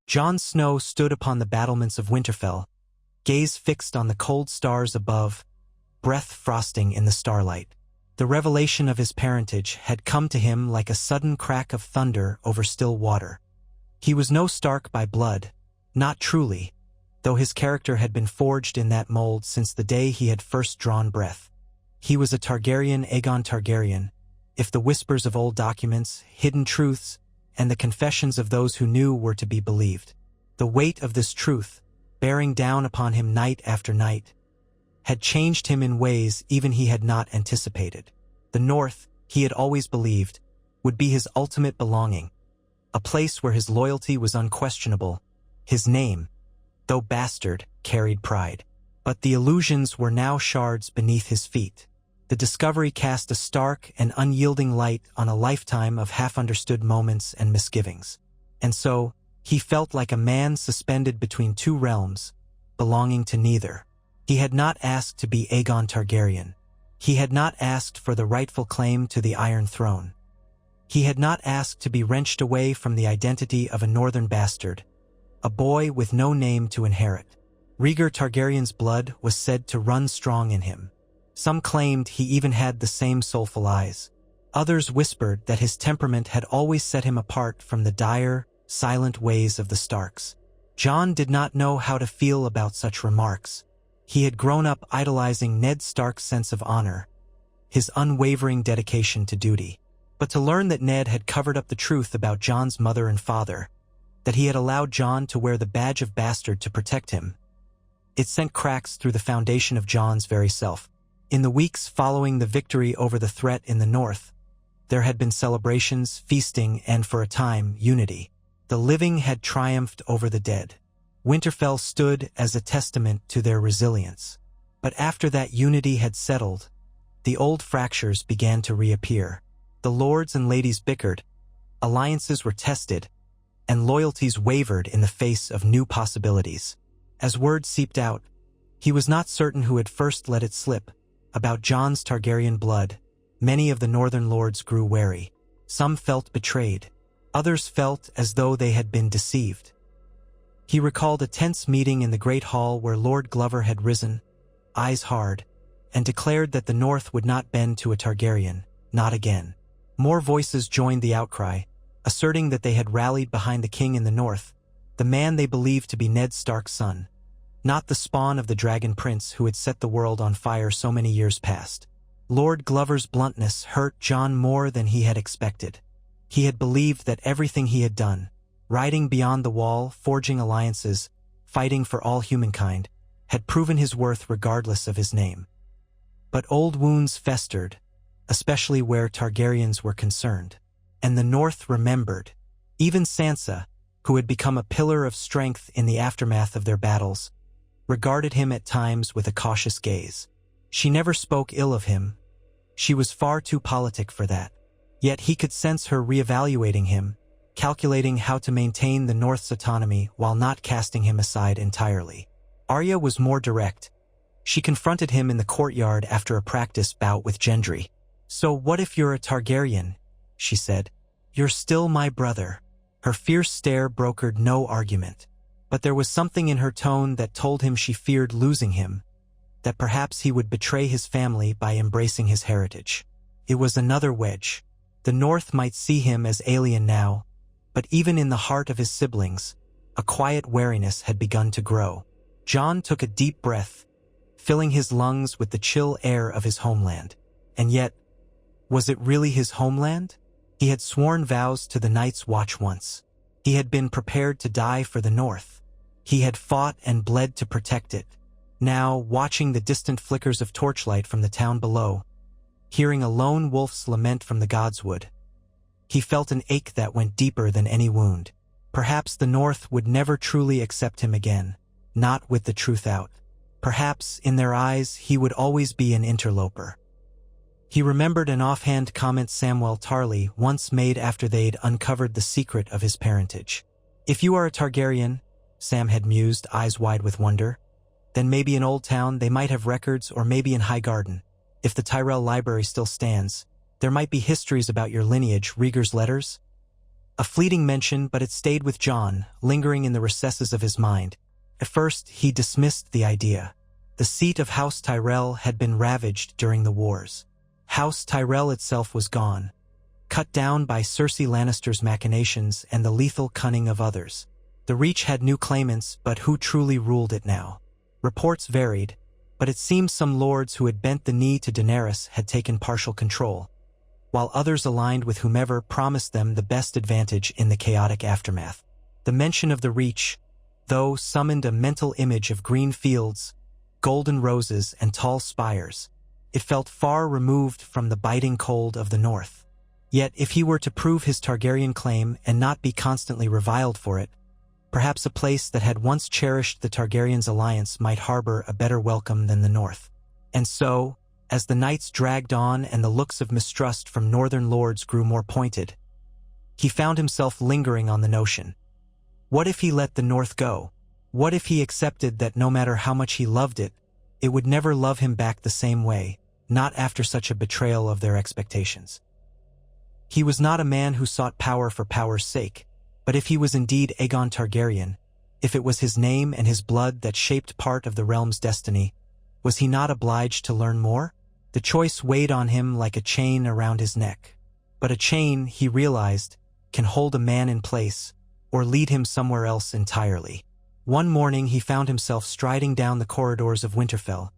Jon Snow stood upon the battlements of Winterfell, gaze fixed on the cold stars above, breath frosting in the starlight. The revelation of his parentage had come to him like a sudden crack of thunder over still water. He was no Stark by blood, not truly, though his character had been forged in that mold since the day he had first drawn breath. He was a Targaryen, Aegon Targaryen, if the whispers of old documents, hidden truths, and the confessions of those who knew were to be believed. The weight of this truth, bearing down upon him night after night, had changed him in ways even he had not anticipated. The North, he had always believed, would be his ultimate belonging, a place where his loyalty was unquestionable. His name, though bastard, carried pride. But the illusions were now shards beneath his feet. The discovery cast a stark and unyielding light on a lifetime of half-understood moments and misgivings. And so, he felt like a man suspended between two realms, belonging to neither. He had not asked to be Aegon Targaryen. He had not asked for the rightful claim to the Iron Throne. He had not asked to be wrenched away from the identity of a northern bastard, a boy with no name to inherit. Rhaegar Targaryen's blood was said to run strong in him. Some claimed he even had the same soulful eyes. Others whispered that his temperament had always set him apart from the dire, silent ways of the Starks. Jon did not know how to feel about such remarks. He had grown up idolizing Ned Stark's sense of honor, his unwavering dedication to duty. But to learn that Ned had covered up the truth about Jon's mother and father, that he had allowed Jon to wear the badge of bastard to protect him, it sent cracks through the foundation of Jon's very self. In the weeks following the victory over the threat in the north, there had been celebrations, feasting, and for a time, unity. The living had triumphed over the dead. Winterfell stood as a testament to their resilience. But after that unity had settled, the old fractures began to reappear. The lords and ladies bickered, alliances were tested, and loyalties wavered in the face of new possibilities. As word seeped out, he was not certain who had first let it slip. About Jon's Targaryen blood, many of the northern lords grew wary. Some felt betrayed. Others felt as though they had been deceived. He recalled a tense meeting in the Great Hall where Lord Glover had risen, eyes hard, and declared that the North would not bend to a Targaryen, not again. More voices joined the outcry, asserting that they had rallied behind the king in the North, the man they believed to be Ned Stark's son, not the spawn of the Dragon Prince who had set the world on fire so many years past. Lord Glover's bluntness hurt Jon more than he had expected. He had believed that everything he had done, riding beyond the wall, forging alliances, fighting for all humankind, had proven his worth regardless of his name. But old wounds festered, especially where Targaryens were concerned. And the North remembered. Even Sansa, who had become a pillar of strength in the aftermath of their battles, regarded him at times with a cautious gaze. She never spoke ill of him. She was far too politic for that. Yet he could sense her reevaluating him, calculating how to maintain the North's autonomy while not casting him aside entirely. Arya was more direct. She confronted him in the courtyard after a practice bout with Gendry. "So what if you're a Targaryen?" she said. "You're still my brother." Her fierce stare brokered no argument. But there was something in her tone that told him she feared losing him, that perhaps he would betray his family by embracing his heritage. It was another wedge. The North might see him as alien now, but even in the heart of his siblings, a quiet wariness had begun to grow. Jon took a deep breath, filling his lungs with the chill air of his homeland. And yet, was it really his homeland? He had sworn vows to the Night's Watch once. He had been prepared to die for the North. He had fought and bled to protect it. Now, watching the distant flickers of torchlight from the town below, hearing a lone wolf's lament from the godswood, he felt an ache that went deeper than any wound. Perhaps the North would never truly accept him again, not with the truth out. Perhaps, in their eyes, he would always be an interloper. He remembered an offhand comment Samwell Tarly once made after they'd uncovered the secret of his parentage. "If you are a Targaryen," Sam had mused, eyes wide with wonder, "then maybe in Old Town they might have records, or maybe in Highgarden. If the Tyrell Library still stands, there might be histories about your lineage, Rhaegar's letters." A fleeting mention, but it stayed with Jon, lingering in the recesses of his mind. At first, he dismissed the idea. The seat of House Tyrell had been ravaged during the wars. House Tyrell itself was gone, cut down by Cersei Lannister's machinations and the lethal cunning of others. The Reach had new claimants, but who truly ruled it now? Reports varied, but it seemed some lords who had bent the knee to Daenerys had taken partial control, while others aligned with whomever promised them the best advantage in the chaotic aftermath. The mention of the Reach, though, summoned a mental image of green fields, golden roses, and tall spires. It felt far removed from the biting cold of the north. Yet, if he were to prove his Targaryen claim and not be constantly reviled for it, perhaps a place that had once cherished the Targaryens' alliance might harbor a better welcome than the north. And so, as the nights dragged on and the looks of mistrust from northern lords grew more pointed, he found himself lingering on the notion. What if he let the north go? What if he accepted that no matter how much he loved it, it would never love him back the same way, not after such a betrayal of their expectations? He was not a man who sought power for power's sake, but if he was indeed Aegon Targaryen, if it was his name and his blood that shaped part of the realm's destiny, was he not obliged to learn more? The choice weighed on him like a chain around his neck. But a chain, he realized, can hold a man in place or lead him somewhere else entirely. One morning he found himself striding down the corridors of Winterfell,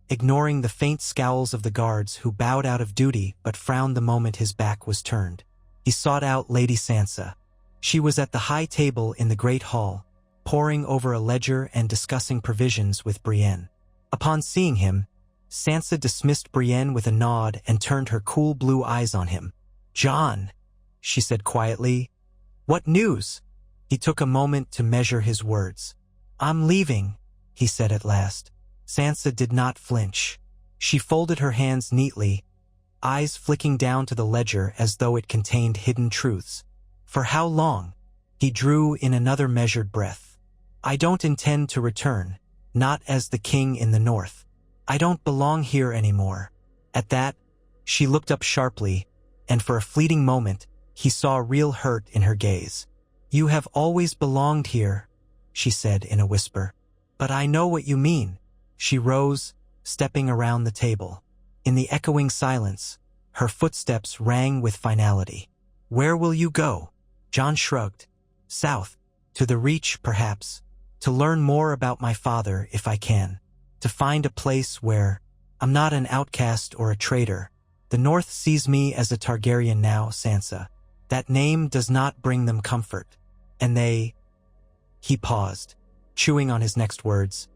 ignoring the faint scowls of the guards who bowed out of duty but frowned the moment his back was turned. He sought out Lady Sansa. She was at the high table in the great hall, poring over a ledger and discussing provisions with Brienne. Upon seeing him, Sansa dismissed Brienne with a nod and turned her cool blue eyes on him. "Jon," she said quietly. "What news?" He took a moment to measure his words. "I'm leaving," he said at last. Sansa did not flinch. She folded her hands neatly, eyes flicking down to the ledger as though it contained hidden truths. "For how long?" He drew in another measured breath. "I don't intend to return, not as the king in the north. I don't belong here anymore." At that, she looked up sharply, and for a fleeting moment, he saw real hurt in her gaze. "You have always belonged here," she said in a whisper. "But I know what you mean." She rose, stepping around the table. In the echoing silence, her footsteps rang with finality. "Where will you go?" Jon shrugged. "South. To the Reach, perhaps. To learn more about my father, if I can. To find a place where I'm not an outcast or a traitor. The North sees me as a Targaryen now, Sansa. That name does not bring them comfort. And they—" He paused, chewing on his next words.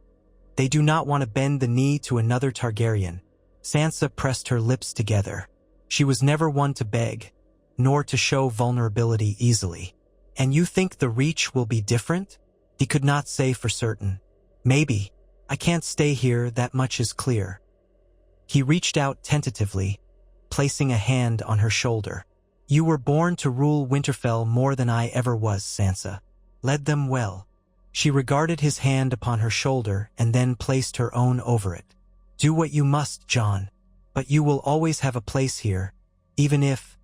"They do not want to bend the knee to another Targaryen." Sansa pressed her lips together. She was never one to beg, nor to show vulnerability easily. "And you think the Reach will be different?" He could not say for certain. "Maybe. I can't stay here, that much is clear." He reached out tentatively, placing a hand on her shoulder. "You were born to rule Winterfell more than I ever was, Sansa. Led them well." She regarded his hand upon her shoulder and then placed her own over it. "Do what you must, Jon. But you will always have a place here, even if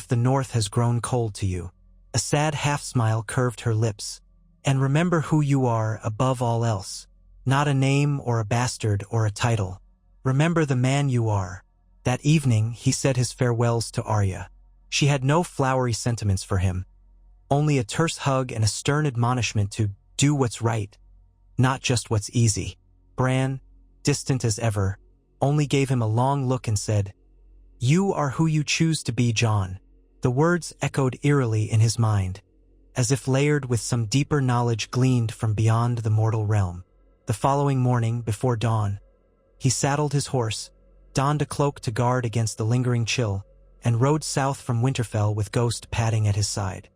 the North has grown cold to you." A sad half-smile curved her lips. "And remember who you are above all else. Not a name or a bastard or a title. Remember the man you are." That evening, he said his farewells to Arya. She had no flowery sentiments for him, only a terse hug and a stern admonishment to do what's right, not just what's easy. Bran, distant as ever, only gave him a long look and said, "You are who you choose to be, Jon." The words echoed eerily in his mind, as if layered with some deeper knowledge gleaned from beyond the mortal realm. The following morning, before dawn, he saddled his horse, donned a cloak to guard against the lingering chill, and rode south from Winterfell with Ghost padding at his side.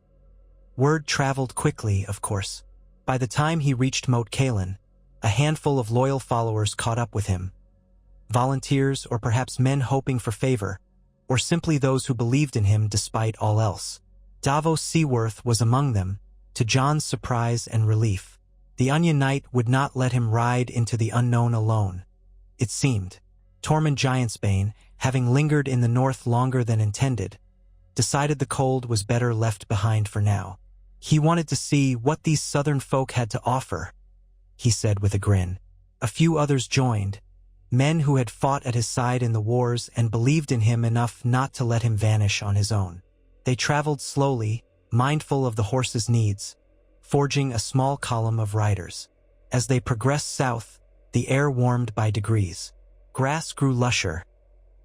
Word traveled quickly, of course. By the time he reached Moat Cailin, a handful of loyal followers caught up with him. Volunteers, or perhaps men hoping for favor, or simply those who believed in him despite all else. Davos Seaworth was among them, to Jon's surprise and relief. The Onion Knight would not let him ride into the unknown alone, it seemed. Tormund Giantsbane, having lingered in the north longer than intended, decided the cold was better left behind for now. He wanted to see what these southern folk had to offer, he said with a grin. A few others joined, men who had fought at his side in the wars and believed in him enough not to let him vanish on his own. They traveled slowly, mindful of the horse's needs, forging a small column of riders. As they progressed south, the air warmed by degrees. Grass grew lusher.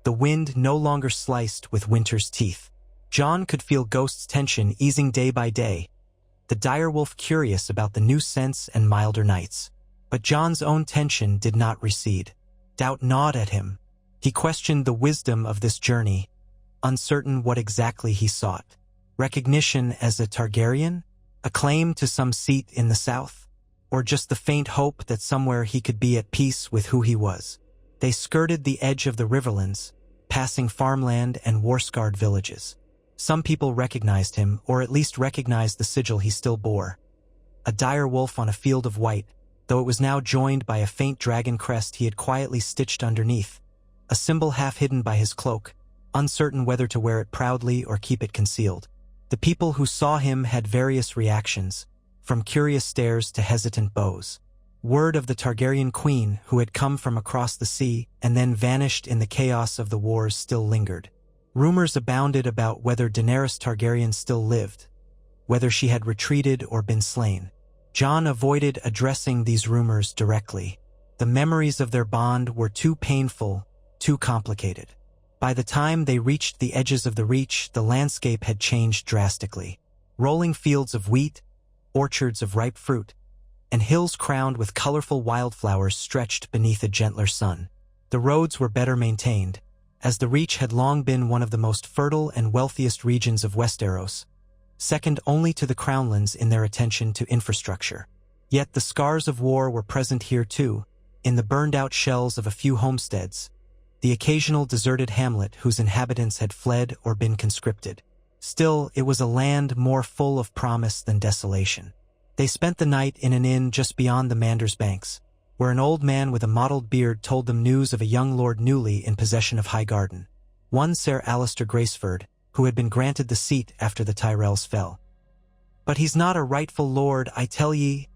The wind no longer sliced with winter's teeth. Jon could feel Ghost's tension easing day by day, the direwolf curious about the new scents and milder nights. But Jon's own tension did not recede. Doubt gnawed at him. He questioned the wisdom of this journey, uncertain what exactly he sought. Recognition as a Targaryen? A claim to some seat in the south? Or just the faint hope that somewhere he could be at peace with who he was? They skirted the edge of the riverlands, passing farmland and war-scarred villages. Some people recognized him, or at least recognized the sigil he still bore. A dire wolf on a field of white, though it was now joined by a faint dragon crest he had quietly stitched underneath, a symbol half hidden by his cloak, uncertain whether to wear it proudly or keep it concealed. The people who saw him had various reactions, from curious stares to hesitant bows. Word of the Targaryen queen, who had come from across the sea and then vanished in the chaos of the wars, still lingered. Rumors abounded about whether Daenerys Targaryen still lived, whether she had retreated or been slain. Jon avoided addressing these rumors directly. The memories of their bond were too painful, too complicated. By the time they reached the edges of the Reach, the landscape had changed drastically. Rolling fields of wheat, orchards of ripe fruit, and hills crowned with colorful wildflowers stretched beneath a gentler sun. The roads were better maintained, as the Reach had long been one of the most fertile and wealthiest regions of Westeros, second only to the Crownlands in their attention to infrastructure. Yet the scars of war were present here too, in the burned-out shells of a few homesteads, the occasional deserted hamlet whose inhabitants had fled or been conscripted. Still, it was a land more full of promise than desolation. They spent the night in an inn just beyond the Mander's banks, where an old man with a mottled beard told them news of a young lord newly in possession of Highgarden, one Sir Alistair Graceford, who had been granted the seat after the Tyrells fell. "But he's not a rightful lord, I tell ye,"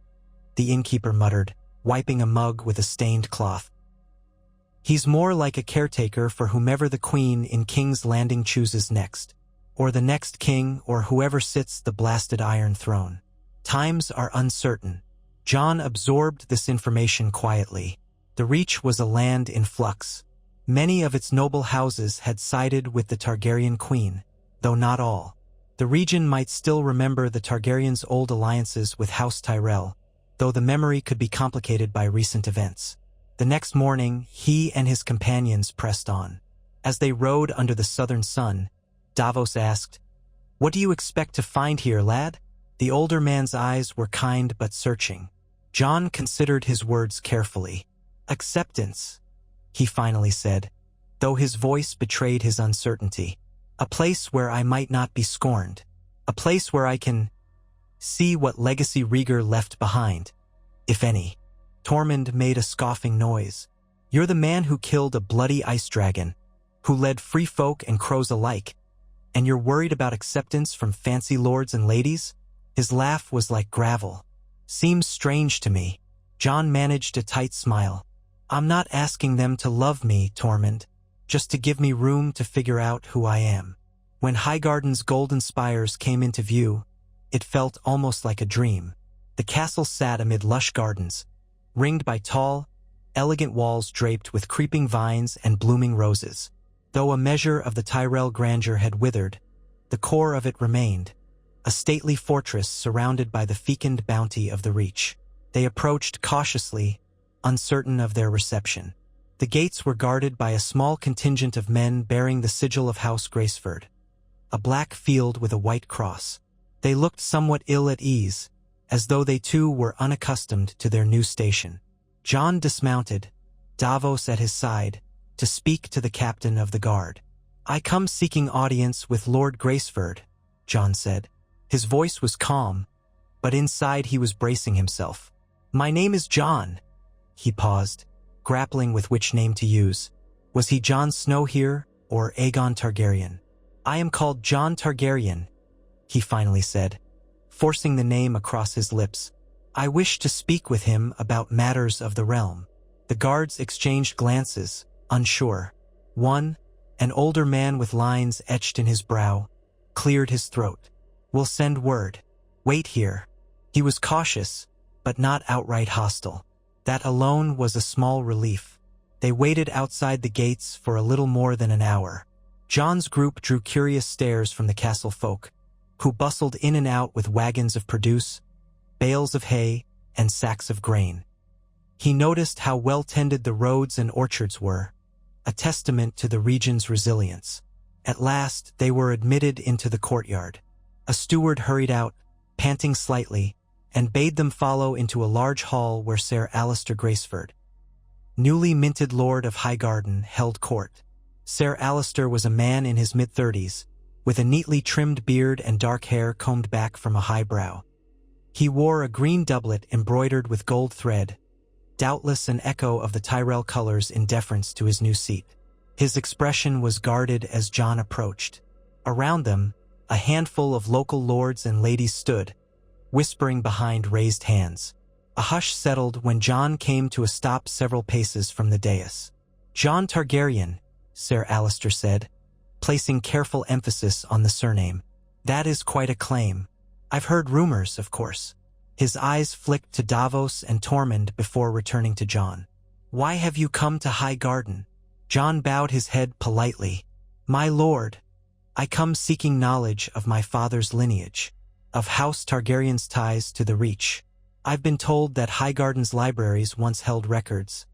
the innkeeper muttered, wiping a mug with a stained cloth. "He's more like a caretaker for whomever the queen in King's Landing chooses next, or the next king, or whoever sits the blasted Iron Throne. Times are uncertain." Jon absorbed this information quietly. The Reach was a land in flux. Many of its noble houses had sided with the Targaryen queen, though not all. The region might still remember the Targaryens' old alliances with House Tyrell, though the memory could be complicated by recent events. The next morning, he and his companions pressed on. As they rode under the southern sun, Davos asked, "What do you expect to find here, lad?" The older man's eyes were kind but searching. Jon considered his words carefully. "Acceptance," he finally said, though his voice betrayed his uncertainty. "A place where I might not be scorned. A place where I can see what legacy Rhaegar left behind, if any." Tormund made a scoffing noise. "You're the man who killed a bloody ice dragon, who led free folk and crows alike, and you're worried about acceptance from fancy lords and ladies?" His laugh was like gravel. "Seems strange to me." Jon managed a tight smile. "I'm not asking them to love me, Tormund, just to give me room to figure out who I am." When Highgarden's golden spires came into view, it felt almost like a dream. The castle sat amid lush gardens, ringed by tall, elegant walls draped with creeping vines and blooming roses. Though a measure of the Tyrell grandeur had withered, the core of it remained, a stately fortress surrounded by the fecund bounty of the Reach. They approached cautiously, uncertain of their reception. The gates were guarded by a small contingent of men bearing the sigil of House Graceford, a black field with a white cross. They looked somewhat ill at ease, as though they too were unaccustomed to their new station. Jon dismounted, Davos at his side, to speak to the captain of the guard. "I come seeking audience with Lord Graceford," Jon said. His voice was calm, but inside he was bracing himself. "My name is Jon." He paused, grappling with which name to use. Was he Jon Snow here, or Aegon Targaryen? "I am called Jon Targaryen," he finally said, forcing the name across his lips. "I wish to speak with him about matters of the realm." The guards exchanged glances, unsure. One, an older man with lines etched in his brow, cleared his throat. "We'll send word. Wait here." He was cautious, but not outright hostile. That alone was a small relief. They waited outside the gates for a little more than an hour. Jon's group drew curious stares from the castle folk, who bustled in and out with wagons of produce, bales of hay, and sacks of grain. He noticed how well-tended the roads and orchards were, a testament to the region's resilience. At last, they were admitted into the courtyard. A steward hurried out, panting slightly, and bade them follow into a large hall where Ser Alistair Graceford, newly minted Lord of Highgarden, held court. Ser Alistair was a man in his mid-30s, with a neatly trimmed beard and dark hair combed back from a high brow. He wore a green doublet embroidered with gold thread, doubtless an echo of the Tyrell colors in deference to his new seat. His expression was guarded as Jon approached. Around them, a handful of local lords and ladies stood, whispering behind raised hands. A hush settled when Jon came to a stop several paces from the dais. "Jon Targaryen," Ser Alistair said, placing careful emphasis on the surname. "That is quite a claim. I've heard rumors, of course." His eyes flicked to Davos and Tormund before returning to Jon. "Why have you come to Highgarden?" Jon bowed his head politely. "My lord, I come seeking knowledge of my father's lineage, of House Targaryen's ties to the Reach. I've been told that Highgarden's libraries once held records,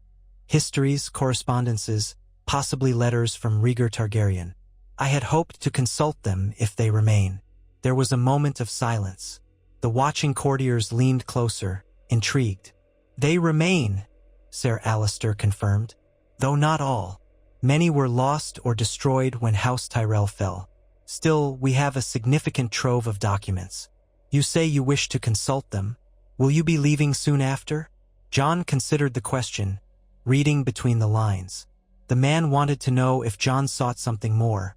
histories, correspondences, possibly letters from Rhaegar Targaryen. I had hoped to consult them if they remain." There was a moment of silence. The watching courtiers leaned closer, intrigued. "They remain," Ser Alistair confirmed, "though not all. Many were lost or destroyed when House Tyrell fell. Still, we have a significant trove of documents. You say you wish to consult them. Will you be leaving soon after?" Jon considered the question, reading between the lines. The man wanted to know if Jon sought something more,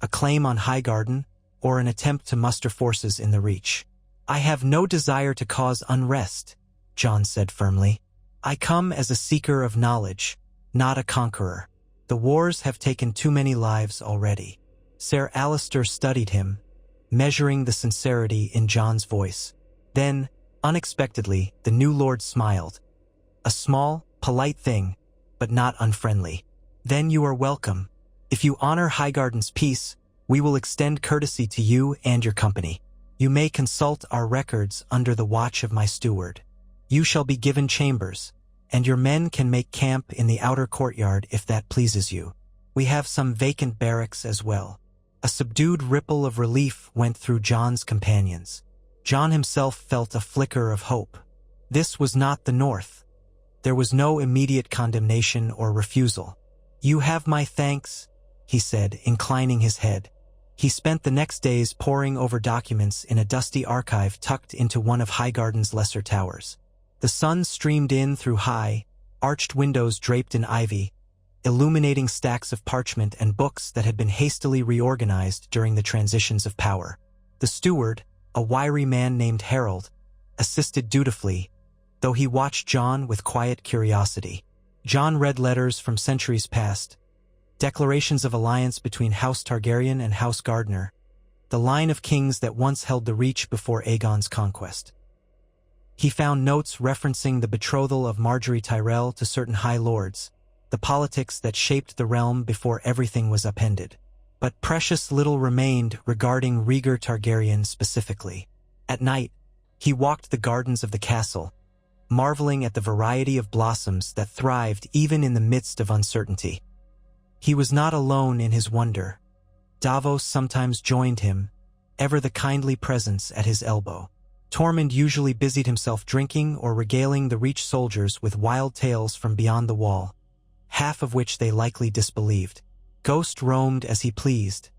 a claim on Highgarden, or an attempt to muster forces in the Reach. "I have no desire to cause unrest," Jon said firmly. "I come as a seeker of knowledge, not a conqueror. The wars have taken too many lives already." Ser Alistair studied him, measuring the sincerity in Jon's voice. Then, unexpectedly, the new lord smiled. A small, polite thing, but not unfriendly. "Then you are welcome. If you honor Highgarden's peace, we will extend courtesy to you and your company. You may consult our records under the watch of my steward. You shall be given chambers, and your men can make camp in the outer courtyard if that pleases you. We have some vacant barracks as well." A subdued ripple of relief went through Jon's companions. Jon himself felt a flicker of hope. This was not the North. There was no immediate condemnation or refusal. "You have my thanks," he said, inclining his head. He spent the next days poring over documents in a dusty archive tucked into one of Highgarden's lesser towers. The sun streamed in through high, arched windows draped in ivy, illuminating stacks of parchment and books that had been hastily reorganized during the transitions of power. The steward, a wiry man named Harold, assisted dutifully, though he watched Jon with quiet curiosity. Jon read letters from centuries past, declarations of alliance between House Targaryen and House Gardner, the line of kings that once held the Reach before Aegon's conquest. He found notes referencing the betrothal of Margaery Tyrell to certain high lords, the politics that shaped the realm before everything was upended. But precious little remained regarding Rhaegar Targaryen specifically. At night, he walked the gardens of the castle, marveling at the variety of blossoms that thrived even in the midst of uncertainty. He was not alone in his wonder. Davos sometimes joined him, ever the kindly presence at his elbow. Tormund usually busied himself drinking or regaling the Reach soldiers with wild tales from beyond the wall, half of which they likely disbelieved. Ghost roamed as he pleased,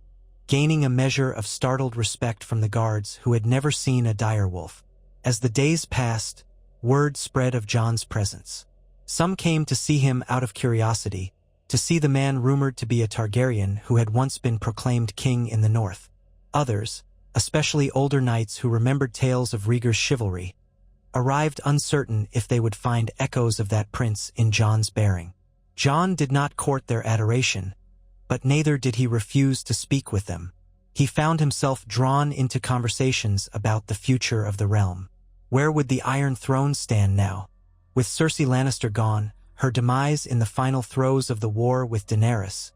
gaining a measure of startled respect from the guards who had never seen a direwolf. As the days passed, word spread of Jon's presence. Some came to see him out of curiosity, to see the man rumored to be a Targaryen who had once been proclaimed king in the north. Others, especially older knights who remembered tales of Rhaegar's chivalry, arrived uncertain if they would find echoes of that prince in Jon's bearing. Jon did not court their adoration, but neither did he refuse to speak with them. He found himself drawn into conversations about the future of the realm. Where would the Iron Throne stand now? With Cersei Lannister gone, her demise in the final throes of the war with Daenerys,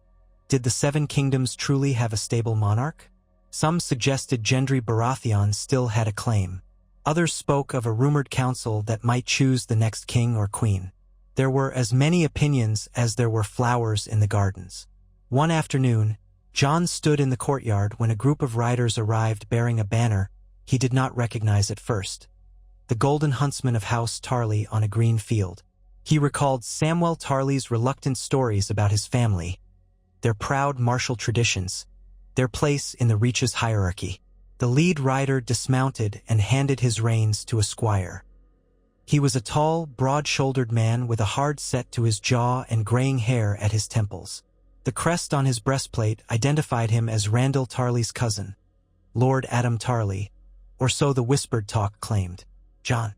did the Seven Kingdoms truly have a stable monarch? Some suggested Gendry Baratheon still had a claim. Others spoke of a rumored council that might choose the next king or queen. There were as many opinions as there were flowers in the gardens. One afternoon, Jon stood in the courtyard when a group of riders arrived bearing a banner he did not recognize at first. The Golden Huntsman of House Tarly on a green field. He recalled Samwell Tarly's reluctant stories about his family, their proud martial traditions, their place in the Reach's hierarchy. The lead rider dismounted and handed his reins to a squire. He was a tall, broad-shouldered man with a hard set to his jaw and graying hair at his temples. The crest on his breastplate identified him as Randall Tarly's cousin, Lord Adam Tarly, or so the whispered talk claimed. Jon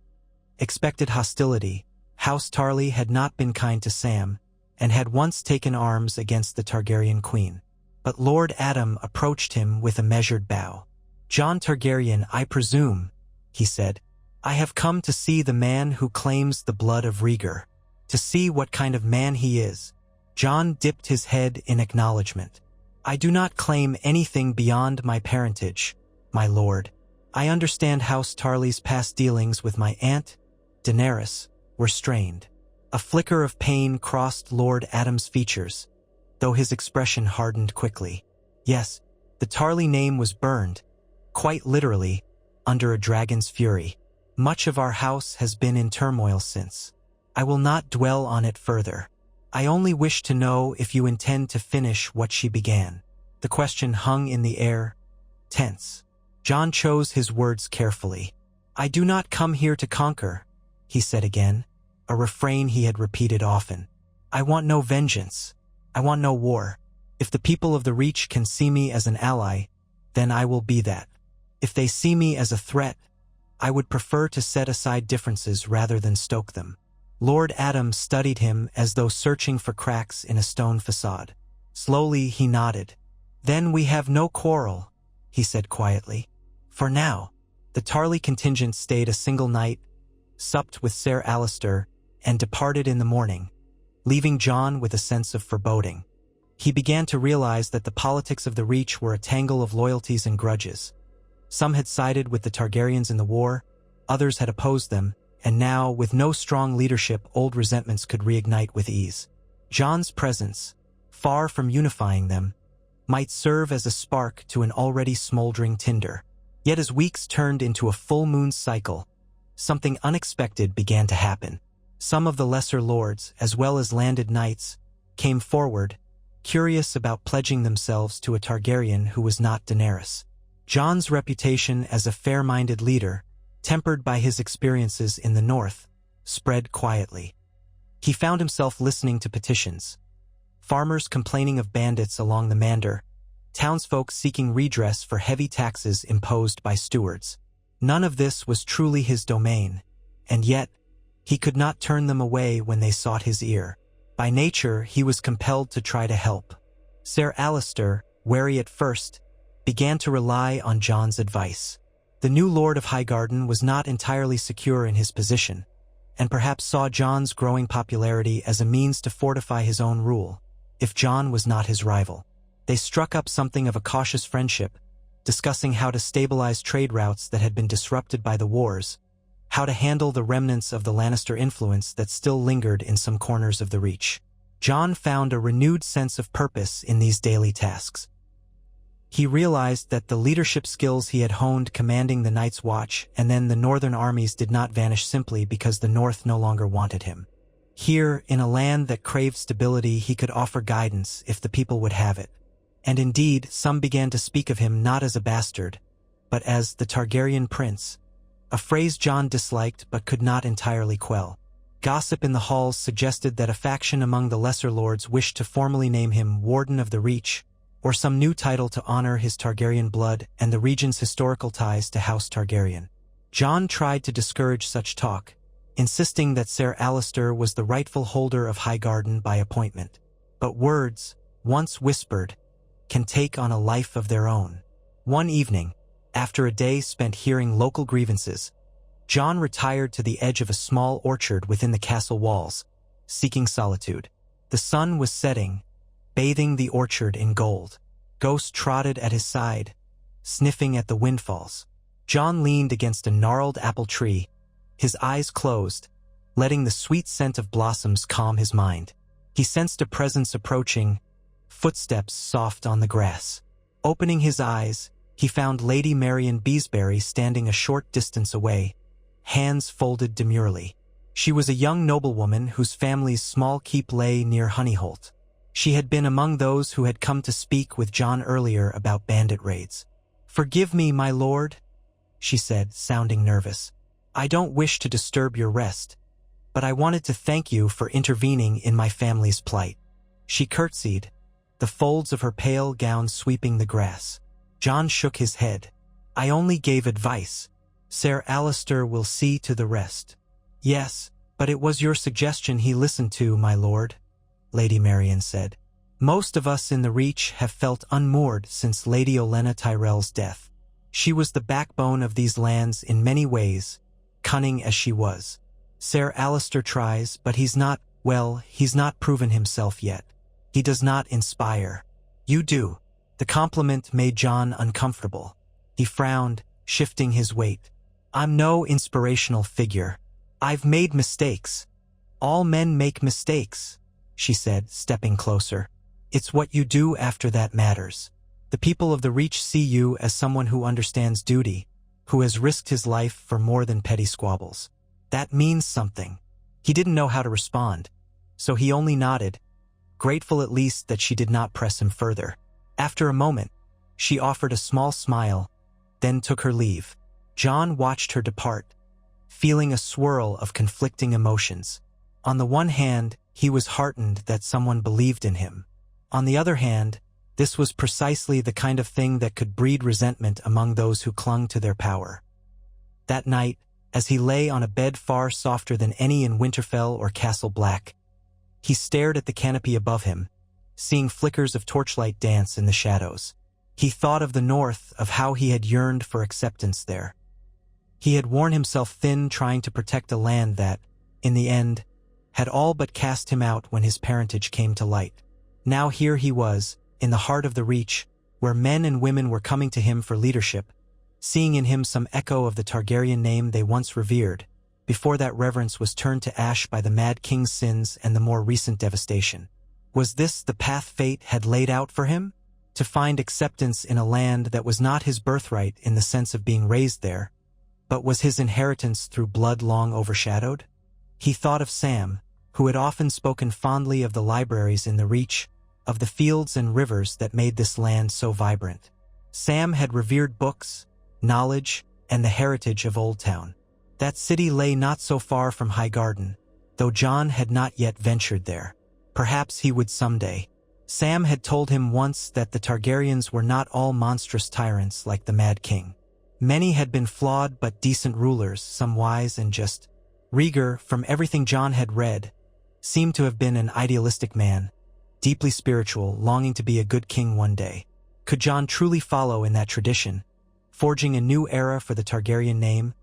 expected hostility. House Tarly had not been kind to Sam, and had once taken arms against the Targaryen queen. But Lord Adam approached him with a measured bow. "Jon Targaryen, I presume," he said. "I have come to see the man who claims the blood of Rhaegar, to see what kind of man he is." Jon dipped his head in acknowledgement. "I do not claim anything beyond my parentage, my lord. I understand House Tarly's past dealings with my aunt, Daenerys, were strained." A flicker of pain crossed Lord Adam's features, though his expression hardened quickly. Yes, the Tarly name was burned, quite literally, under a dragon's fury. Much of our house has been in turmoil since. I will not dwell on it further. I only wish to know if you intend to finish what she began. The question hung in the air, tense. Jon chose his words carefully. "I do not come here to conquer," he said again, a refrain he had repeated often. "I want no vengeance. I want no war. If the people of the Reach can see me as an ally, then I will be that. If they see me as a threat, I would prefer to set aside differences rather than stoke them." Lord Adam studied him as though searching for cracks in a stone facade. Slowly he nodded. "Then we have no quarrel," he said quietly. For now, the Tarly contingent stayed a single night, supped with Ser Alistair, and departed in the morning, leaving Jon with a sense of foreboding. He began to realize that the politics of the Reach were a tangle of loyalties and grudges. Some had sided with the Targaryens in the war, others had opposed them, and now, with no strong leadership, old resentments could reignite with ease. Jon's presence, far from unifying them, might serve as a spark to an already smoldering tinder. Yet as weeks turned into a full moon cycle, something unexpected began to happen. Some of the lesser lords, as well as landed knights, came forward, curious about pledging themselves to a Targaryen who was not Daenerys. Jon's reputation as a fair-minded leader, tempered by his experiences in the north, spread quietly. He found himself listening to petitions. Farmers complaining of bandits along the Mander, townsfolk seeking redress for heavy taxes imposed by stewards. None of this was truly his domain, and yet he could not turn them away when they sought his ear. By nature, he was compelled to try to help. Ser Alistair, wary at first, began to rely on Jon's advice. The new Lord of Highgarden was not entirely secure in his position, and perhaps saw Jon's growing popularity as a means to fortify his own rule, if Jon was not his rival. They struck up something of a cautious friendship, discussing how to stabilize trade routes that had been disrupted by the wars, how to handle the remnants of the Lannister influence that still lingered in some corners of the Reach. Jon found a renewed sense of purpose in these daily tasks. He realized that the leadership skills he had honed commanding the Night's Watch and then the northern armies did not vanish simply because the North no longer wanted him. Here, in a land that craved stability, he could offer guidance if the people would have it. And indeed, some began to speak of him not as a bastard, but as the Targaryen prince, a phrase Jon disliked but could not entirely quell. Gossip in the halls suggested that a faction among the lesser lords wished to formally name him Warden of the Reach, or some new title to honor his Targaryen blood and the region's historical ties to House Targaryen. Jon tried to discourage such talk, insisting that Ser Alliser was the rightful holder of Highgarden by appointment. But words, once whispered, can take on a life of their own. One evening, after a day spent hearing local grievances, Jon retired to the edge of a small orchard within the castle walls, seeking solitude. The sun was setting, bathing the orchard in gold. Ghost trotted at his side, sniffing at the windfalls. Jon leaned against a gnarled apple tree, his eyes closed, letting the sweet scent of blossoms calm his mind. He sensed a presence approaching, footsteps soft on the grass. Opening his eyes, he found Lady Marion Beesbury standing a short distance away, hands folded demurely. She was a young noblewoman whose family's small keep lay near Honeyholt. She had been among those who had come to speak with Jon earlier about bandit raids. "Forgive me, my lord," she said, sounding nervous. "I don't wish to disturb your rest, but I wanted to thank you for intervening in my family's plight." She curtsied, the folds of her pale gown sweeping the grass. Jon shook his head. "I only gave advice. Ser Alliser will see to the rest." "Yes, but it was your suggestion he listened to, my lord," Lady Marion said. "Most of us in the Reach have felt unmoored since Lady Olenna Tyrell's death. She was the backbone of these lands in many ways, cunning as she was. Ser Alliser tries, but he's not proven himself yet. He does not inspire. You do." The compliment made Jon uncomfortable. He frowned, shifting his weight. "I'm no inspirational figure. I've made mistakes. All men make mistakes," she said, stepping closer. "It's what you do after that matters. The people of the Reach see you as someone who understands duty, who has risked his life for more than petty squabbles. That means something." He didn't know how to respond, so he only nodded, grateful at least that she did not press him further. After a moment, she offered a small smile, then took her leave. Jon watched her depart, feeling a swirl of conflicting emotions. On the one hand, he was heartened that someone believed in him. On the other hand, this was precisely the kind of thing that could breed resentment among those who clung to their power. That night, as he lay on a bed far softer than any in Winterfell or Castle Black, he stared at the canopy above him, seeing flickers of torchlight dance in the shadows. He thought of the North, of how he had yearned for acceptance there. He had worn himself thin trying to protect a land that, in the end, had all but cast him out when his parentage came to light. Now here he was, in the heart of the Reach, where men and women were coming to him for leadership, seeing in him some echo of the Targaryen name they once revered, before that reverence was turned to ash by the Mad King's sins and the more recent devastation. Was this the path fate had laid out for him? To find acceptance in a land that was not his birthright in the sense of being raised there, but was his inheritance through blood long overshadowed? He thought of Sam, who had often spoken fondly of the libraries in the Reach, of the fields and rivers that made this land so vibrant. Sam had revered books, knowledge, and the heritage of Old Town. That city lay not so far from Highgarden, though Jon had not yet ventured there. Perhaps he would someday. Sam had told him once that the Targaryens were not all monstrous tyrants like the Mad King. Many had been flawed but decent rulers, some wise and just. Rhaegar, from everything Jon had read, seemed to have been an idealistic man, deeply spiritual, longing to be a good king one day. Could Jon truly follow in that tradition, forging a new era for the Targaryen name?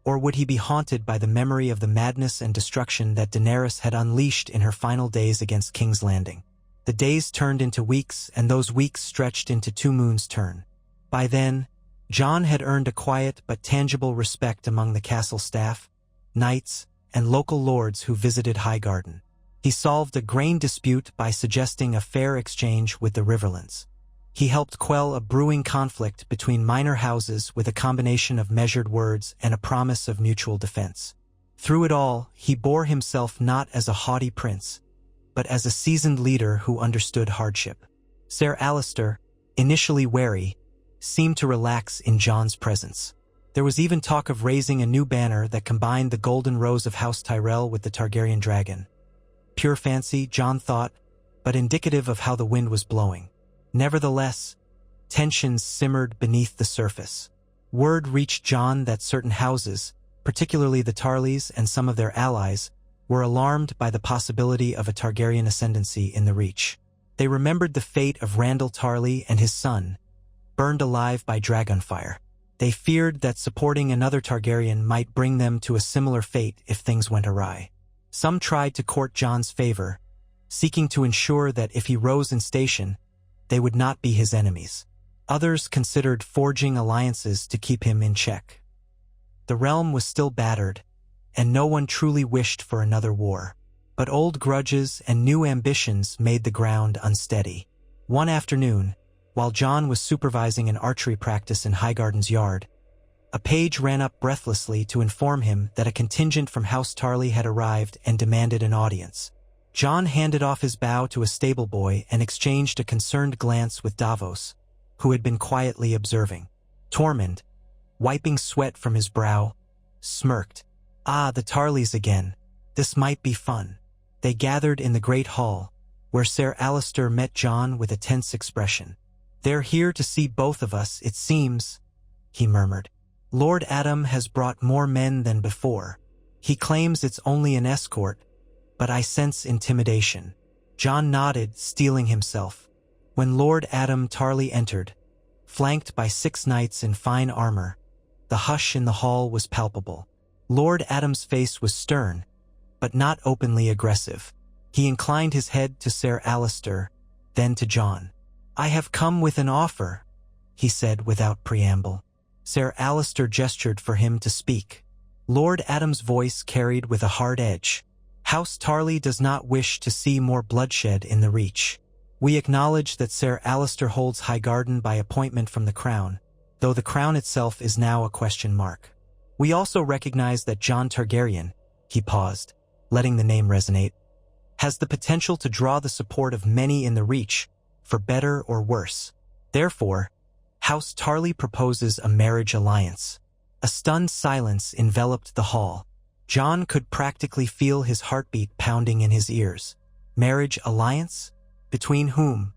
Or would he be haunted by the memory of the madness and destruction that Daenerys had unleashed in her final days against King's Landing? The days turned into weeks, and those weeks stretched into 2 moons' turn. By then, Jon had earned a quiet but tangible respect among the castle staff, knights, and local lords who visited Highgarden. He solved a grain dispute by suggesting a fair exchange with the Riverlands. He helped quell a brewing conflict between minor houses with a combination of measured words and a promise of mutual defense. Through it all, he bore himself not as a haughty prince, but as a seasoned leader who understood hardship. Ser Alliser, initially wary, seemed to relax in Jon's presence. There was even talk of raising a new banner that combined the golden rose of House Tyrell with the Targaryen dragon. Pure fancy, Jon thought, but indicative of how the wind was blowing. Nevertheless, tensions simmered beneath the surface. Word reached Jon that certain houses, particularly the Tarleys and some of their allies, were alarmed by the possibility of a Targaryen ascendancy in the Reach. They remembered the fate of Randall Tarley and his son, burned alive by dragonfire. They feared that supporting another Targaryen might bring them to a similar fate if things went awry. Some tried to court Jon's favor, seeking to ensure that if he rose in station, they would not be his enemies. Others considered forging alliances to keep him in check. The realm was still battered, and no one truly wished for another war. But old grudges and new ambitions made the ground unsteady. One afternoon, while Jon was supervising an archery practice in Highgarden's yard, a page ran up breathlessly to inform him that a contingent from House Tarly had arrived and demanded an audience. Jon handed off his bow to a stable boy and exchanged a concerned glance with Davos, who had been quietly observing. Tormund, wiping sweat from his brow, smirked. Ah, the Tarleys again. This might be fun. They gathered in the great hall, where Ser Alliser met Jon with a tense expression. They're here to see both of us, it seems, he murmured. Lord Adam has brought more men than before. He claims it's only an escort, but I sense intimidation. Jon nodded, steeling himself. When Lord Adam Tarly entered, flanked by 6 knights in fine armor, the hush in the hall was palpable. Lord Adam's face was stern, but not openly aggressive. He inclined his head to Ser Alliser, then to Jon. I have come with an offer, he said without preamble. Ser Alliser gestured for him to speak. Lord Adam's voice carried with a hard edge. House Tarly does not wish to see more bloodshed in the Reach. We acknowledge that Ser Alliser holds Highgarden by appointment from the crown, though the crown itself is now a question mark. We also recognize that Jon Targaryen, he paused, letting the name resonate, has the potential to draw the support of many in the Reach, for better or worse. Therefore, House Tarly proposes a marriage alliance. A stunned silence enveloped the hall. Jon could practically feel his heartbeat pounding in his ears. Marriage alliance? Between whom?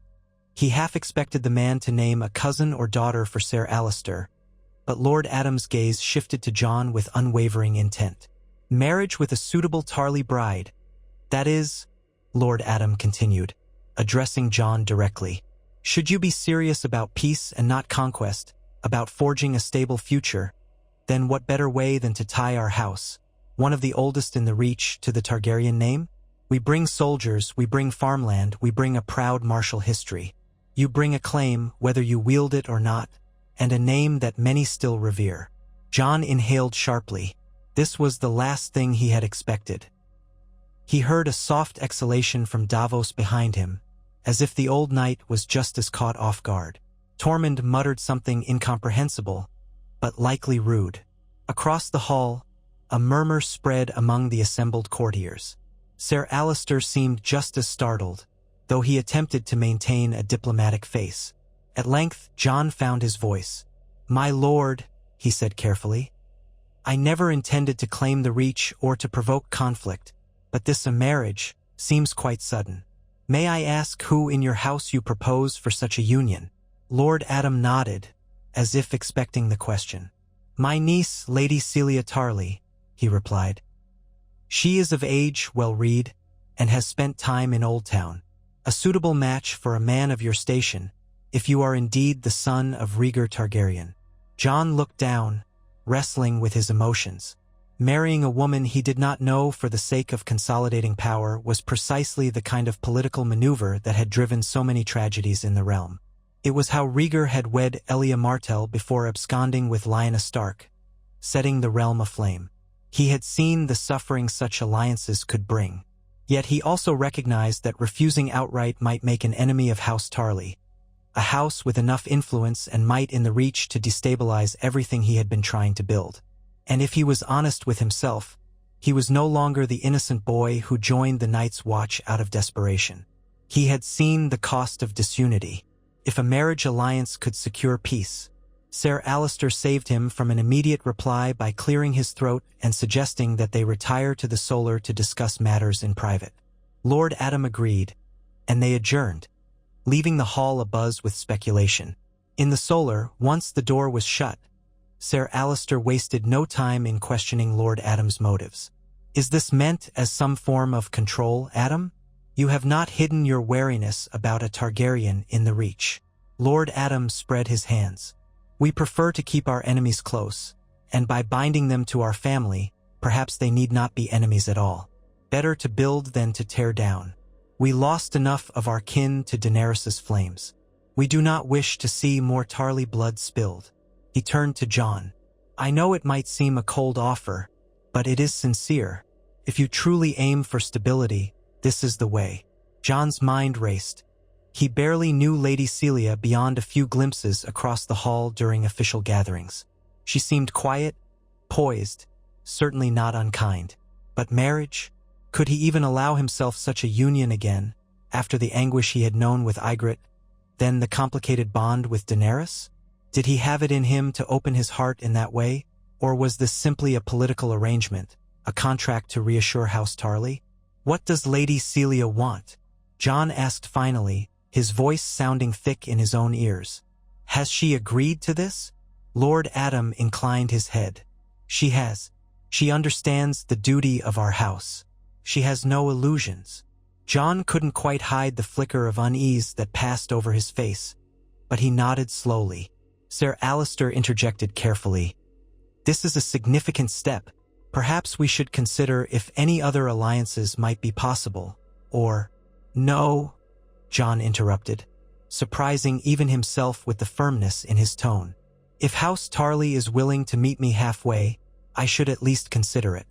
He half expected the man to name a cousin or daughter for Ser Alliser, but Lord Adam's gaze shifted to Jon with unwavering intent. Marriage with a suitable Tarly bride. That is, Lord Adam continued, addressing Jon directly. Should you be serious about peace and not conquest, about forging a stable future, then what better way than to tie our house, one of the oldest in the Reach, to the Targaryen name? We bring soldiers, we bring farmland, we bring a proud martial history. You bring a claim, whether you wield it or not, and a name that many still revere. Jon inhaled sharply. This was the last thing he had expected. He heard a soft exhalation from Davos behind him, as if the old knight was just as caught off guard. Tormund muttered something incomprehensible, but likely rude. Across the hall, a murmur spread among the assembled courtiers. Ser Alliser seemed just as startled, though he attempted to maintain a diplomatic face. At length, Jon found his voice. My lord, he said carefully, I never intended to claim the Reach or to provoke conflict, but this marriage seems quite sudden. May I ask who in your house you propose for such a union? Lord Adam nodded, as if expecting the question. My niece, Lady Celia Tarly, he replied. She is of age, well read, and has spent time in Old Town. A suitable match for a man of your station, if you are indeed the son of Rhaegar Targaryen. Jon looked down, wrestling with his emotions. Marrying a woman he did not know for the sake of consolidating power was precisely the kind of political maneuver that had driven so many tragedies in the realm. It was how Rhaegar had wed Elia Martell before absconding with Lyanna Stark, setting the realm aflame. He had seen the suffering such alliances could bring. Yet he also recognized that refusing outright might make an enemy of House Tarly, a house with enough influence and might in the Reach to destabilize everything he had been trying to build. And if he was honest with himself, he was no longer the innocent boy who joined the Night's Watch out of desperation. He had seen the cost of disunity. If a marriage alliance could secure peace, Ser Alistair saved him from an immediate reply by clearing his throat and suggesting that they retire to the solar to discuss matters in private. Lord Adam agreed, and they adjourned, leaving the hall abuzz with speculation. In the solar, once the door was shut, Ser Alistair wasted no time in questioning Lord Adam's motives. Is this meant as some form of control, Adam? You have not hidden your wariness about a Targaryen in the Reach. Lord Adam spread his hands. We prefer to keep our enemies close, and by binding them to our family, perhaps they need not be enemies at all. Better to build than to tear down. We lost enough of our kin to Daenerys's flames. We do not wish to see more Tarly blood spilled. He turned to Jon. I know it might seem a cold offer, but it is sincere. If you truly aim for stability, this is the way. Jon's mind raced. He barely knew Lady Celia beyond a few glimpses across the hall during official gatherings. She seemed quiet, poised, certainly not unkind. But marriage? Could he even allow himself such a union again, after the anguish he had known with Ygritte, then the complicated bond with Daenerys? Did he have it in him to open his heart in that way, or was this simply a political arrangement, a contract to reassure House Tarly? What does Lady Celia want? Jon asked finally, his voice sounding thick in his own ears. Has she agreed to this? Lord Adam inclined his head. She has. She understands the duty of our house. She has no illusions. Jon couldn't quite hide the flicker of unease that passed over his face, but he nodded slowly. Ser Alistair interjected carefully. This is a significant step. Perhaps we should consider if any other alliances might be possible, or— No, Jon interrupted, surprising even himself with the firmness in his tone. If House Tarly is willing to meet me halfway, I should at least consider it.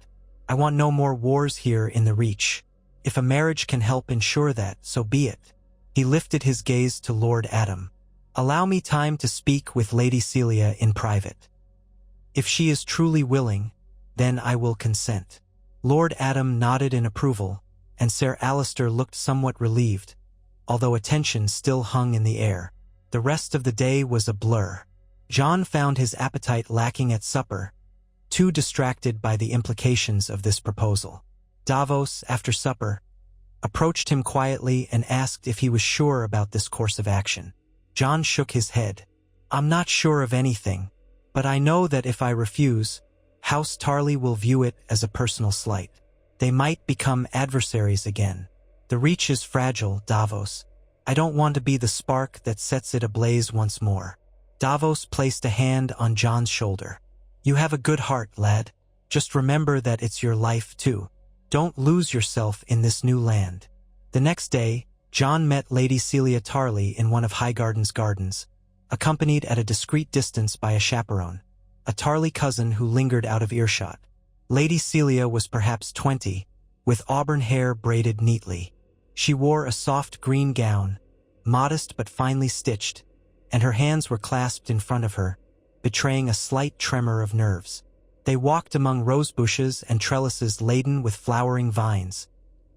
I want no more wars here in the Reach. If a marriage can help ensure that, so be it. He lifted his gaze to Lord Adam. Allow me time to speak with Lady Celia in private. If she is truly willing, then I will consent. Lord Adam nodded in approval, and Ser Alistair looked somewhat relieved, although attention still hung in the air. The rest of the day was a blur. Jon found his appetite lacking at supper, too distracted by the implications of this proposal. Davos, after supper, approached him quietly and asked if he was sure about this course of action. Jon shook his head. I'm not sure of anything, but I know that if I refuse, House Tarly will view it as a personal slight. They might become adversaries again. The Reach is fragile, Davos. I don't want to be the spark that sets it ablaze once more. Davos placed a hand on Jon's shoulder. You have a good heart, lad. Just remember that it's your life, too. Don't lose yourself in this new land. The next day, Jon met Lady Celia Tarly in one of Highgarden's gardens, accompanied at a discreet distance by a chaperone, a Tarly cousin who lingered out of earshot. Lady Celia was perhaps 20, with auburn hair braided neatly. She wore a soft green gown, modest but finely stitched, and her hands were clasped in front of her, betraying a slight tremor of nerves. They walked among rose bushes and trellises laden with flowering vines,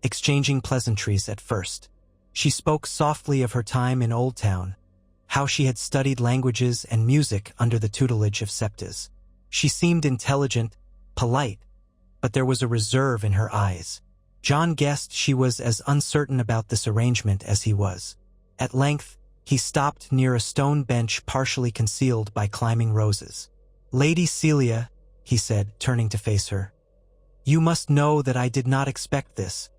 exchanging pleasantries at first. She spoke softly of her time in Old Town, how she had studied languages and music under the tutelage of Septas. She seemed intelligent, polite, but there was a reserve in her eyes. Jon guessed she was as uncertain about this arrangement as he was. At length, he stopped near a stone bench partially concealed by climbing roses. Lady Celia, he said, turning to face her, you must know that I did not expect this.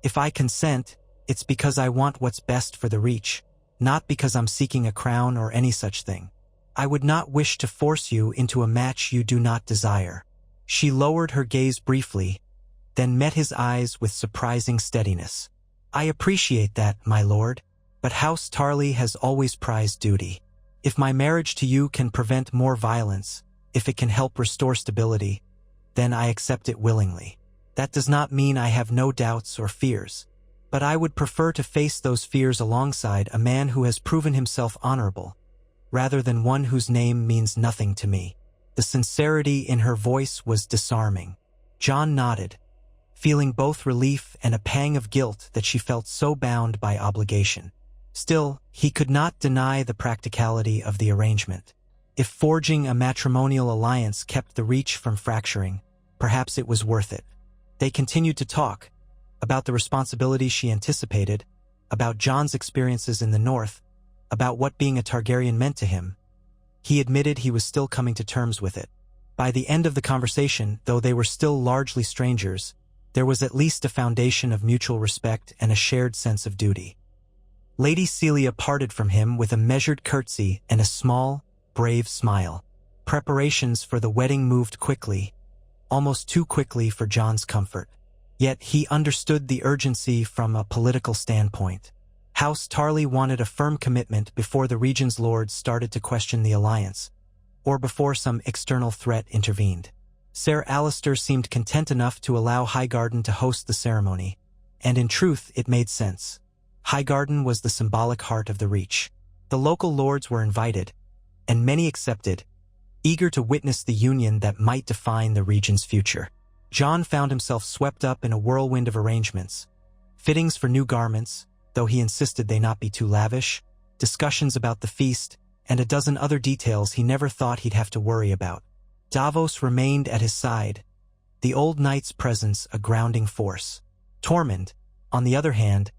If I consent, it's because I want what's best for the Reach, not because I'm seeking a crown or any such thing. I would not wish to force you into a match you do not desire. She lowered her gaze briefly, then met his eyes with surprising steadiness. I appreciate that, my lord, but House Tarly has always prized duty. If my marriage to you can prevent more violence, if it can help restore stability, then I accept it willingly. That does not mean I have no doubts or fears, but I would prefer to face those fears alongside a man who has proven himself honorable, rather than one whose name means nothing to me. The sincerity in her voice was disarming. Jon nodded, feeling both relief and a pang of guilt that she felt so bound by obligation. Still, he could not deny the practicality of the arrangement. If forging a matrimonial alliance kept the reach from fracturing, perhaps it was worth it. They continued to talk about the responsibilities she anticipated, about Jon's experiences in the north, about what being a Targaryen meant to him. He admitted he was still coming to terms with it. By the end of the conversation, though they were still largely strangers, there was at least a foundation of mutual respect and a shared sense of duty. Lady Celia parted from him with a measured curtsy and a small, brave smile. Preparations for the wedding moved quickly, almost too quickly for Jon's comfort. Yet he understood the urgency from a political standpoint. House Tarly wanted a firm commitment before the region's lords started to question the alliance, or before some external threat intervened. Ser Alliser seemed content enough to allow Highgarden to host the ceremony, and in truth it made sense. Highgarden was the symbolic heart of the Reach. The local lords were invited, and many accepted, eager to witness the union that might define the region's future. Jon found himself swept up in a whirlwind of arrangements. Fittings for new garments, though he insisted they not be too lavish, discussions about the feast, and a dozen other details he never thought he'd have to worry about. Davos remained at his side, the old knight's presence a grounding force. Tormund, on the other hand,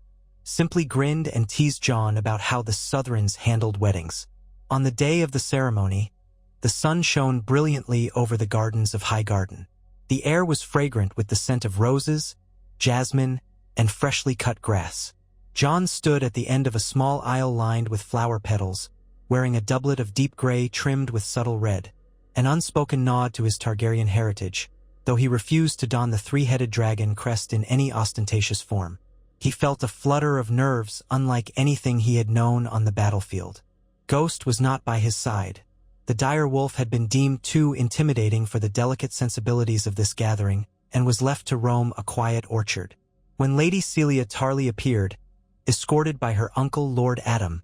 simply grinned and teased Jon about how the Southrons handled weddings. On the day of the ceremony, the sun shone brilliantly over the gardens of Highgarden. The air was fragrant with the scent of roses, jasmine, and freshly cut grass. Jon stood at the end of a small aisle lined with flower petals, wearing a doublet of deep gray trimmed with subtle red, an unspoken nod to his Targaryen heritage, though he refused to don the three-headed dragon crest in any ostentatious form. He felt a flutter of nerves unlike anything he had known on the battlefield. Ghost was not by his side. The dire wolf had been deemed too intimidating for the delicate sensibilities of this gathering and was left to roam a quiet orchard. When Lady Celia Tarly appeared, escorted by her uncle Lord Adam,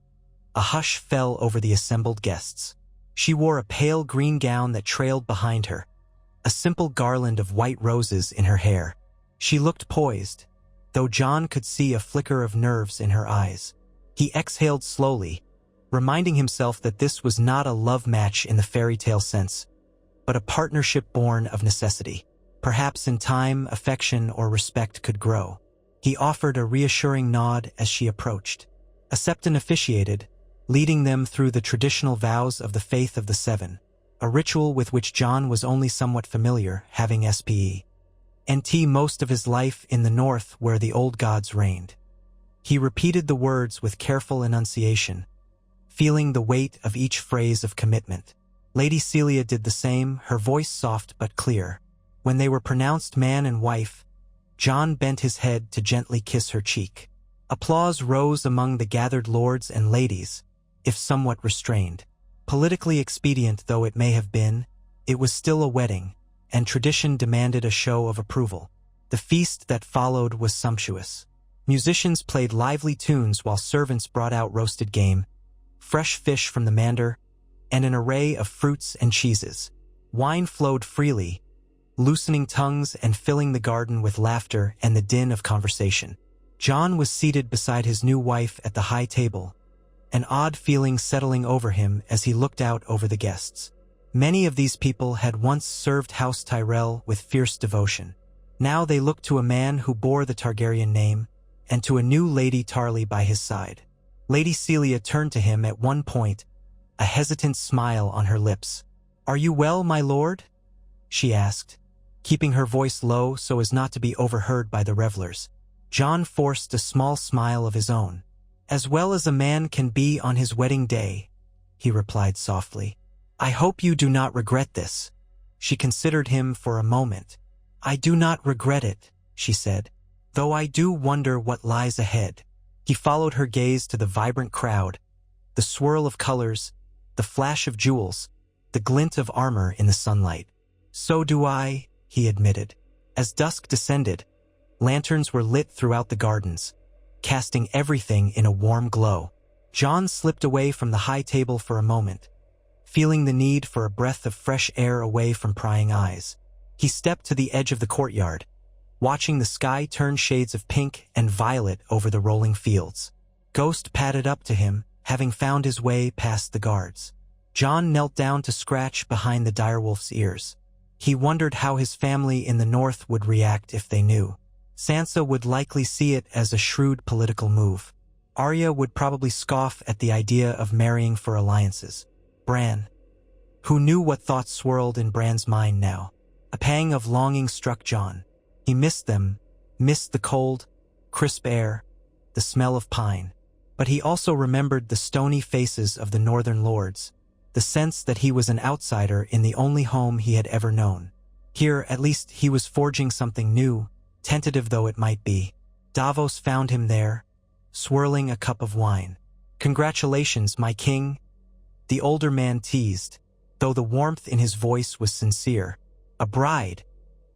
a hush fell over the assembled guests. She wore a pale green gown that trailed behind her, a simple garland of white roses in her hair. She looked poised, though Jon could see a flicker of nerves in her eyes. He exhaled slowly, reminding himself that this was not a love match in the fairy tale sense, but a partnership born of necessity. Perhaps in time, affection or respect could grow. He offered a reassuring nod as she approached. A septon officiated, leading them through the traditional vows of the Faith of the Seven, a ritual with which Jon was only somewhat familiar, having spent most of his life in the north where the old gods reigned. He repeated the words with careful enunciation, feeling the weight of each phrase of commitment. Lady Celia did the same, her voice soft but clear. When they were pronounced man and wife, Jon bent his head to gently kiss her cheek. Applause rose among the gathered lords and ladies, if somewhat restrained. Politically expedient though it may have been, it was still a wedding, and tradition demanded a show of approval. The feast that followed was sumptuous. Musicians played lively tunes while servants brought out roasted game, fresh fish from the mander, and an array of fruits and cheeses. Wine flowed freely, loosening tongues and filling the garden with laughter and the din of conversation. Jon was seated beside his new wife at the high table, an odd feeling settling over him as he looked out over the guests. Many of these people had once served House Tyrell with fierce devotion. Now they looked to a man who bore the Targaryen name, and to a new Lady Tarly by his side. Lady Celia turned to him at one point, a hesitant smile on her lips. "Are you well, my lord?" she asked, keeping her voice low so as not to be overheard by the revelers. Jon forced a small smile of his own. "As well as a man can be on his wedding day," he replied softly. "I hope you do not regret this." She considered him for a moment. "I do not regret it," she said, "though I do wonder what lies ahead." He followed her gaze to the vibrant crowd, the swirl of colors, the flash of jewels, the glint of armor in the sunlight. "So do I," he admitted. As dusk descended, lanterns were lit throughout the gardens, casting everything in a warm glow. Jon slipped away from the high table for a moment, feeling the need for a breath of fresh air away from prying eyes. He stepped to the edge of the courtyard, watching the sky turn shades of pink and violet over the rolling fields. Ghost padded up to him, having found his way past the guards. Jon knelt down to scratch behind the direwolf's ears. He wondered how his family in the north would react if they knew. Sansa would likely see it as a shrewd political move. Arya would probably scoff at the idea of marrying for alliances. Bran. Who knew what thoughts swirled in Bran's mind now? A pang of longing struck Jon. He missed them, missed the cold, crisp air, the smell of pine. But he also remembered the stony faces of the northern lords, the sense that he was an outsider in the only home he had ever known. Here, at least, he was forging something new, tentative though it might be. Davos found him there, swirling a cup of wine. "Congratulations, my king," the older man teased, though the warmth in his voice was sincere. A bride,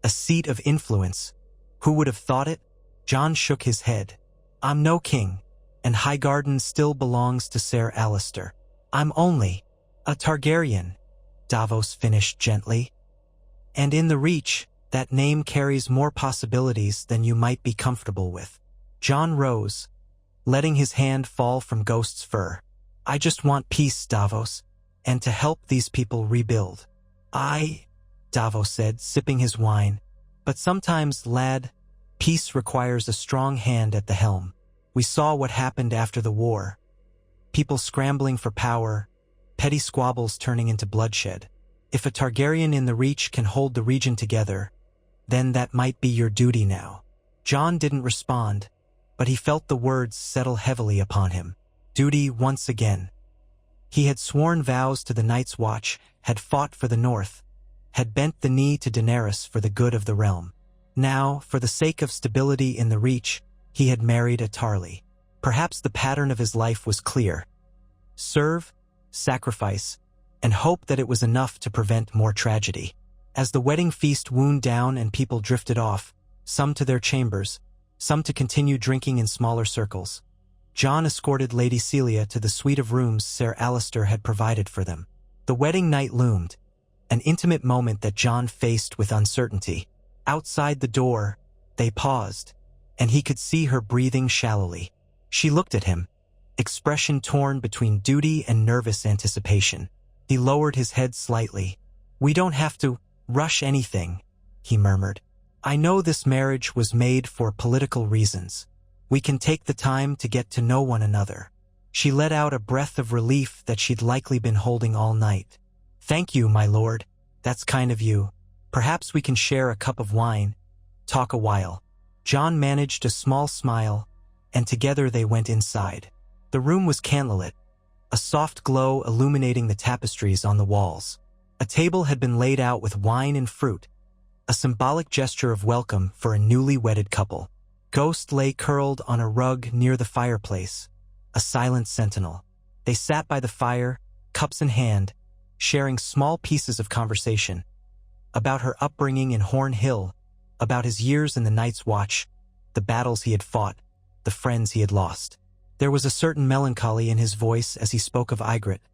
a seat of influence. Who would have thought it? Jon shook his head. "I'm no king, and Highgarden still belongs to Ser Alliser. I'm only a Targaryen," Davos finished gently. "And in the Reach, that name carries more possibilities than you might be comfortable with." Jon rose, letting his hand fall from Ghost's fur. "I just want peace, Davos, and to help these people rebuild." Davos said, sipping his wine. "But sometimes, lad, peace requires a strong hand at the helm. We saw what happened after the war. People scrambling for power, petty squabbles turning into bloodshed. If a Targaryen in the Reach can hold the region together, then that might be your duty now." Jon didn't respond, but he felt the words settle heavily upon him. Duty once again. He had sworn vows to the Night's Watch, had fought for the North, had bent the knee to Daenerys for the good of the realm. Now, for the sake of stability in the Reach, he had married a Tarly. Perhaps the pattern of his life was clear. Serve, sacrifice, and hope that it was enough to prevent more tragedy. As the wedding feast wound down and people drifted off, some to their chambers, some to continue drinking in smaller circles, Jon escorted Lady Celia to the suite of rooms Ser Alliser had provided for them. The wedding night loomed, an intimate moment that Jon faced with uncertainty. Outside the door, they paused, and he could see her breathing shallowly. She looked at him, expression torn between duty and nervous anticipation. He lowered his head slightly. "We don't have to rush anything," he murmured. "I know this marriage was made for political reasons. We can take the time to get to know one another." She let out a breath of relief that she'd likely been holding all night. "Thank you, my lord. That's kind of you. Perhaps we can share a cup of wine, talk a while." Jon managed a small smile, and together they went inside. The room was candlelit, a soft glow illuminating the tapestries on the walls. A table had been laid out with wine and fruit, a symbolic gesture of welcome for a newly wedded couple. Ghost lay curled on a rug near the fireplace, a silent sentinel. They sat by the fire, cups in hand, sharing small pieces of conversation. About her upbringing in Horn Hill, about his years in the Night's Watch, the battles he had fought, the friends he had lost. There was a certain melancholy in his voice as he spoke of Ygritte,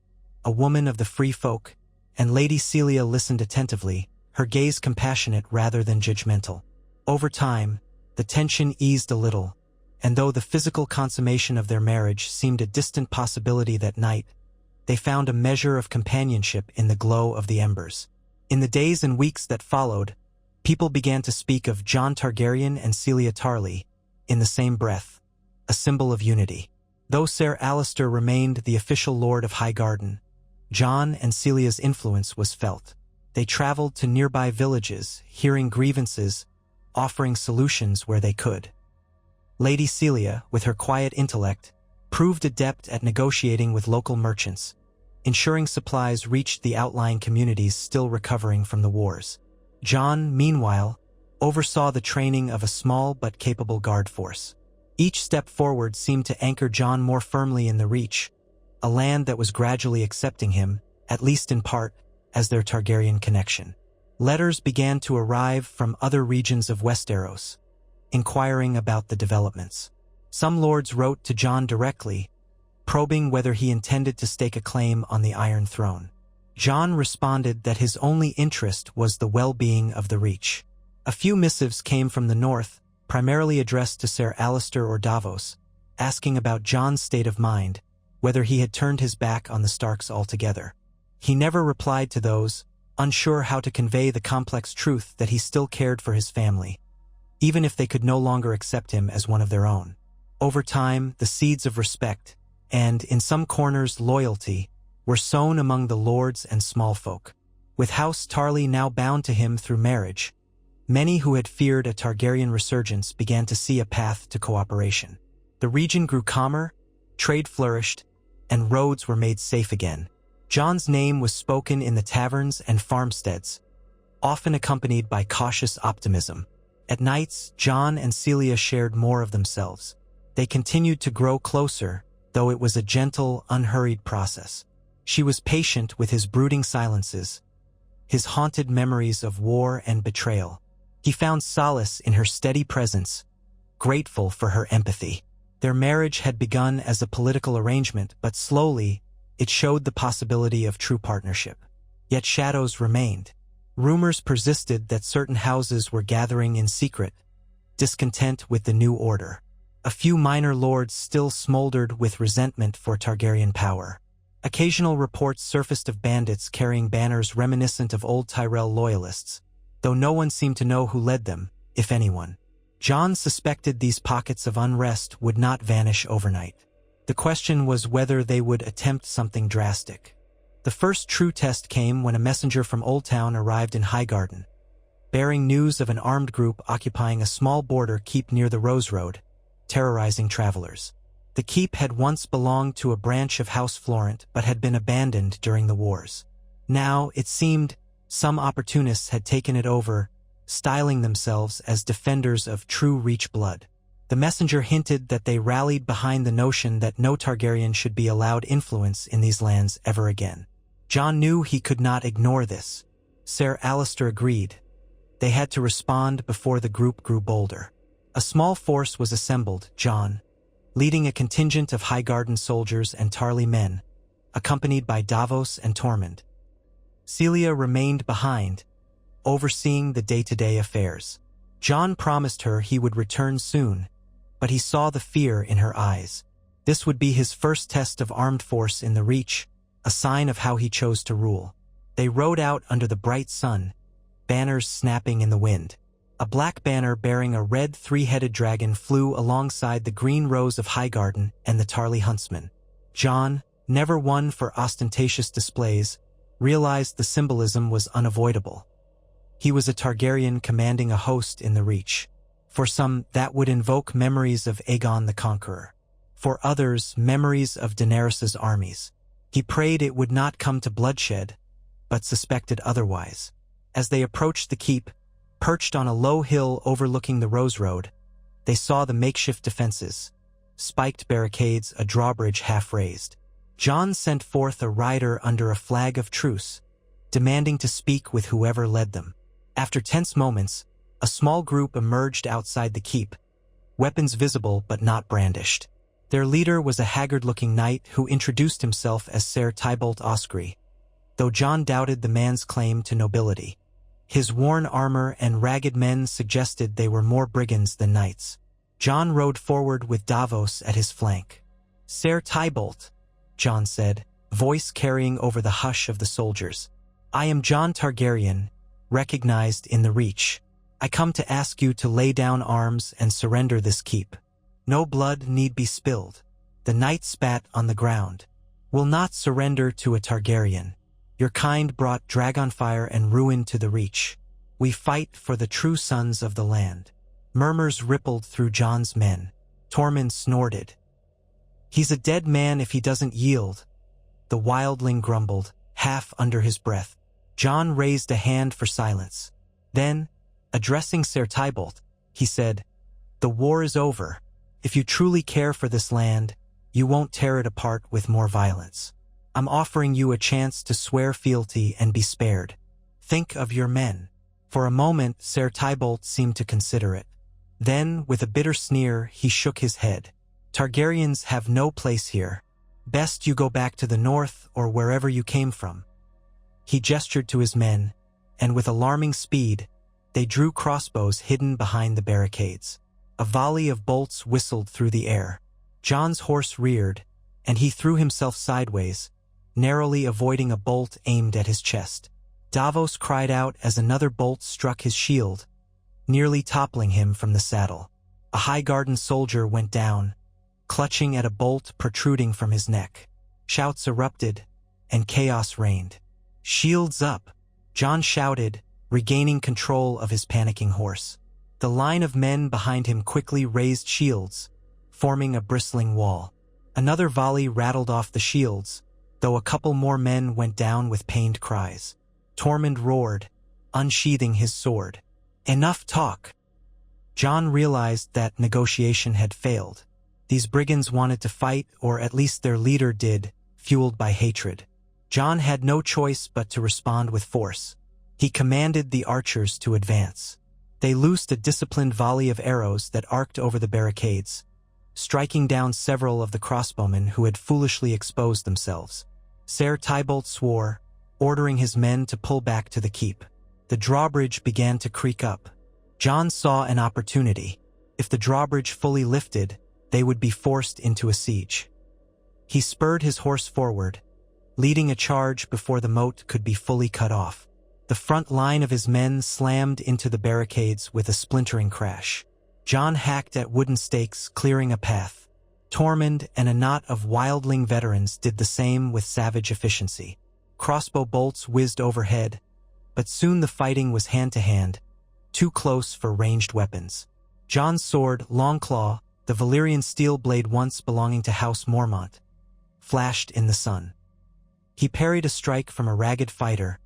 a woman of the free folk, and Lady Celia listened attentively, her gaze compassionate rather than judgmental. Over time, the tension eased a little, and though the physical consummation of their marriage seemed a distant possibility that night, they found a measure of companionship in the glow of the embers. In the days and weeks that followed, people began to speak of Jon Targaryen and Celia Tarly in the same breath, a symbol of unity. Though Ser Alliser remained the official lord of Highgarden, Jon and Celia's influence was felt. They traveled to nearby villages, hearing grievances, offering solutions where they could. Lady Celia, with her quiet intellect, proved adept at negotiating with local merchants, ensuring supplies reached the outlying communities still recovering from the wars. Jon, meanwhile, oversaw the training of a small but capable guard force. Each step forward seemed to anchor Jon more firmly in the Reach, a land that was gradually accepting him, at least in part, as their Targaryen connection. Letters began to arrive from other regions of Westeros, inquiring about the developments. Some lords wrote to Jon directly, probing whether he intended to stake a claim on the Iron Throne. Jon responded that his only interest was the well-being of the Reach. A few missives came from the north, primarily addressed to Ser Alliser or Davos, asking about Jon's state of mind, whether he had turned his back on the Starks altogether. He never replied to those, unsure how to convey the complex truth that he still cared for his family, even if they could no longer accept him as one of their own. Over time, the seeds of respect, and, in some corners, loyalty, were sown among the lords and small folk. With House Tarly now bound to him through marriage, many who had feared a Targaryen resurgence began to see a path to cooperation. The region grew calmer, trade flourished, and roads were made safe again. Jon's name was spoken in the taverns and farmsteads, often accompanied by cautious optimism. At nights, Jon and Celia shared more of themselves. They continued to grow closer, though it was a gentle, unhurried process. She was patient with his brooding silences, his haunted memories of war and betrayal. He found solace in her steady presence, grateful for her empathy. Their marriage had begun as a political arrangement, but slowly, it showed the possibility of true partnership. Yet shadows remained. Rumors persisted that certain houses were gathering in secret, discontent with the new order. A few minor lords still smoldered with resentment for Targaryen power. Occasional reports surfaced of bandits carrying banners reminiscent of old Tyrell loyalists, though no one seemed to know who led them, if anyone. Jon suspected these pockets of unrest would not vanish overnight. The question was whether they would attempt something drastic. The first true test came when a messenger from Old Town arrived in Highgarden, bearing news of an armed group occupying a small border keep near the Rose Road, terrorizing travelers. The keep had once belonged to a branch of House Florent but had been abandoned during the wars. Now, it seemed, some opportunists had taken it over, styling themselves as defenders of true Reach blood. The messenger hinted that they rallied behind the notion that no Targaryen should be allowed influence in these lands ever again. Jon knew he could not ignore this. Ser Alliser agreed. They had to respond before the group grew bolder. A small force was assembled, Jon, leading a contingent of Highgarden soldiers and Tarly men, accompanied by Davos and Tormund. Celia remained behind, overseeing the day-to-day affairs. Jon promised her he would return soon, but he saw the fear in her eyes. This would be his first test of armed force in the Reach, a sign of how he chose to rule. They rode out under the bright sun, banners snapping in the wind. A black banner bearing a red three-headed dragon flew alongside the green rose of Highgarden and the Tarly huntsmen. Jon, never one for ostentatious displays, realized the symbolism was unavoidable. He was a Targaryen commanding a host in the Reach. For some, that would invoke memories of Aegon the Conqueror. For others, memories of Daenerys's armies. He prayed it would not come to bloodshed, but suspected otherwise. As they approached the keep, perched on a low hill overlooking the Rose Road, they saw the makeshift defenses, spiked barricades, a drawbridge half raised. Jon sent forth a rider under a flag of truce, demanding to speak with whoever led them. After tense moments, a small group emerged outside the keep, weapons visible but not brandished. Their leader was a haggard-looking knight who introduced himself as Ser Tybolt Oscry, though Jon doubted the man's claim to nobility. His worn armor and ragged men suggested they were more brigands than knights. Jon rode forward with Davos at his flank. "Ser Tybolt," Jon said, voice carrying over the hush of the soldiers. "I am Jon Targaryen, recognized in the Reach. I come to ask you to lay down arms and surrender this keep. No blood need be spilled." The knight spat on the ground. "Will not surrender to a Targaryen. Your kind brought dragonfire and ruin to the Reach. We fight for the true sons of the land." Murmurs rippled through Jon's men. Tormund snorted. "He's a dead man if he doesn't yield," the wildling grumbled, half under his breath. Jon raised a hand for silence. Then, addressing Ser Tybolt, he said, "The war is over. If you truly care for this land, you won't tear it apart with more violence. I'm offering you a chance to swear fealty and be spared. Think of your men." For a moment, Ser Tybolt seemed to consider it. Then, with a bitter sneer, he shook his head. "Targaryens have no place here. Best you go back to the north or wherever you came from." He gestured to his men, and with alarming speed, they drew crossbows hidden behind the barricades. A volley of bolts whistled through the air. Jon's horse reared, and he threw himself sideways, narrowly avoiding a bolt aimed at his chest. Davos cried out as another bolt struck his shield, nearly toppling him from the saddle. A Highgarden soldier went down, clutching at a bolt protruding from his neck. Shouts erupted, and chaos reigned. "Shields up!" Jon shouted, regaining control of his panicking horse. The line of men behind him quickly raised shields, forming a bristling wall. Another volley rattled off the shields, though a couple more men went down with pained cries. Tormund roared, unsheathing his sword. "Enough talk!" Jon realized that negotiation had failed. These brigands wanted to fight, or at least their leader did, fueled by hatred. Jon had no choice but to respond with force. He commanded the archers to advance. They loosed a disciplined volley of arrows that arced over the barricades, striking down several of the crossbowmen who had foolishly exposed themselves. Ser Tybolt swore, ordering his men to pull back to the keep. The drawbridge began to creak up. Jon saw an opportunity. If the drawbridge fully lifted, they would be forced into a siege. He spurred his horse forward, leading a charge before the moat could be fully cut off. The front line of his men slammed into the barricades with a splintering crash. Jon hacked at wooden stakes, clearing a path. Tormund and a knot of wildling veterans did the same with savage efficiency. Crossbow bolts whizzed overhead, but soon the fighting was hand-to-hand, too close for ranged weapons. Jon's sword, Longclaw, the Valyrian steel blade once belonging to House Mormont, flashed in the sun. He parried a strike from a ragged fighter,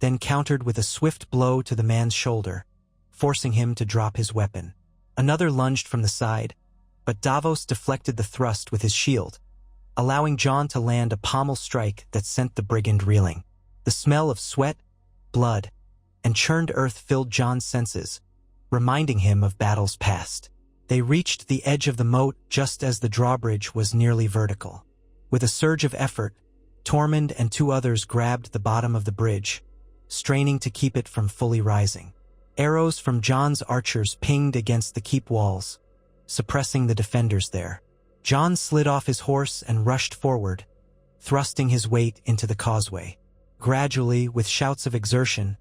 then countered with a swift blow to the man's shoulder, forcing him to drop his weapon. Another lunged from the side, but Davos deflected the thrust with his shield, allowing Jon to land a pommel strike that sent the brigand reeling. The smell of sweat, blood, and churned earth filled Jon's senses, reminding him of battles past. They reached the edge of the moat just as the drawbridge was nearly vertical. With a surge of effort, Tormund and two others grabbed the bottom of the bridge, straining to keep it from fully rising. Arrows from Jon's archers pinged against the keep walls, suppressing the defenders there. Jon slid off his horse and rushed forward, thrusting his weight into the causeway. Gradually, with shouts of exertion,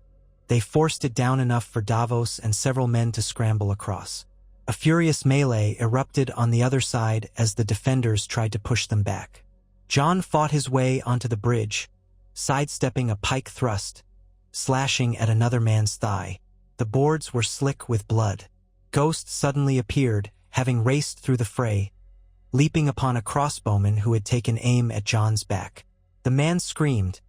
they forced it down enough for Davos and several men to scramble across. A furious melee erupted on the other side as the defenders tried to push them back. Jon fought his way onto the bridge, sidestepping a pike thrust, slashing at another man's thigh. The boards were slick with blood. Ghost suddenly appeared, having raced through the fray, leaping upon a crossbowman who had taken aim at Jon's back. The man screamed,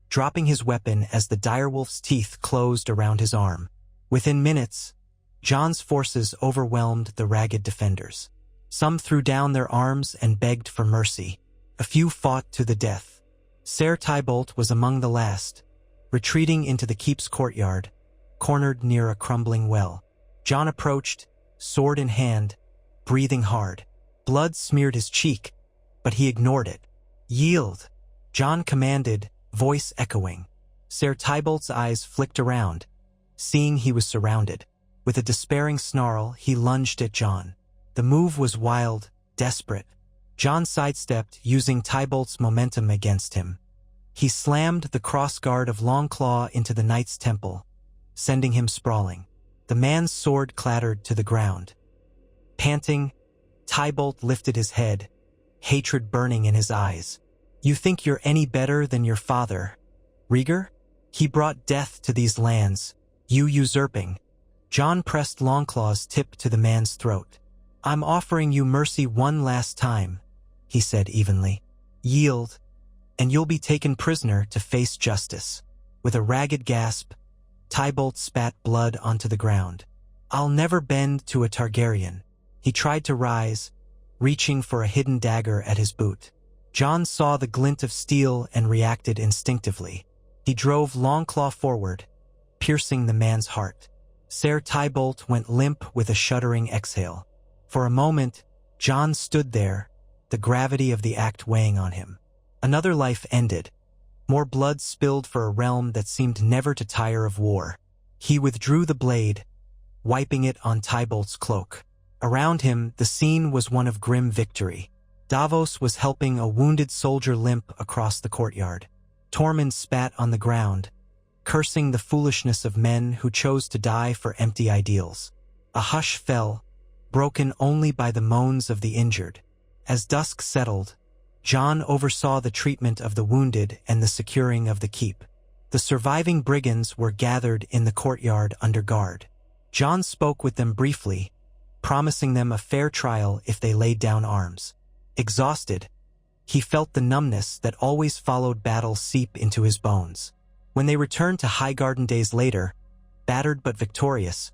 dropping his weapon as the direwolf's teeth closed around his arm. Within minutes, Jon's forces overwhelmed the ragged defenders. Some threw down their arms and begged for mercy. A few fought to the death. Ser Tybolt was among the last, retreating into the keep's courtyard, cornered near a crumbling well. Jon approached, sword in hand, breathing hard. Blood smeared his cheek, but he ignored it. "Yield," Jon commanded, voice echoing. Ser Tybolt's eyes flicked around, seeing he was surrounded. With a despairing snarl, he lunged at Jon. The move was wild, desperate. Jon sidestepped, using Tybolt's momentum against him. He slammed the crossguard of Longclaw into the knight's temple, sending him sprawling. The man's sword clattered to the ground. Panting, Tybolt lifted his head, hatred burning in his eyes. "You think you're any better than your father, Rhaegar? He brought death to these lands, you usurping." Jon pressed Longclaw's tip to the man's throat. "I'm offering you mercy one last time," he said evenly. "Yield, and you'll be taken prisoner to face justice." With a ragged gasp, Tybolt spat blood onto the ground. "I'll never bend to a Targaryen." He tried to rise, reaching for a hidden dagger at his boot. Jon saw the glint of steel and reacted instinctively. He drove Longclaw forward, piercing the man's heart. Ser Tybolt went limp with a shuddering exhale. For a moment, Jon stood there, the gravity of the act weighing on him. Another life ended. More blood spilled for a realm that seemed never to tire of war. He withdrew the blade, wiping it on Tybolt's cloak. Around him, the scene was one of grim victory. Davos was helping a wounded soldier limp across the courtyard. Tormund spat on the ground, cursing the foolishness of men who chose to die for empty ideals. A hush fell, broken only by the moans of the injured. As dusk settled, Jon oversaw the treatment of the wounded and the securing of the keep. The surviving brigands were gathered in the courtyard under guard. Jon spoke with them briefly, promising them a fair trial if they laid down arms. Exhausted, he felt the numbness that always followed battle seep into his bones. When they returned to Highgarden days later, battered but victorious,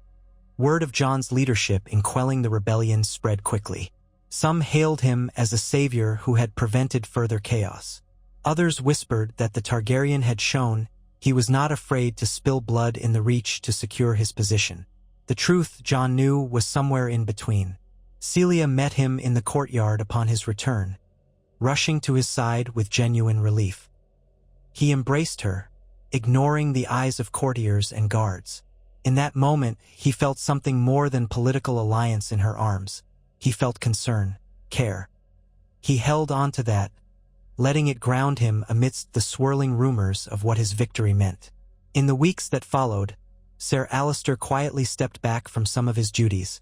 word of Jon's leadership in quelling the rebellion spread quickly. Some hailed him as a savior who had prevented further chaos. Others whispered that the Targaryen had shown he was not afraid to spill blood in the Reach to secure his position. The truth, Jon knew, was somewhere in between. Celia met him in the courtyard upon his return, rushing to his side with genuine relief. He embraced her, ignoring the eyes of courtiers and guards. In that moment, he felt something more than political alliance in her arms. He felt concern, care. He held on to that, letting it ground him amidst the swirling rumors of what his victory meant. In the weeks that followed, Ser Alliser quietly stepped back from some of his duties,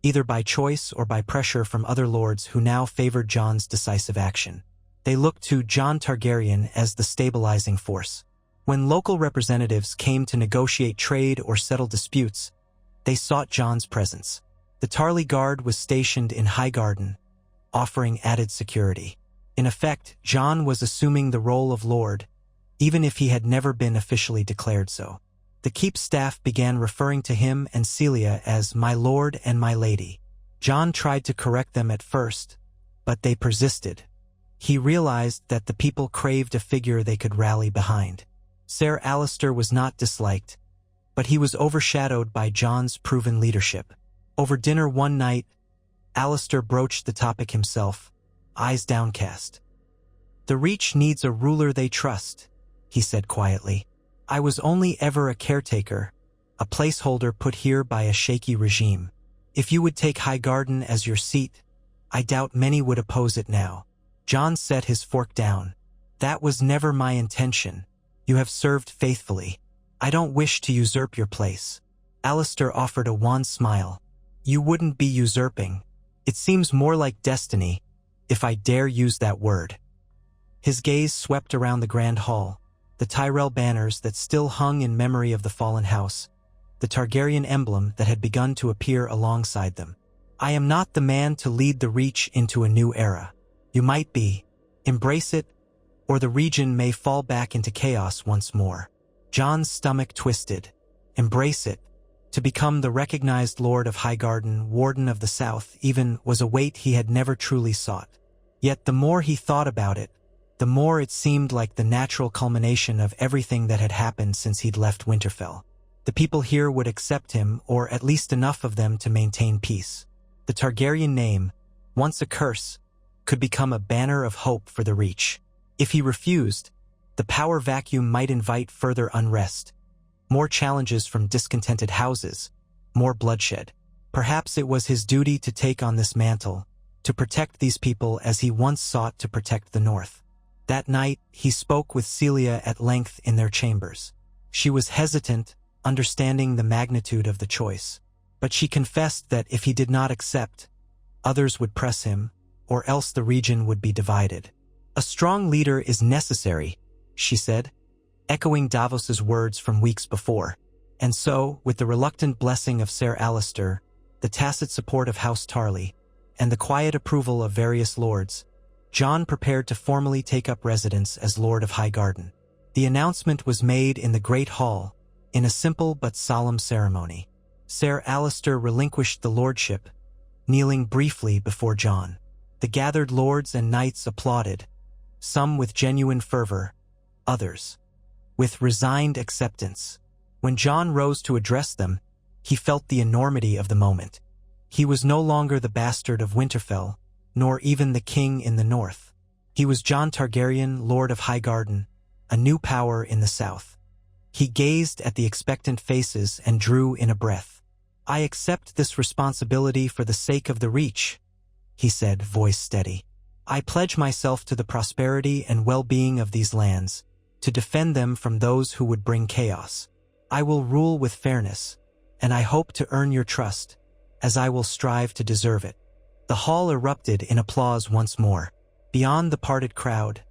either by choice or by pressure from other lords who now favored Jon's decisive action. They looked to Jon Targaryen as the stabilizing force. When local representatives came to negotiate trade or settle disputes, they sought Jon's presence. The Tarly Guard was stationed in Highgarden, offering added security. In effect, Jon was assuming the role of lord, even if he had never been officially declared so. The keep staff began referring to him and Celia as my lord and my lady. Jon tried to correct them at first, but they persisted. He realized that the people craved a figure they could rally behind. Ser Alliser was not disliked, but he was overshadowed by Jon's proven leadership. Over dinner one night, Alliser broached the topic himself, eyes downcast. "The Reach needs a ruler they trust," he said quietly. "I was only ever a caretaker, a placeholder put here by a shaky regime. If you would take Highgarden as your seat, I doubt many would oppose it now." Jon set his fork down. "That was never my intention. You have served faithfully. I don't wish to usurp your place." Alliser offered a wan smile. "You wouldn't be usurping. It seems more like destiny, if I dare use that word." His gaze swept around the grand hall, the Tyrell banners that still hung in memory of the fallen house, the Targaryen emblem that had begun to appear alongside them. "I am not the man to lead the Reach into a new era. You might be. Embrace it, or the region may fall back into chaos once more." Jon's stomach twisted. Embrace it. To become the recognized Lord of Highgarden, Warden of the South, even, was a weight he had never truly sought. Yet the more he thought about it, the more it seemed like the natural culmination of everything that had happened since he'd left Winterfell. The people here would accept him, or at least enough of them to maintain peace. The Targaryen name, once a curse, could become a banner of hope for the Reach. If he refused, the power vacuum might invite further unrest, more challenges from discontented houses, more bloodshed. Perhaps it was his duty to take on this mantle, to protect these people as he once sought to protect the North. That night, he spoke with Celia at length in their chambers. She was hesitant, understanding the magnitude of the choice. But she confessed that if he did not accept, others would press him, or else the region would be divided. "A strong leader is necessary," she said, echoing Davos's words from weeks before. And so, with the reluctant blessing of Ser Alliser, the tacit support of House Tarly, and the quiet approval of various lords, Jon prepared to formally take up residence as Lord of Highgarden. The announcement was made in the Great Hall, in a simple but solemn ceremony. Ser Alliser relinquished the lordship, kneeling briefly before Jon. The gathered lords and knights applauded, some with genuine fervor, others with resigned acceptance. When Jon rose to address them, he felt the enormity of the moment. He was no longer the bastard of Winterfell, nor even the king in the north. He was Jon Targaryen, Lord of Highgarden, a new power in the south. He gazed at the expectant faces and drew in a breath. "I accept this responsibility for the sake of the Reach," he said, voice steady. "I pledge myself to the prosperity and well-being of these lands, to defend them from those who would bring chaos. I will rule with fairness, and I hope to earn your trust, as I will strive to deserve it." The hall erupted in applause once more. Beyond the parted crowd,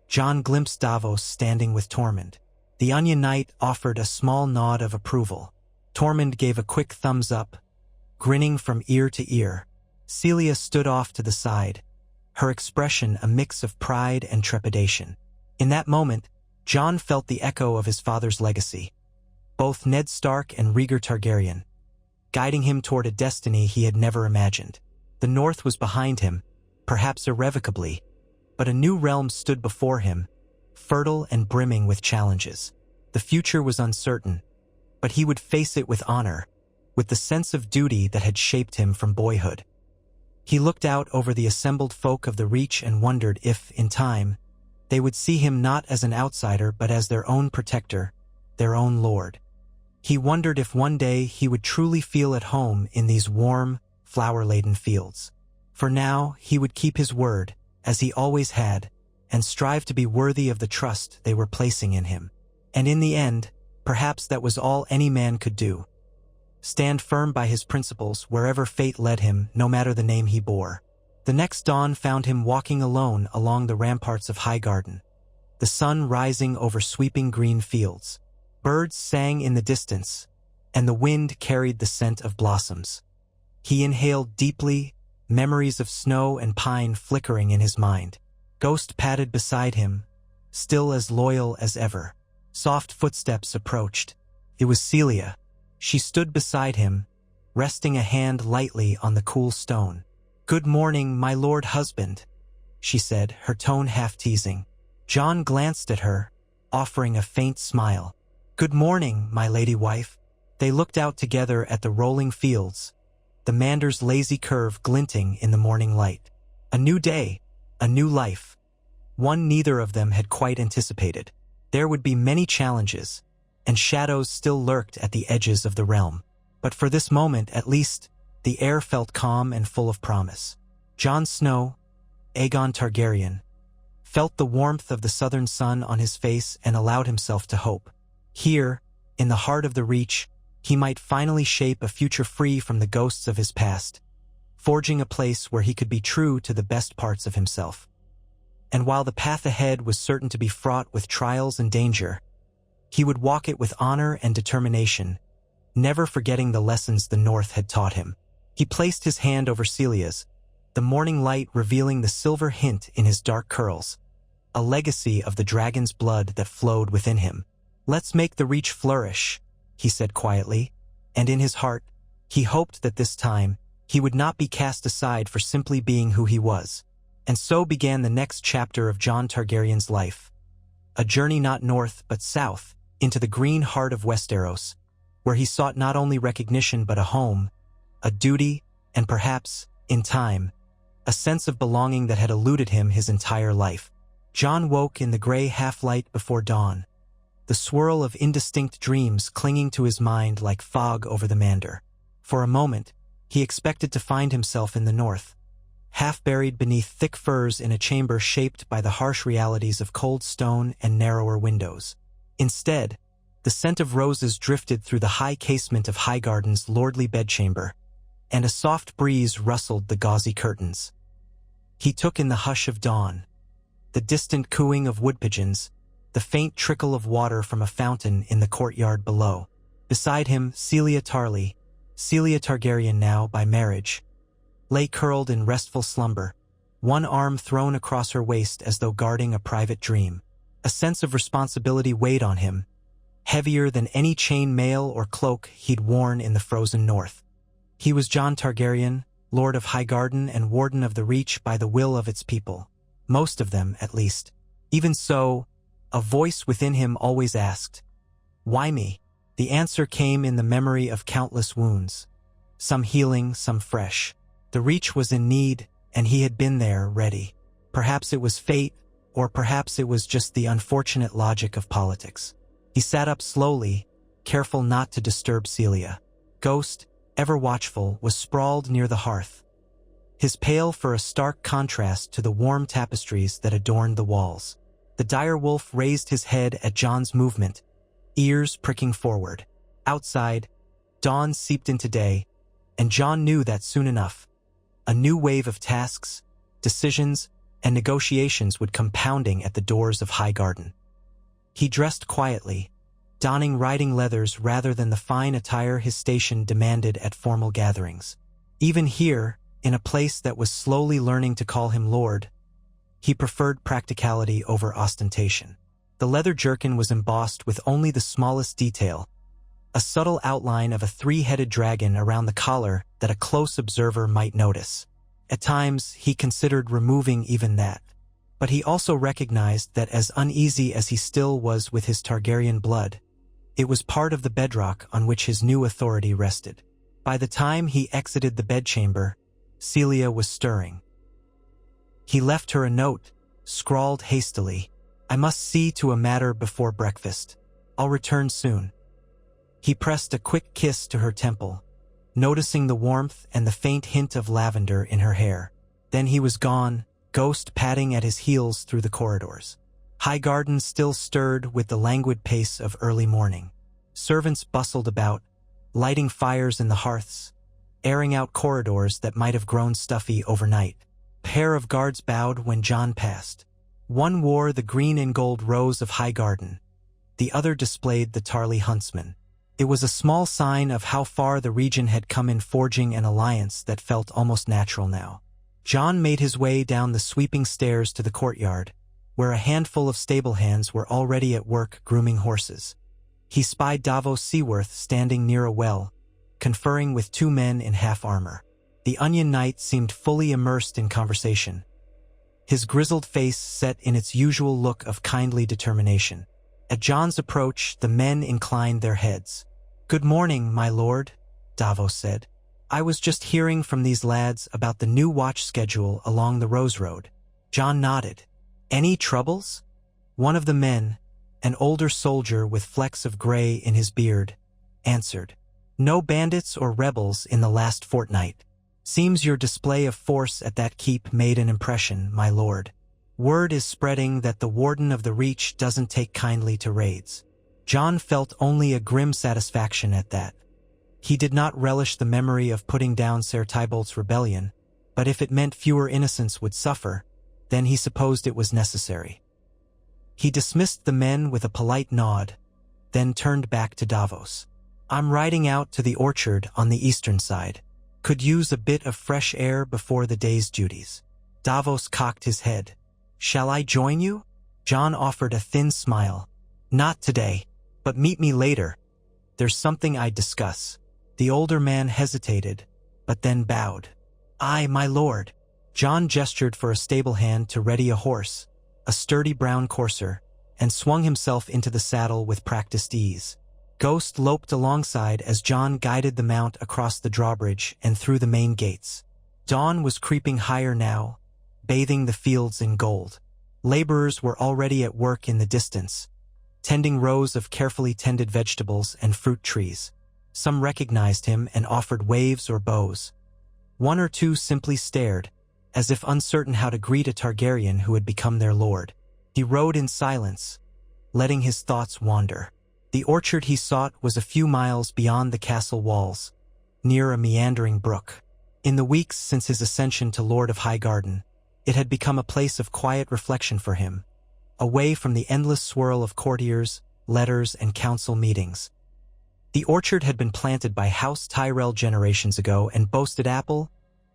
Jon glimpsed Davos standing with Tormund. The Onion Knight offered a small nod of approval. Tormund gave a quick thumbs up, grinning from ear to ear. Celia stood off to the side, her expression a mix of pride and trepidation. In that moment, Jon felt the echo of his father's legacy, both Ned Stark and Rhaegar Targaryen, guiding him toward a destiny he had never imagined. The North was behind him, perhaps irrevocably, but a new realm stood before him, fertile and brimming with challenges. The future was uncertain, but he would face it with honor, with the sense of duty that had shaped him from boyhood. He looked out over the assembled folk of the Reach and wondered if, in time, they would see him not as an outsider but as their own protector, their own lord. He wondered if one day he would truly feel at home in these warm, flower-laden fields. For now, he would keep his word, as he always had, and strive to be worthy of the trust they were placing in him. And in the end, perhaps that was all any man could do. Stand firm by his principles wherever fate led him, no matter the name he bore. The next dawn found him walking alone along the ramparts of Highgarden, the sun rising over sweeping green fields. Birds sang in the distance, and the wind carried the scent of blossoms. He inhaled deeply, memories of snow and pine flickering in his mind. Ghost padded beside him, still as loyal as ever. Soft footsteps approached. It was Celia. She stood beside him, resting a hand lightly on the cool stone. "Good morning, my lord husband," she said, her tone half-teasing. Jon glanced at her, offering a faint smile. "Good morning, my lady wife." They looked out together at the rolling fields, the Mander's lazy curve glinting in the morning light. A new day, a new life. One neither of them had quite anticipated. There would be many challenges, and shadows still lurked at the edges of the realm. But for this moment, at least, the air felt calm and full of promise. Jon Snow, Aegon Targaryen, felt the warmth of the southern sun on his face and allowed himself to hope. Here, in the heart of the Reach, he might finally shape a future free from the ghosts of his past, forging a place where he could be true to the best parts of himself. And while the path ahead was certain to be fraught with trials and danger, he would walk it with honor and determination, never forgetting the lessons the North had taught him. He placed his hand over Celia's, the morning light revealing the silver hint in his dark curls, a legacy of the dragon's blood that flowed within him. "Let's make the Reach flourish," he said quietly, and in his heart, he hoped that this time he would not be cast aside for simply being who he was. And so began the next chapter of Jon Targaryen's life, a journey not north but south, into the green heart of Westeros, where he sought not only recognition but a home, a duty, and perhaps, in time, a sense of belonging that had eluded him his entire life. Jon woke in the gray half-light before dawn, the swirl of indistinct dreams clinging to his mind like fog over the Mander. For a moment, he expected to find himself in the north, half buried beneath thick furs in a chamber shaped by the harsh realities of cold stone and narrower windows. Instead, the scent of roses drifted through the high casement of Highgarden's lordly bedchamber, and a soft breeze rustled the gauzy curtains. He took in the hush of dawn, the distant cooing of wood pigeons, the faint trickle of water from a fountain in the courtyard below. Beside him, Celia Targaryen now by marriage, lay curled in restful slumber, one arm thrown across her waist as though guarding a private dream. A sense of responsibility weighed on him, heavier than any chain mail or cloak he'd worn in the frozen north. He was Jon Targaryen, Lord of Highgarden and Warden of the Reach by the will of its people, most of them at least. Even so, a voice within him always asked, "Why me?" The answer came in the memory of countless wounds, some healing, some fresh. The Reach was in need, and he had been there, ready. Perhaps it was fate, or perhaps it was just the unfortunate logic of politics. He sat up slowly, careful not to disturb Celia. Ghost, ever watchful, was sprawled near the hearth, his pale fur a stark contrast to the warm tapestries that adorned the walls. The dire wolf raised his head at Jon's movement, ears pricking forward. Outside, dawn seeped into day, and Jon knew that soon enough, a new wave of tasks, decisions, and negotiations would come pounding at the doors of Highgarden. He dressed quietly, donning riding leathers rather than the fine attire his station demanded at formal gatherings. Even here, in a place that was slowly learning to call him Lord, he preferred practicality over ostentation. The leather jerkin was embossed with only the smallest detail, a subtle outline of a three-headed dragon around the collar that a close observer might notice. At times, he considered removing even that, but he also recognized that as uneasy as he still was with his Targaryen blood, it was part of the bedrock on which his new authority rested. By the time he exited the bedchamber, Celia was stirring. He left her a note, scrawled hastily, "I must see to a matter before breakfast. I'll return soon." He pressed a quick kiss to her temple, noticing the warmth and the faint hint of lavender in her hair. Then he was gone, Ghost padding at his heels through the corridors. Highgarden still stirred with the languid pace of early morning. Servants bustled about, lighting fires in the hearths, airing out corridors that might have grown stuffy overnight. A pair of guards bowed when Jon passed. One wore the green and gold rose of Highgarden. The other displayed the Tarly huntsman. It was a small sign of how far the region had come in forging an alliance that felt almost natural now. Jon made his way down the sweeping stairs to the courtyard, where a handful of stable hands were already at work grooming horses. He spied Davos Seaworth standing near a well, conferring with two men in half-armor. The Onion Knight seemed fully immersed in conversation, his grizzled face set in its usual look of kindly determination. At Jon's approach, the men inclined their heads. "Good morning, my lord," Davos said. "I was just hearing from these lads about the new watch schedule along the Rose Road." Jon nodded. "Any troubles?" One of the men, an older soldier with flecks of gray in his beard, answered. "No bandits or rebels in the last fortnight. Seems your display of force at that keep made an impression, my lord. Word is spreading that the Warden of the Reach doesn't take kindly to raids." Jon felt only a grim satisfaction at that. He did not relish the memory of putting down Ser Tybolt's rebellion, but if it meant fewer innocents would suffer, then he supposed it was necessary. He dismissed the men with a polite nod, then turned back to Davos. "I'm riding out to the orchard on the eastern side. Could use a bit of fresh air before the day's duties." Davos cocked his head. "Shall I join you?" Jon offered a thin smile. "Not today, but meet me later. There's something I'd discuss." The older man hesitated, but then bowed. "Aye, my lord." Jon gestured for a stable hand to ready a horse, a sturdy brown courser, and swung himself into the saddle with practiced ease. Ghost loped alongside as Jon guided the mount across the drawbridge and through the main gates. Dawn was creeping higher now, bathing the fields in gold. Laborers were already at work in the distance, tending rows of carefully tended vegetables and fruit trees. Some recognized him and offered waves or bows. One or two simply stared, as if uncertain how to greet a Targaryen who had become their lord. He rode in silence, letting his thoughts wander. The orchard he sought was a few miles beyond the castle walls, near a meandering brook. In the weeks since his ascension to Lord of Highgarden, it had become a place of quiet reflection for him, away from the endless swirl of courtiers, letters, and council meetings. The orchard had been planted by House Tyrell generations ago and boasted apple,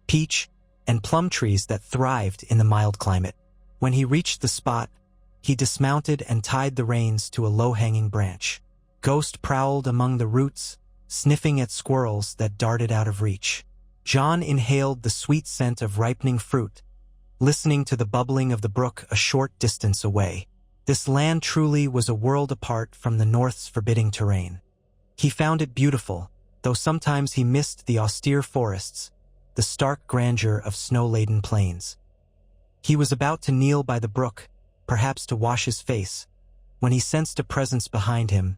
peach, and plum trees that thrived in the mild climate. When he reached the spot, he dismounted and tied the reins to a low-hanging branch. Ghost prowled among the roots, sniffing at squirrels that darted out of reach. Jon inhaled the sweet scent of ripening fruit, listening to the bubbling of the brook a short distance away. This land truly was a world apart from the North's forbidding terrain. He found it beautiful, though sometimes he missed the austere forests, the stark grandeur of snow-laden plains. He was about to kneel by the brook, perhaps to wash his face, when he sensed a presence behind him,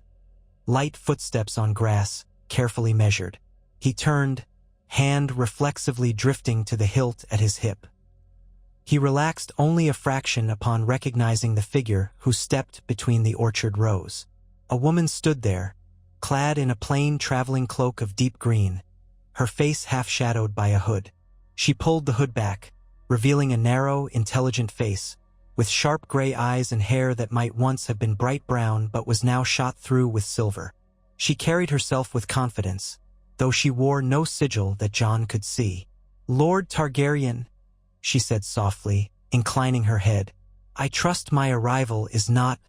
light footsteps on grass, carefully measured. He turned, hand reflexively drifting to the hilt at his hip. He relaxed only a fraction upon recognizing the figure who stepped between the orchard rows. A woman stood there, clad in a plain traveling cloak of deep green, her face half-shadowed by a hood. She pulled the hood back, revealing a narrow, intelligent face, with sharp gray eyes and hair that might once have been bright brown but was now shot through with silver. She carried herself with confidence, though she wore no sigil that Jon could see. "Lord Targaryen," she said softly, inclining her head, "I trust my arrival is not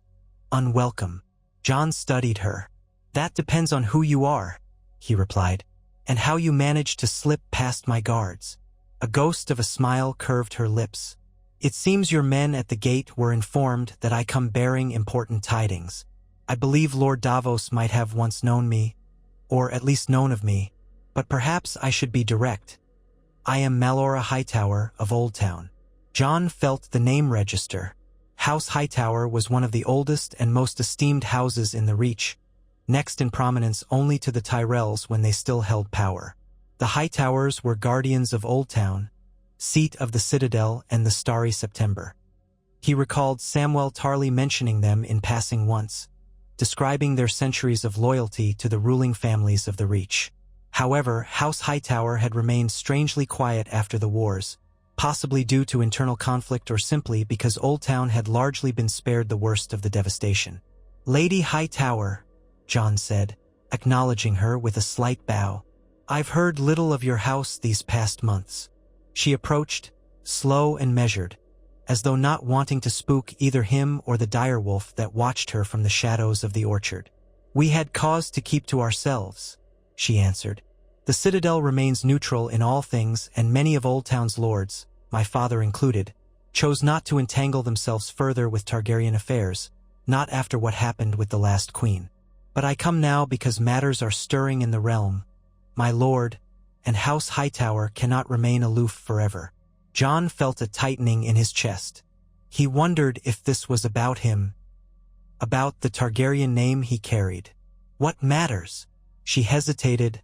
unwelcome." Jon studied her. "That depends on who you are," he replied, "and how you managed to slip past my guards." A ghost of a smile curved her lips. "It seems your men at the gate were informed that I come bearing important tidings. I believe Lord Davos might have once known me, or at least known of me, but perhaps I should be direct. I am Malora Hightower of Oldtown." Jon felt the name register. House Hightower was one of the oldest and most esteemed houses in the Reach, next in prominence only to the Tyrells when they still held power. The Hightowers were guardians of Oldtown, seat of the Citadel and the Starry September. He recalled Samwell Tarly mentioning them in passing once, describing their centuries of loyalty to the ruling families of the Reach. However, House Hightower had remained strangely quiet after the wars, possibly due to internal conflict or simply because Oldtown had largely been spared the worst of the devastation. "Lady Hightower," Jon said, acknowledging her with a slight bow, "I've heard little of your house these past months." She approached, slow and measured, as though not wanting to spook either him or the direwolf that watched her from the shadows of the orchard. "We had cause to keep to ourselves," she answered. "The Citadel remains neutral in all things, and many of Oldtown's lords, my father included, chose not to entangle themselves further with Targaryen affairs, not after what happened with the last queen. But I come now because matters are stirring in the realm, my lord, and House Hightower cannot remain aloof forever." Jon felt a tightening in his chest. He wondered if this was about him, about the Targaryen name he carried. "What matters?" She hesitated,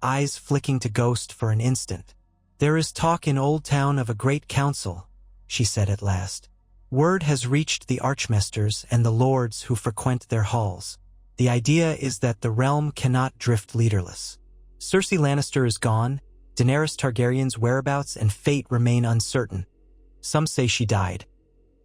eyes flicking to ghost for an instant. "There is talk in Oldtown of a great council," she said at last. "Word has reached the archmasters and the lords who frequent their halls. The idea is that the realm cannot drift leaderless. Cersei Lannister is gone, Daenerys Targaryen's whereabouts and fate remain uncertain. Some say she died.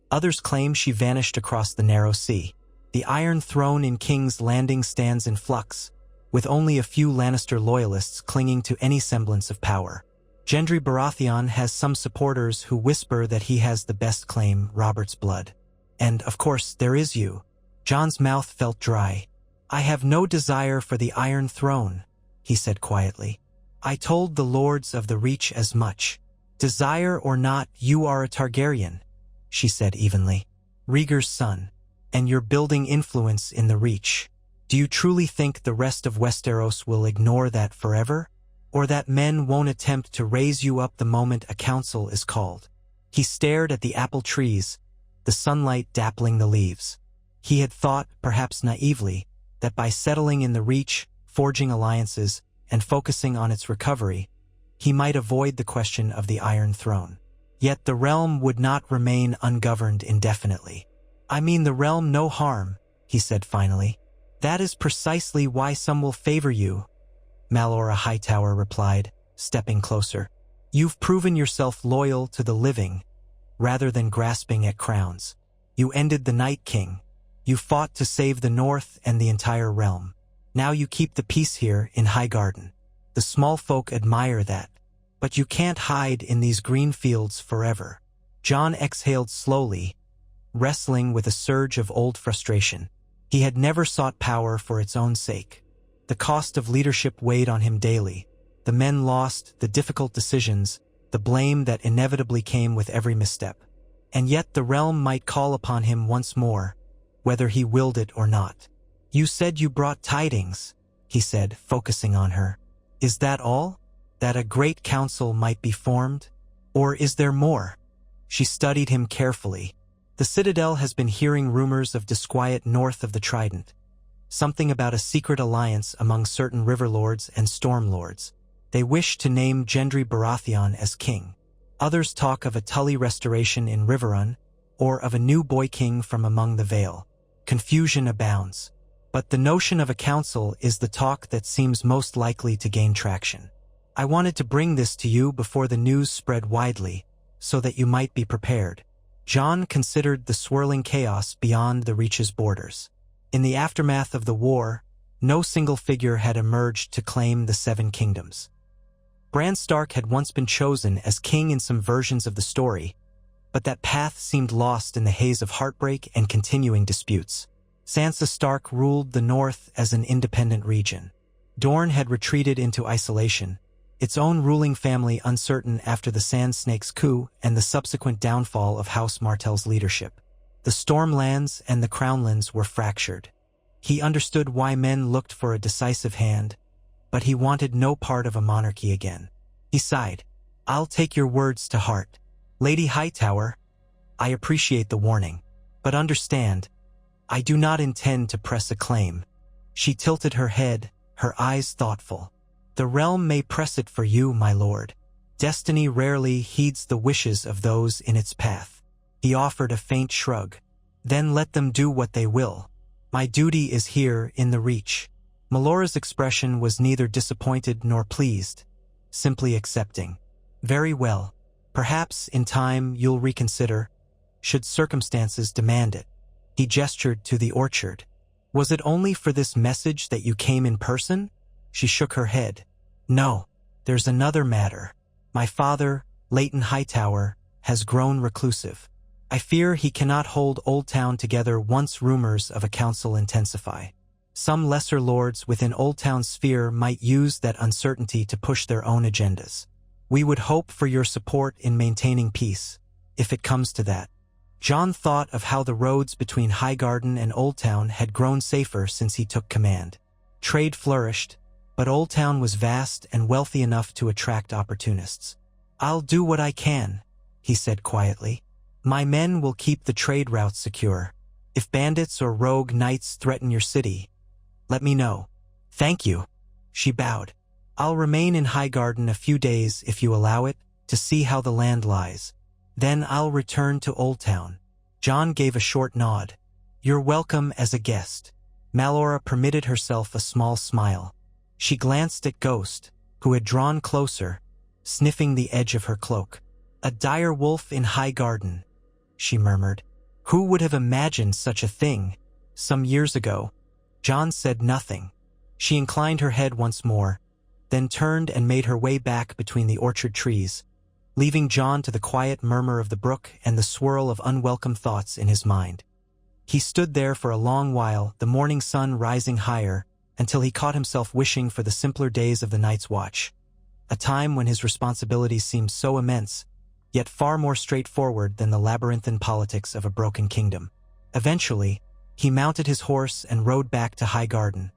Others claim she vanished across the narrow sea. The Iron Throne in King's Landing stands in flux, with only a few Lannister loyalists clinging to any semblance of power. Gendry Baratheon has some supporters who whisper that he has the best claim, Robert's blood. And, of course, there is you." Jon's mouth felt dry. "I have no desire for the Iron Throne," he said quietly. "I told the lords of the Reach as much. Desire or not, you are a Targaryen," she said evenly. "Rhaegar's son. And you're building influence in the Reach. Do you truly think the rest of Westeros will ignore that forever? Or that men won't attempt to raise you up the moment a council is called?" He stared at the apple trees, the sunlight dappling the leaves. He had thought, perhaps naively, that by settling in the Reach, forging alliances, and focusing on its recovery, he might avoid the question of the Iron Throne. Yet the realm would not remain ungoverned indefinitely. "I mean the realm no harm," he said finally. "That is precisely why some will favor you," Malora Hightower replied, stepping closer. "You've proven yourself loyal to the living, rather than grasping at crowns. You ended the Night King. You fought to save the North and the entire realm. Now you keep the peace here in Highgarden. The small folk admire that. But you can't hide in these green fields forever." Jon exhaled slowly, wrestling with a surge of old frustration. He had never sought power for its own sake. The cost of leadership weighed on him daily. The men lost, the difficult decisions, the blame that inevitably came with every misstep. And yet the realm might call upon him once more, whether he willed it or not. "You said you brought tidings," he said, focusing on her. "Is that all? That a great council might be formed? Or is there more?" She studied him carefully. "The Citadel has been hearing rumors of disquiet north of the Trident. Something about a secret alliance among certain river lords and storm lords. They wish to name Gendry Baratheon as king. Others talk of a Tully restoration in Riverrun, or of a new boy king from among the Vale. Confusion abounds. But the notion of a council is the talk that seems most likely to gain traction. I wanted to bring this to you before the news spread widely, so that you might be prepared. Jon considered the swirling chaos beyond the Reach's borders. In the aftermath of the war, no single figure had emerged to claim the Seven Kingdoms. Bran Stark had once been chosen as king in some versions of the story, but that path seemed lost in the haze of heartbreak and continuing disputes. Sansa Stark ruled the North as an independent region. Dorne had retreated into isolation, its own ruling family uncertain after the Sand Snake's coup and the subsequent downfall of House Martell's leadership. The Stormlands and the Crownlands were fractured. He understood why men looked for a decisive hand, but he wanted no part of a monarchy again. He sighed. "I'll take your words to heart. Lady Hightower, I appreciate the warning, but understand, I do not intend to press a claim." She tilted her head, her eyes thoughtful. "The realm may press it for you, my lord. Destiny rarely heeds the wishes of those in its path." He offered a faint shrug. "Then let them do what they will. My duty is here in the Reach." Melora's expression was neither disappointed nor pleased, simply accepting. "Very well. Perhaps in time you'll reconsider, should circumstances demand it." He gestured to the orchard. "Was it only for this message that you came in person?" She shook her head. "No, there's another matter. My father, Leighton Hightower, has grown reclusive. I fear he cannot hold Old Town together once rumors of a council intensify. Some lesser lords within Old Town's sphere might use that uncertainty to push their own agendas. We would hope for your support in maintaining peace, if it comes to that." Jon thought of how the roads between Highgarden and Old Town had grown safer since he took command. Trade flourished, but Old Town was vast and wealthy enough to attract opportunists. "I'll do what I can," he said quietly. "My men will keep the trade routes secure. If bandits or rogue knights threaten your city, let me know." "Thank you." She bowed. "I'll remain in Highgarden a few days if you allow it, to see how the land lies. Then I'll return to Old Town." Jon gave a short nod. "You're welcome as a guest." Melora permitted herself a small smile. She glanced at Ghost, who had drawn closer, sniffing the edge of her cloak. "A dire wolf in Highgarden," she murmured. "Who would have imagined such a thing some years ago?" Jon said nothing. She inclined her head once more, then turned and made her way back between the orchard trees, leaving Jon to the quiet murmur of the brook and the swirl of unwelcome thoughts in his mind. He stood there for a long while, the morning sun rising higher, until he caught himself wishing for the simpler days of the Night's Watch, a time when his responsibilities seemed so immense, yet far more straightforward than the labyrinthine politics of a broken kingdom. Eventually, he mounted his horse and rode back to Highgarden,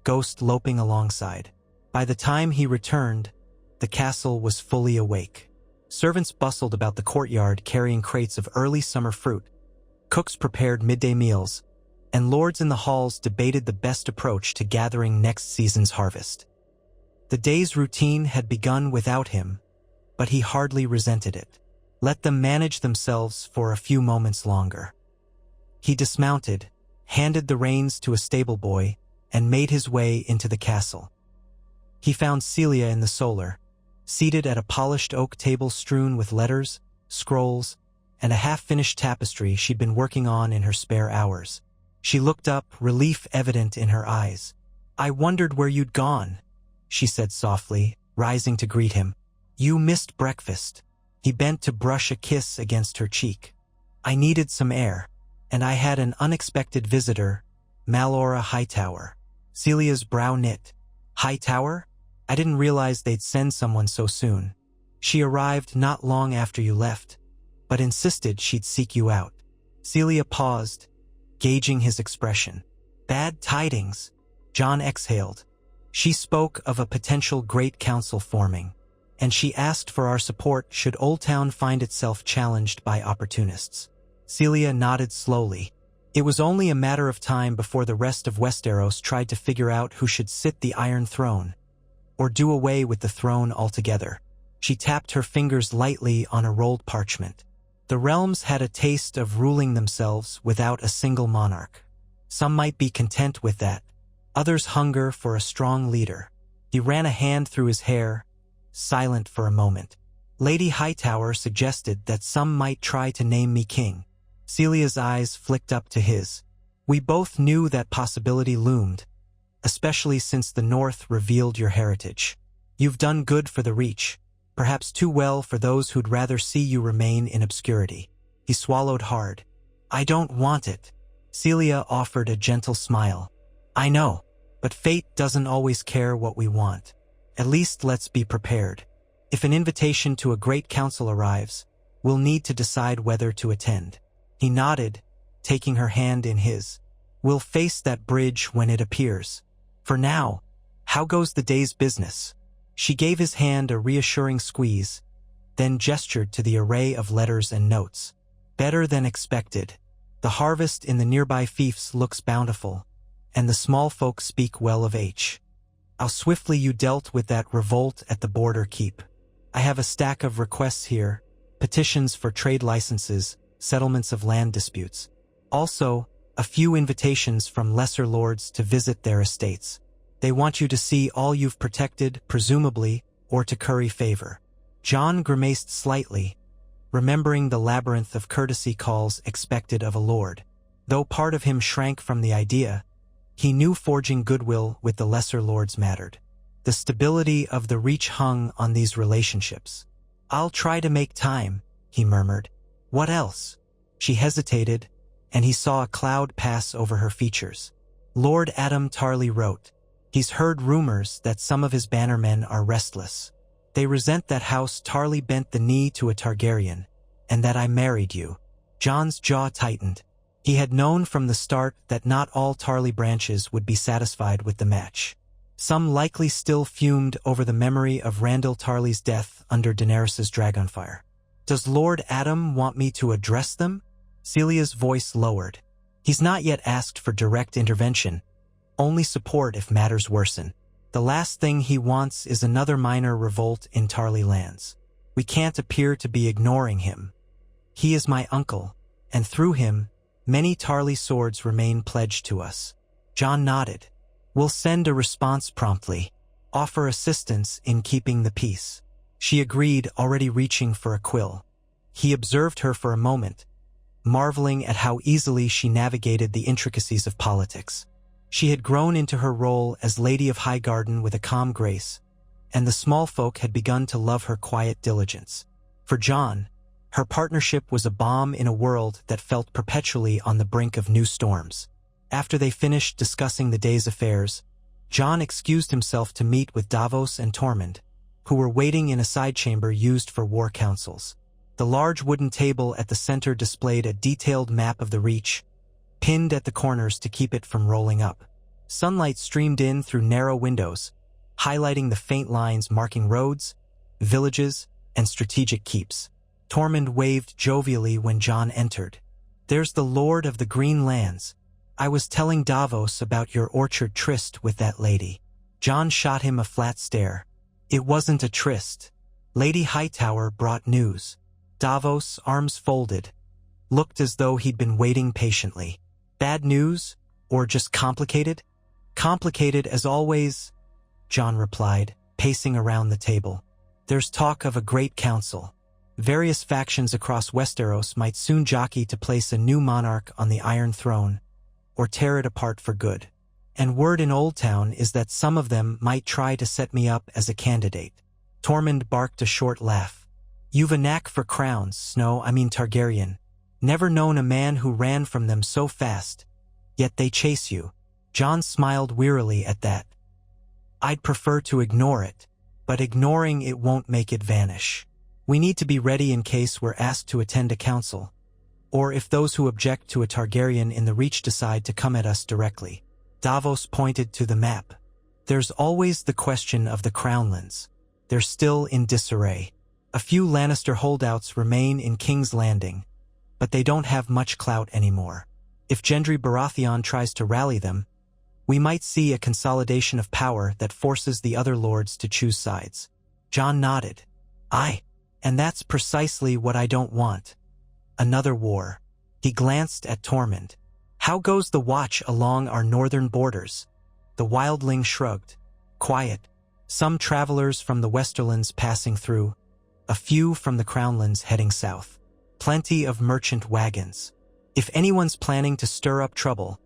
Ghost loping alongside. By the time he returned, the castle was fully awake. Servants bustled about the courtyard carrying crates of early summer fruit. Cooks prepared midday meals, and lords in the halls debated the best approach to gathering next season's harvest. The day's routine had begun without him, but he hardly resented it. Let them manage themselves for a few moments longer. He dismounted, handed the reins to a stable boy, and made his way into the castle. He found Celia in the solar, seated at a polished oak table strewn with letters, scrolls, and a half-finished tapestry she'd been working on in her spare hours. She looked up, relief evident in her eyes. "I wondered where you'd gone," she said softly, rising to greet him. "You missed breakfast." He bent to brush a kiss against her cheek. "I needed some air, and I had an unexpected visitor, Melora Hightower." Celia's brow knit. "Hightower? I didn't realize they'd send someone so soon. She arrived not long after you left, but insisted she'd seek you out." Celia paused, gauging his expression. "Bad tidings," Jon exhaled. "She spoke of a potential great council forming, and she asked for our support should Old Town find itself challenged by opportunists." Celia nodded slowly. It was only a matter of time before the rest of Westeros tried to figure out who should sit the Iron Throne, or do away with the throne altogether. She tapped her fingers lightly on a rolled parchment. The realms had a taste of ruling themselves without a single monarch. Some might be content with that. Others hunger for a strong leader. He ran a hand through his hair, silent for a moment. Lady Hightower suggested that some might try to name me king. Celia's eyes flicked up to his. We both knew that possibility loomed, especially since the North revealed your heritage. You've done good for the Reach, perhaps too well for those who'd rather see you remain in obscurity. He swallowed hard. I don't want it. Celia offered a gentle smile. I know, but fate doesn't always care what we want. At least let's be prepared. If an invitation to a great council arrives, we'll need to decide whether to attend. He nodded, taking her hand in his. We'll face that bridge when it appears. For now, how goes the day's business? She gave his hand a reassuring squeeze, then gestured to the array of letters and notes. Better than expected. The harvest in the nearby fiefs looks bountiful, and the small folk speak well of H. How swiftly you dealt with that revolt at the border keep. I have a stack of requests here, petitions for trade licenses, settlements of land disputes. Also, a few invitations from lesser lords to visit their estates. They want you to see all you've protected, presumably, or to curry favor. Jon grimaced slightly, remembering the labyrinth of courtesy calls expected of a lord. Though part of him shrank from the idea, he knew forging goodwill with the lesser lords mattered. The stability of the Reach hung on these relationships. I'll try to make time, he murmured. What else? She hesitated, and he saw a cloud pass over her features. Lord Adam Tarly wrote. He's heard rumors that some of his bannermen are restless. They resent that House Tarly bent the knee to a Targaryen, and that I married you. Jon's jaw tightened. He had known from the start that not all Tarly branches would be satisfied with the match. Some likely still fumed over the memory of Randall Tarly's death under Daenerys's dragonfire. Does Lord Adam want me to address them? Celia's voice lowered. He's not yet asked for direct intervention, only support if matters worsen. The last thing he wants is another minor revolt in Tarly lands. We can't appear to be ignoring him. He is my uncle, and through him, many Tarly swords remain pledged to us. Jon nodded. We'll send a response promptly. Offer assistance in keeping the peace. She agreed, already reaching for a quill. He observed her for a moment, marveling at how easily she navigated the intricacies of politics. She had grown into her role as Lady of Highgarden with a calm grace, and the small folk had begun to love her quiet diligence. For Jon, her partnership was a balm in a world that felt perpetually on the brink of new storms. After they finished discussing the day's affairs, Jon excused himself to meet with Davos and Tormund, who were waiting in a side chamber used for war councils. The large wooden table at the center displayed a detailed map of the Reach, pinned at the corners to keep it from rolling up. Sunlight streamed in through narrow windows, highlighting the faint lines marking roads, villages, and strategic keeps. Tormund waved jovially when Jon entered. There's the Lord of the Green Lands. I was telling Davos about your orchard tryst with that lady. Jon shot him a flat stare. It wasn't a tryst. Lady Hightower brought news. Davos, arms folded, looked as though he'd been waiting patiently. Bad news? Or just complicated? Complicated as always, Jon replied, pacing around the table. There's talk of a great council. Various factions across Westeros might soon jockey to place a new monarch on the Iron Throne, or tear it apart for good. And word in Old Town is that some of them might try to set me up as a candidate. Tormund barked a short laugh. You've a knack for crowns, Targaryen. Never known a man who ran from them so fast. Yet they chase you. Jon smiled wearily at that. I'd prefer to ignore it, but ignoring it won't make it vanish. We need to be ready in case we're asked to attend a council, or if those who object to a Targaryen in the Reach decide to come at us directly. Davos pointed to the map. There's always the question of the Crownlands. They're still in disarray. A few Lannister holdouts remain in King's Landing, but they don't have much clout anymore. If Gendry Baratheon tries to rally them, we might see a consolidation of power that forces the other lords to choose sides. Jon nodded. And that's precisely what I don't want. Another war. He glanced at Tormund. How goes the watch along our northern borders? The wildling shrugged. Quiet. Some travelers from the Westerlands passing through, a few from the Crownlands heading south. Plenty of merchant wagons. If anyone's planning to stir up trouble,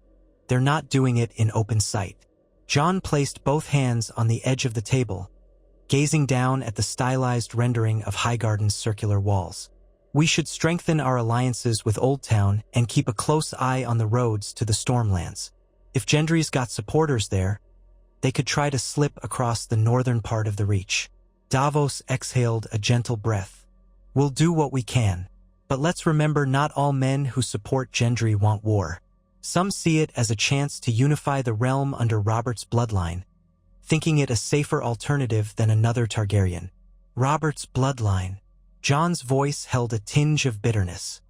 they're not doing it in open sight. Jon placed both hands on the edge of the table, gazing down at the stylized rendering of Highgarden's circular walls. We should strengthen our alliances with Old Town and keep a close eye on the roads to the Stormlands. If Gendry's got supporters there, they could try to slip across the northern part of the Reach. Davos exhaled a gentle breath. We'll do what we can. But let's remember, not all men who support Gendry want war. Some see it as a chance to unify the realm under Robert's bloodline, thinking it a safer alternative than another Targaryen. Robert's bloodline. Jon's voice held a tinge of bitterness.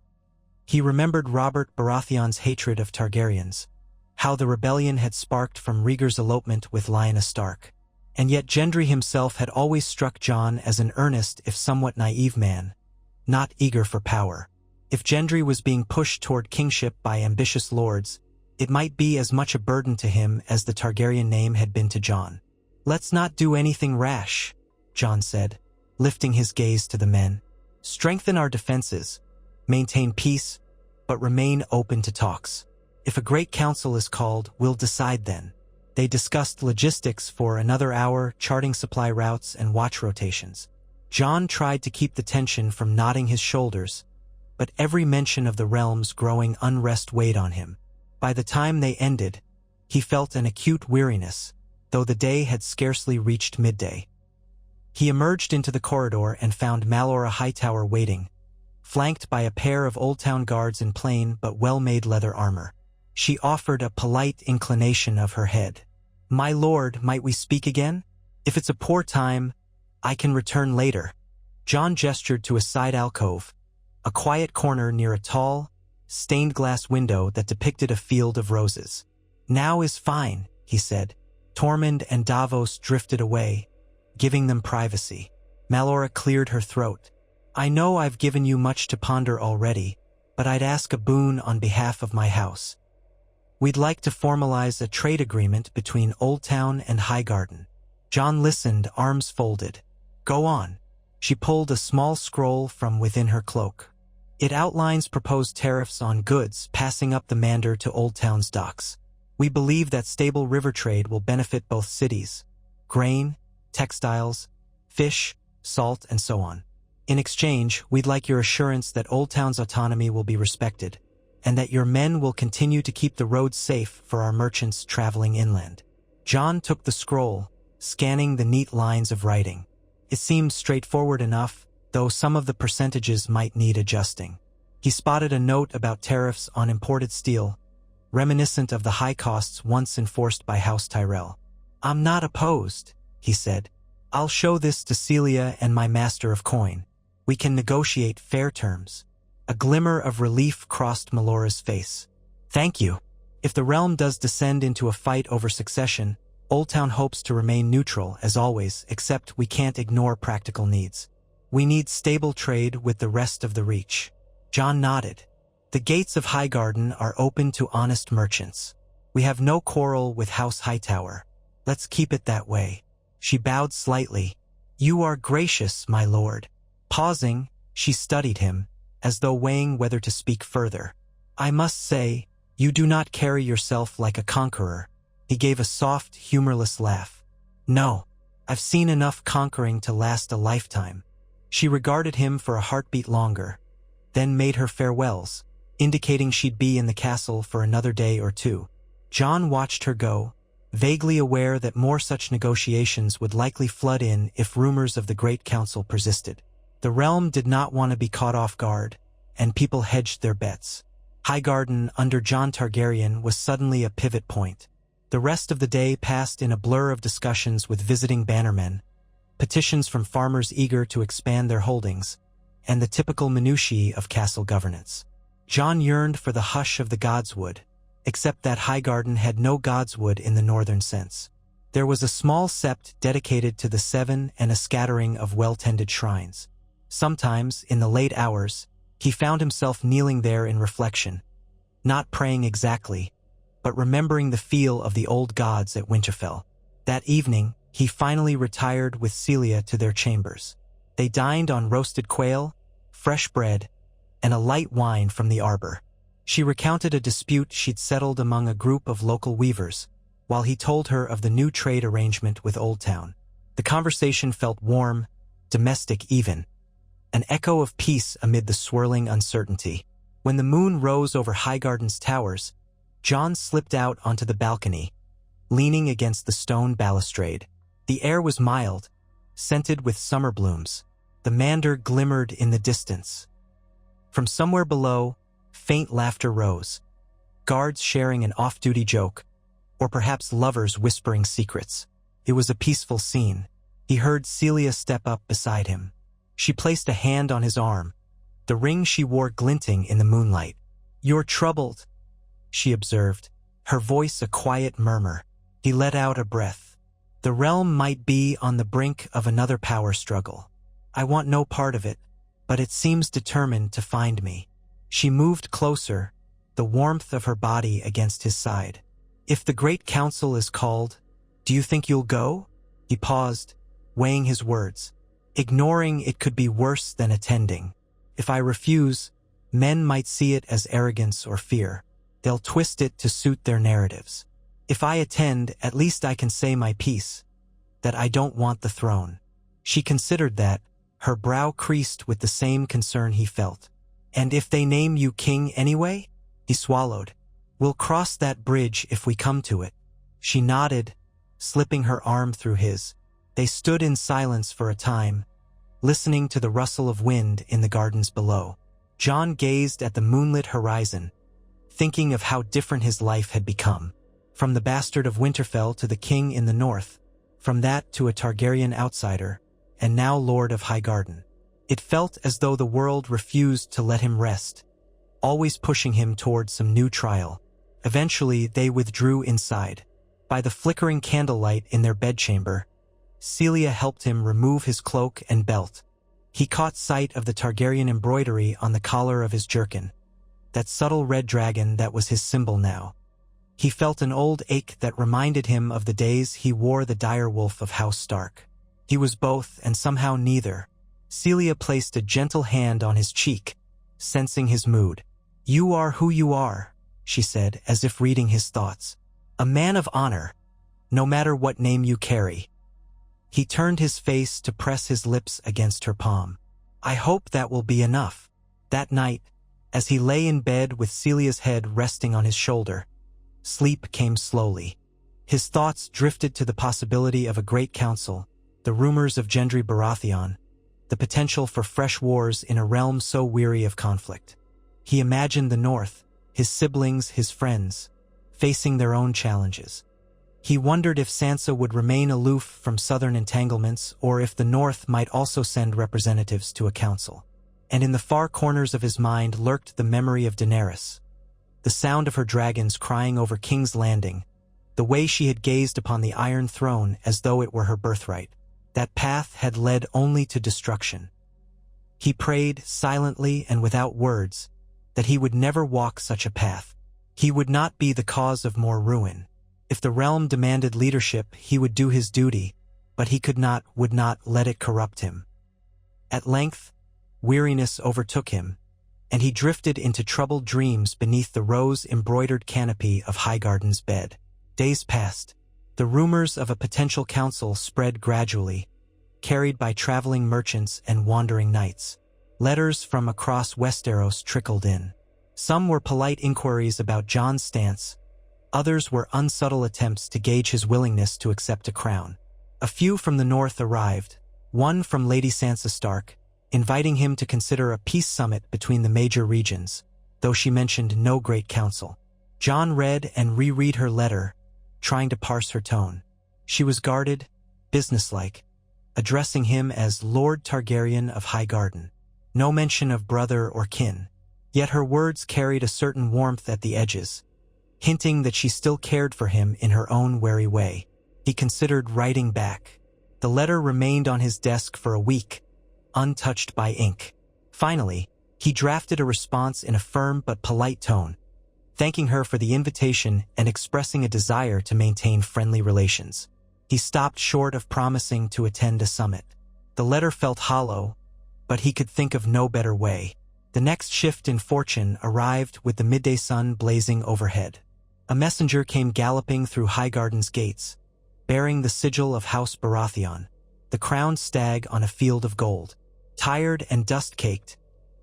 He remembered Robert Baratheon's hatred of Targaryens, how the rebellion had sparked from Rhaegar's elopement with Lyanna Stark. And yet Gendry himself had always struck Jon as an earnest if somewhat naive man, not eager for power. If Gendry was being pushed toward kingship by ambitious lords, it might be as much a burden to him as the Targaryen name had been to Jon. Let's not do anything rash, Jon said, lifting his gaze to the men. Strengthen our defenses, maintain peace, but remain open to talks. If a great council is called, we'll decide then. They discussed logistics for another hour, charting supply routes and watch rotations. Jon tried to keep the tension from knotting his shoulders, but every mention of the realm's growing unrest weighed on him. By the time they ended, he felt an acute weariness, though the day had scarcely reached midday. He emerged into the corridor and found Malora Hightower waiting, flanked by a pair of Old Town guards in plain but well-made leather armor. She offered a polite inclination of her head. "My lord, might we speak again? If it's a poor time, I can return later." Jon gestured to a side alcove, a quiet corner near a tall, stained-glass window that depicted a field of roses. "Now is fine," he said. Tormund and Davos drifted away, giving them privacy. Malora cleared her throat. "I know I've given you much to ponder already, but I'd ask a boon on behalf of my house. We'd like to formalize a trade agreement between Old Town and Highgarden." Jon listened, arms folded. "Go on." She pulled a small scroll from within her cloak. "It outlines proposed tariffs on goods passing up the Mander to Old Town's docks. We believe that stable river trade will benefit both cities. Grain, textiles, fish, salt, and so on. In exchange, we'd like your assurance that Old Town's autonomy will be respected, and that your men will continue to keep the roads safe for our merchants traveling inland." Jon took the scroll, scanning the neat lines of writing. It seemed straightforward enough, though some of the percentages might need adjusting. He spotted a note about tariffs on imported steel, reminiscent of the high costs once enforced by House Tyrell. "I'm not opposed," he said. "I'll show this to Celia and my master of coin. We can negotiate fair terms." A glimmer of relief crossed Melora's face. "Thank you. If the realm does descend into a fight over succession, Old Town hopes to remain neutral, as always, except we can't ignore practical needs. We need stable trade with the rest of the Reach." Jon nodded. "The gates of Highgarden are open to honest merchants. We have no quarrel with House Hightower. Let's keep it that way." She bowed slightly. "You are gracious, my lord." Pausing, she studied him, as though weighing whether to speak further. "I must say, you do not carry yourself like a conqueror." He gave a soft, humorless laugh. "No, I've seen enough conquering to last a lifetime." She regarded him for a heartbeat longer, then made her farewells, indicating she'd be in the castle for another day or two. Jon watched her go, vaguely aware that more such negotiations would likely flood in if rumors of the Great Council persisted. The realm did not want to be caught off guard, and people hedged their bets. Highgarden under Jon Targaryen was suddenly a pivot point. The rest of the day passed in a blur of discussions with visiting bannermen, petitions from farmers eager to expand their holdings, and the typical minutiae of castle governance. Jon yearned for the hush of the Godswood, except that Highgarden had no Godswood in the northern sense. There was a small sept dedicated to the seven and a scattering of well-tended shrines. Sometimes, in the late hours, he found himself kneeling there in reflection, not praying exactly, but remembering the feel of the old gods at Winterfell. That evening, he finally retired with Celia to their chambers. They dined on roasted quail, fresh bread, and a light wine from the arbor. She recounted a dispute she'd settled among a group of local weavers, while he told her of the new trade arrangement with Old Town. The conversation felt warm, domestic even, an echo of peace amid the swirling uncertainty. When the moon rose over Highgarden's towers, Jon slipped out onto the balcony, leaning against the stone balustrade. The air was mild, scented with summer blooms. The mander glimmered in the distance. From somewhere below, faint laughter rose, guards sharing an off-duty joke, or perhaps lovers whispering secrets. It was a peaceful scene. He heard Celia step up beside him. She placed a hand on his arm, the ring she wore glinting in the moonlight. "You're troubled," she observed, her voice a quiet murmur. He let out a breath. "The realm might be on the brink of another power struggle. I want no part of it, but it seems determined to find me." She moved closer, the warmth of her body against his side. "If the Great Council is called, do you think you'll go?" He paused, weighing his words. "Ignoring it could be worse than attending. If I refuse, men might see it as arrogance or fear. They'll twist it to suit their narratives. If I attend, at least I can say my piece, that I don't want the throne." She considered that, her brow creased with the same concern he felt. "And if they name you king anyway?" He swallowed. "We'll cross that bridge if we come to it." She nodded, slipping her arm through his. They stood in silence for a time, listening to the rustle of wind in the gardens below. Jon gazed at the moonlit horizon, thinking of how different his life had become. From the bastard of Winterfell to the king in the north, from that to a Targaryen outsider, and now Lord of Highgarden. It felt as though the world refused to let him rest, always pushing him toward some new trial. Eventually, they withdrew inside. By the flickering candlelight in their bedchamber, Celia helped him remove his cloak and belt. He caught sight of the Targaryen embroidery on the collar of his jerkin, that subtle red dragon that was his symbol now. He felt an old ache that reminded him of the days he wore the direwolf of House Stark. He was both and somehow neither. Celia placed a gentle hand on his cheek, sensing his mood. "You are who you are," she said, as if reading his thoughts. "A man of honor, no matter what name you carry." He turned his face to press his lips against her palm. "I hope that will be enough." That night, as he lay in bed with Celia's head resting on his shoulder, sleep came slowly. His thoughts drifted to the possibility of a great council, the rumors of Gendry Baratheon, the potential for fresh wars in a realm so weary of conflict. He imagined the North, his siblings, his friends, facing their own challenges. He wondered if Sansa would remain aloof from southern entanglements or if the North might also send representatives to a council. And in the far corners of his mind lurked the memory of Daenerys, the sound of her dragons crying over King's Landing, the way she had gazed upon the Iron Throne as though it were her birthright. That path had led only to destruction. He prayed, silently and without words, that he would never walk such a path. He would not be the cause of more ruin. If the realm demanded leadership, he would do his duty, but he would not let it corrupt him. At length, weariness overtook him, and he drifted into troubled dreams beneath the rose-embroidered canopy of Highgarden's bed. Days passed. The rumors of a potential council spread gradually, carried by traveling merchants and wandering knights. Letters from across Westeros trickled in. Some were polite inquiries about Jon's stance, others were unsubtle attempts to gauge his willingness to accept a crown. A few from the north arrived, one from Lady Sansa Stark, inviting him to consider a peace summit between the major regions, though she mentioned no great council. Jon read and reread her letter, trying to parse her tone. She was guarded, businesslike, addressing him as Lord Targaryen of Highgarden. No mention of brother or kin. Yet her words carried a certain warmth at the edges, hinting that she still cared for him in her own wary way. He considered writing back. The letter remained on his desk for a week, untouched by ink. Finally, he drafted a response in a firm but polite tone, thanking her for the invitation and expressing a desire to maintain friendly relations. He stopped short of promising to attend a summit. The letter felt hollow, but he could think of no better way. The next shift in fortune arrived with the midday sun blazing overhead. A messenger came galloping through Highgarden's gates, bearing the sigil of House Baratheon, the crowned stag on a field of gold. Tired and dust-caked,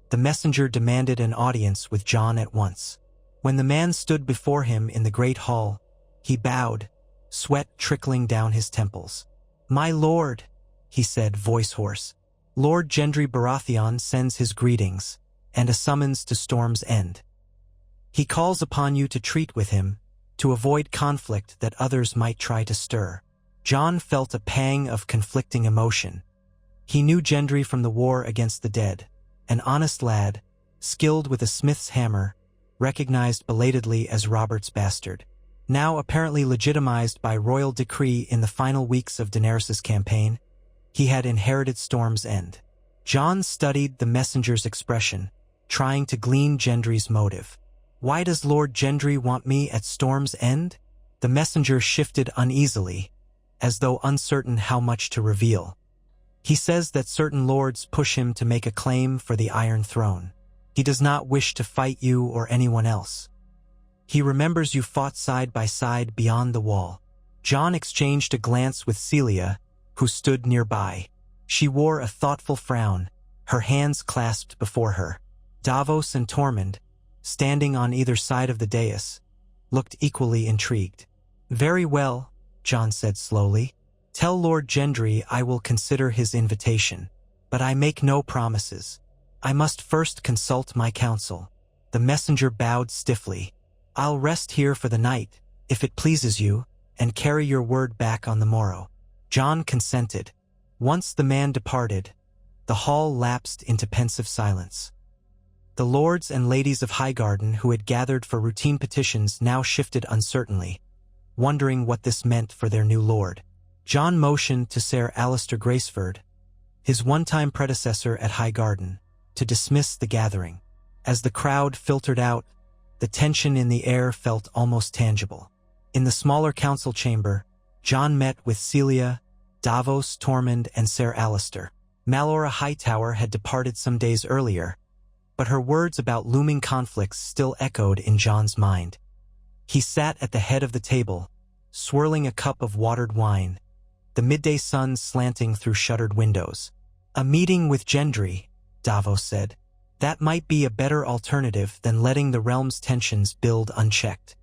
the messenger demanded an audience with Jon at once. When the man stood before him in the great hall, he bowed, sweat trickling down his temples. "My lord," he said, voice hoarse, "Lord Gendry Baratheon sends his greetings, and a summons to Storm's End. He calls upon you to treat with him, to avoid conflict that others might try to stir." Jon felt a pang of conflicting emotion. He knew Gendry from the war against the dead, an honest lad, skilled with a smith's hammer, recognized belatedly as Robert's bastard. Now apparently legitimized by royal decree in the final weeks of Daenerys' campaign, he had inherited Storm's End. Jon studied the messenger's expression, trying to glean Gendry's motive. "Why does Lord Gendry want me at Storm's End?" The messenger shifted uneasily, as though uncertain how much to reveal. "He says that certain lords push him to make a claim for the Iron Throne. He does not wish to fight you or anyone else. He remembers you fought side by side beyond the wall." Jon exchanged a glance with Celia, who stood nearby. She wore a thoughtful frown, her hands clasped before her. Davos and Tormund, standing on either side of the dais, looked equally intrigued. "Very well," Jon said slowly. "Tell Lord Gendry I will consider his invitation, but I make no promises. I must first consult my council." The messenger bowed stiffly. "I'll rest here for the night, if it pleases you, and carry your word back on the morrow." Jon consented. Once the man departed, the hall lapsed into pensive silence. The lords and ladies of Highgarden who had gathered for routine petitions now shifted uncertainly, wondering what this meant for their new lord. Jon motioned to Ser Alliser Graceford, his one-time predecessor at Highgarden, to dismiss the gathering. As the crowd filtered out, the tension in the air felt almost tangible. In the smaller council chamber, Jon met with Celia, Davos, Tormund, and Ser Alliser. Malora Hightower had departed some days earlier, but her words about looming conflicts still echoed in Jon's mind. He sat at the head of the table, swirling a cup of watered wine, the midday sun slanting through shuttered windows. "A meeting with Gendry," Davos said. "That might be a better alternative than letting the realm's tensions build unchecked.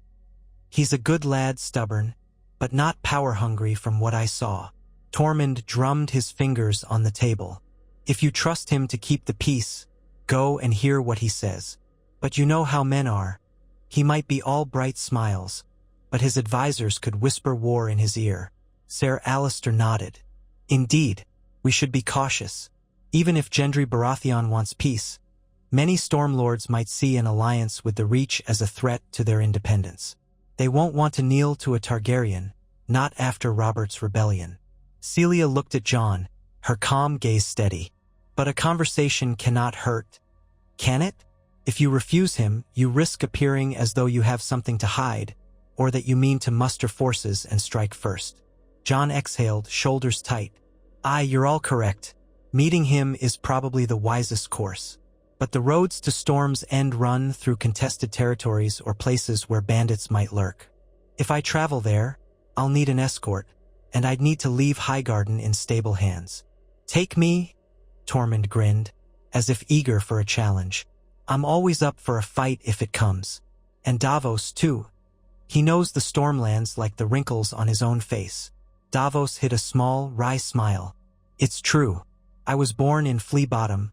He's a good lad, stubborn, but not power-hungry from what I saw." Tormund drummed his fingers on the table. "If you trust him to keep the peace, go and hear what he says. But you know how men are. He might be all bright smiles, but his advisors could whisper war in his ear." Ser Alliser nodded. "Indeed, we should be cautious. Even if Gendry Baratheon wants peace, many Stormlords might see an alliance with the Reach as a threat to their independence. They won't want to kneel to a Targaryen, not after Robert's rebellion." Celia looked at Jon, her calm gaze steady. "But a conversation cannot hurt, can it? If you refuse him, you risk appearing as though you have something to hide, or that you mean to muster forces and strike first." Jon exhaled, shoulders tight. "Aye, you're all correct. Meeting him is probably the wisest course. But the roads to Storm's End run through contested territories or places where bandits might lurk. If I travel there, I'll need an escort, and I'd need to leave Highgarden in stable hands." "Take me?" Tormund grinned, as if eager for a challenge. "I'm always up for a fight if it comes. And Davos, too. He knows the Stormlands like the wrinkles on his own face." Davos hid a small, wry smile. "It's true. I was born in Flea Bottom,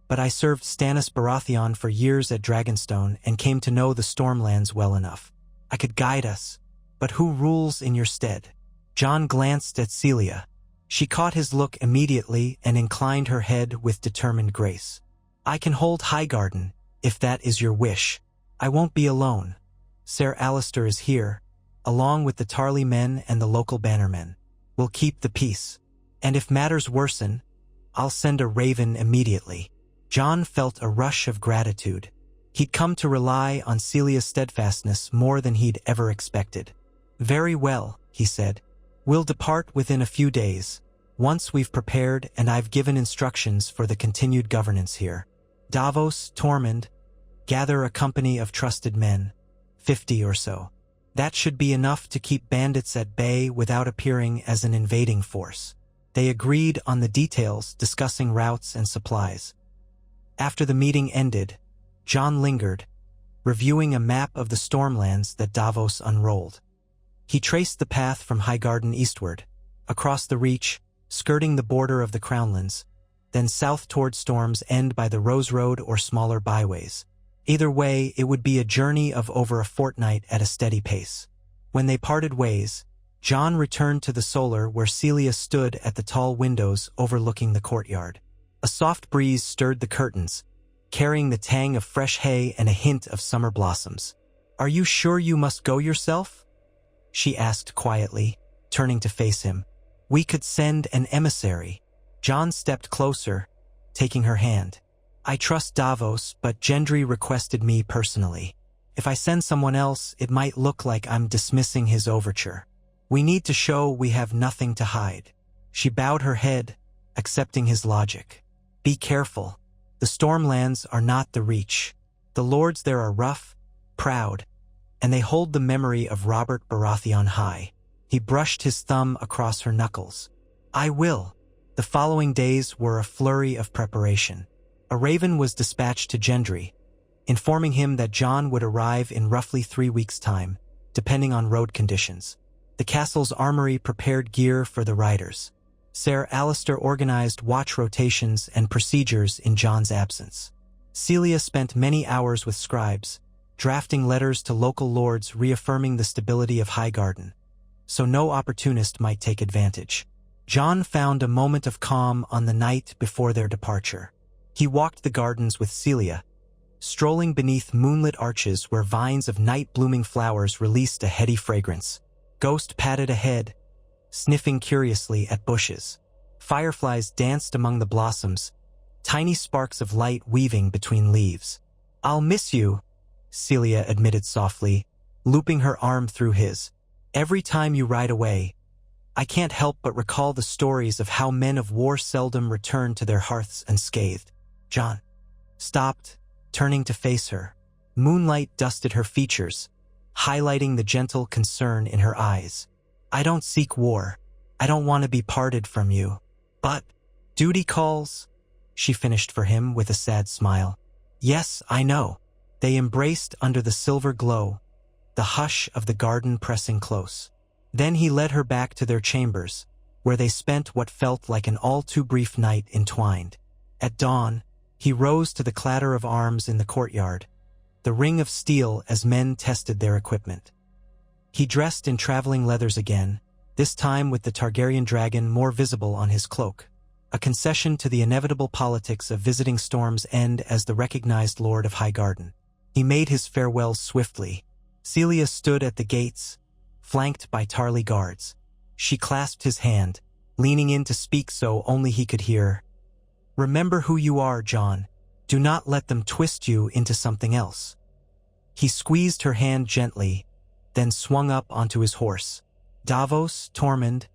but I served Stannis Baratheon for years at Dragonstone and came to know the Stormlands well enough. I could guide us, but who rules in your stead?" Jon glanced at Celia. She caught his look immediately and inclined her head with determined grace. "I can hold Highgarden, if that is your wish. I won't be alone. Ser Alliser is here, along with the Tarly men and the local bannermen. We'll keep the peace. And if matters worsen, I'll send a raven immediately." Jon felt a rush of gratitude. He'd come to rely on Celia's steadfastness more than he'd ever expected. "Very well," he said. "We'll depart within a few days, once we've prepared and I've given instructions for the continued governance here. Davos, Tormund, gather a company of trusted men, 50 or so. That should be enough to keep bandits at bay without appearing as an invading force." They agreed on the details, discussing routes and supplies. After the meeting ended, Jon lingered, reviewing a map of the stormlands that Davos unrolled. He traced the path from Highgarden eastward, across the Reach, skirting the border of the Crownlands, then south toward Storm's End by the Rose Road or smaller byways. Either way, it would be a journey of over a fortnight at a steady pace. When they parted ways, Jon returned to the solar where Celia stood at the tall windows overlooking the courtyard. A soft breeze stirred the curtains, carrying the tang of fresh hay and a hint of summer blossoms. "Are you sure you must go yourself?" she asked quietly, turning to face him. "We could send an emissary." Jon stepped closer, taking her hand. "I trust Davos, but Gendry requested me personally. If I send someone else, it might look like I'm dismissing his overture. We need to show we have nothing to hide." She bowed her head, accepting his logic. "Be careful. The Stormlands are not the Reach. The lords there are rough, proud, and they hold the memory of Robert Baratheon high." He brushed his thumb across her knuckles. "I will." The following days were a flurry of preparation. A raven was dispatched to Gendry, informing him that Jon would arrive in roughly 3 weeks' time, depending on road conditions. The castle's armory prepared gear for the riders. Ser Alistair organized watch rotations and procedures in Jon's absence. Celia spent many hours with scribes, drafting letters to local lords reaffirming the stability of Highgarden, so no opportunist might take advantage. Jon found a moment of calm on the night before their departure. He walked the gardens with Celia, strolling beneath moonlit arches where vines of night-blooming flowers released a heady fragrance. Ghost padded ahead, sniffing curiously at bushes. Fireflies danced among the blossoms, tiny sparks of light weaving between leaves. "I'll miss you," Celia admitted softly, looping her arm through his. "Every time you ride away, I can't help but recall the stories of how men of war seldom return to their hearths unscathed." Jon stopped, turning to face her. Moonlight dusted her features, highlighting the gentle concern in her eyes. "I don't seek war. I don't want to be parted from you. But duty calls," she finished for him with a sad smile. "Yes, I know." They embraced under the silver glow, the hush of the garden pressing close. Then he led her back to their chambers, where they spent what felt like an all-too-brief night entwined. At dawn, he rose to the clatter of arms in the courtyard, the ring of steel as men tested their equipment. He dressed in traveling leathers again, this time with the Targaryen dragon more visible on his cloak, a concession to the inevitable politics of visiting Storm's End as the recognized Lord of Highgarden. He made his farewells swiftly. Celia stood at the gates, flanked by Tarly guards. She clasped his hand, leaning in to speak so only he could hear. "Remember who you are, Jon. Do not let them twist you into something else." He squeezed her hand gently, then swung up onto his horse. Davos, Tormund,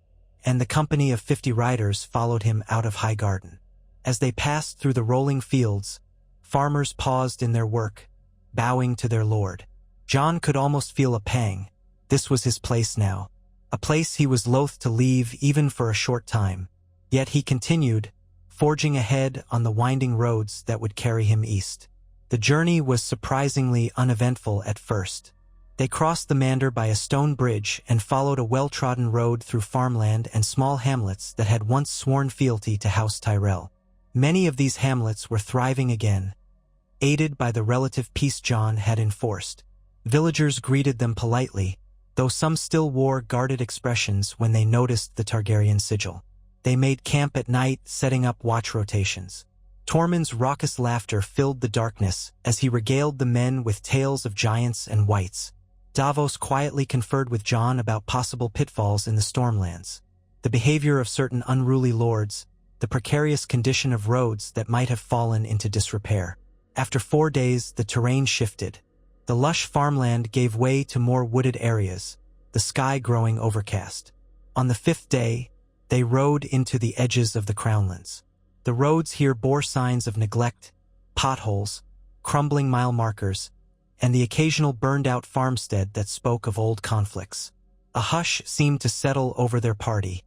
and the company of 50 riders followed him out of Highgarden. As they passed through the rolling fields, farmers paused in their work, bowing to their lord. Jon could almost feel a pang. This was his place now, a place he was loath to leave even for a short time. Yet he continued, forging ahead on the winding roads that would carry him east. The journey was surprisingly uneventful at first. They crossed the Mander by a stone bridge and followed a well-trodden road through farmland and small hamlets that had once sworn fealty to House Tyrell. Many of these hamlets were thriving again, aided by the relative peace Jon had enforced. Villagers greeted them politely, though some still wore guarded expressions when they noticed the Targaryen sigil. They made camp at night, setting up watch rotations. Tormund's raucous laughter filled the darkness as he regaled the men with tales of giants and wights. Davos quietly conferred with Jon about possible pitfalls in the Stormlands. The behavior of certain unruly lords, the precarious condition of roads that might have fallen into disrepair. After 4 days, the terrain shifted. The lush farmland gave way to more wooded areas, the sky growing overcast. On the 5th day, they rode into the edges of the Crownlands. The roads here bore signs of neglect, potholes, crumbling mile markers, and the occasional burned-out farmstead that spoke of old conflicts. A hush seemed to settle over their party,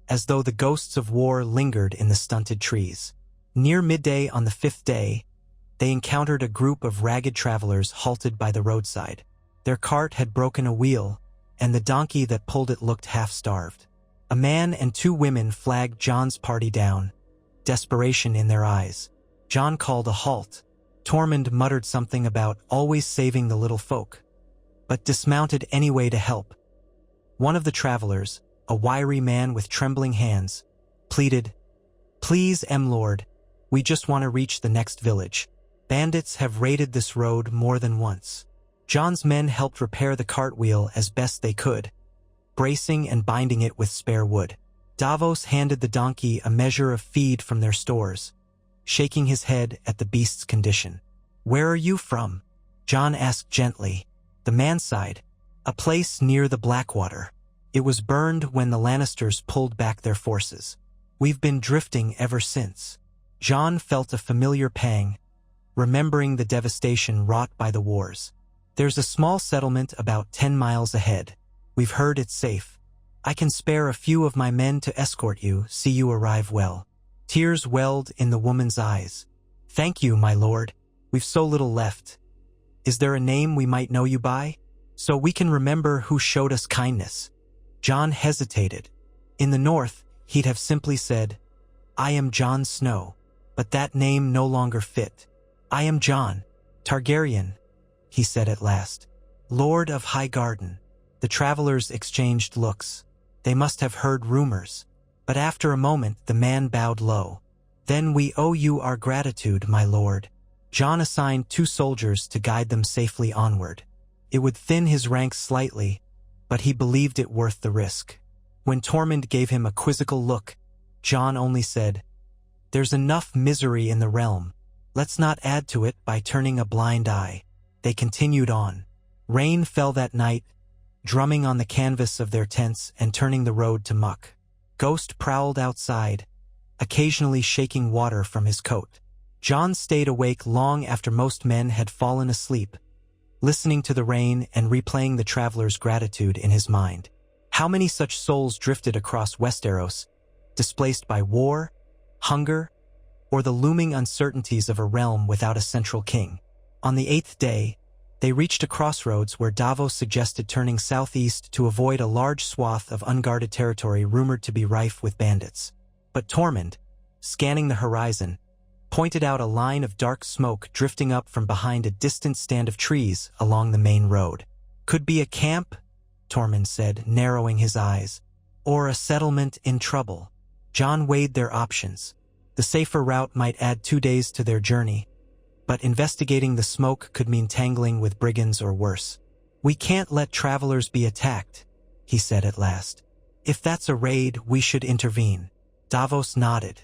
as though the ghosts of war lingered in the stunted trees. Near midday on the 5th day, they encountered a group of ragged travelers halted by the roadside. Their cart had broken a wheel, and the donkey that pulled it looked half-starved. A man and 2 women flagged Jon's party down, desperation in their eyes. Jon called a halt. Tormund muttered something about always saving the little folk, but dismounted anyway to help. One of the travelers, a wiry man with trembling hands, pleaded, "Please, Lord, we just want to reach the next village. Bandits have raided this road more than once." Jon's men helped repair the cartwheel as best they could, bracing and binding it with spare wood. Davos handed the donkey a measure of feed from their stores, shaking his head at the beast's condition. "Where are you from?" Jon asked gently. The man sighed. "A place near the Blackwater. It was burned when the Lannisters pulled back their forces. We've been drifting ever since." Jon felt a familiar pang, remembering the devastation wrought by the wars. "There's a small settlement about 10 miles ahead. We've heard it's safe. I can spare a few of my men to escort you, see you arrive well." Tears welled in the woman's eyes. "Thank you, my lord. We've so little left. Is there a name we might know you by, so we can remember who showed us kindness?" Jon hesitated. In the north, he'd have simply said, "I am Jon Snow," but that name no longer fit. "I am Jon Targaryen," he said at last, "Lord of Highgarden." The travelers exchanged looks. They must have heard rumors. But after a moment, the man bowed low. "Then we owe you our gratitude, my lord." Jon assigned 2 soldiers to guide them safely onward. It would thin his ranks slightly, but he believed it worth the risk. When Tormund gave him a quizzical look, Jon only said, "There's enough misery in the realm. Let's not add to it by turning a blind eye." They continued on. Rain fell that night, drumming on the canvas of their tents and turning the road to muck. Ghost prowled outside, occasionally shaking water from his coat. Jon stayed awake long after most men had fallen asleep, listening to the rain and replaying the traveler's gratitude in his mind. How many such souls drifted across Westeros, displaced by war, hunger, or the looming uncertainties of a realm without a central king? On the 8th day, they reached a crossroads where Davos suggested turning southeast to avoid a large swath of unguarded territory rumored to be rife with bandits. But Tormund, scanning the horizon, pointed out a line of dark smoke drifting up from behind a distant stand of trees along the main road. "Could be a camp," Tormund said, narrowing his eyes, "or a settlement in trouble." Jon weighed their options. The safer route might add 2 days to their journey, but investigating the smoke could mean tangling with brigands or worse. "We can't let travelers be attacked," he said at last. "If that's a raid, we should intervene." Davos nodded.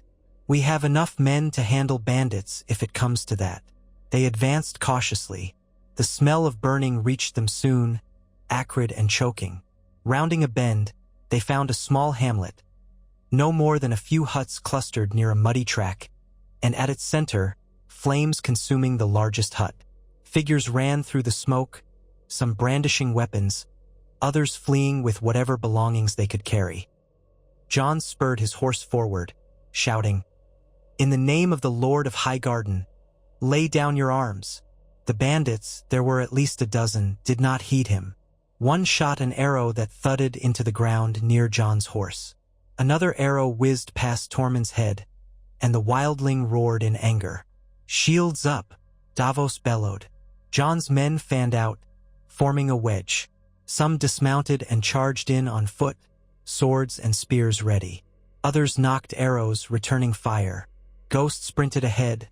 "We have enough men to handle bandits if it comes to that." They advanced cautiously. The smell of burning reached them soon, acrid and choking. Rounding a bend, they found a small hamlet, no more than a few huts clustered near a muddy track, and at its center, flames consuming the largest hut. Figures ran through the smoke, some brandishing weapons, others fleeing with whatever belongings they could carry. Jon spurred his horse forward, shouting, "In the name of the Lord of Highgarden, lay down your arms." The bandits, there were at least a dozen, did not heed him. One shot an arrow that thudded into the ground near Jon's horse. Another arrow whizzed past Tormund's head, and the wildling roared in anger. "Shields up," Davos bellowed. Jon's men fanned out, forming a wedge. Some dismounted and charged in on foot, swords and spears ready. Others knocked arrows, returning fire. Ghost sprinted ahead,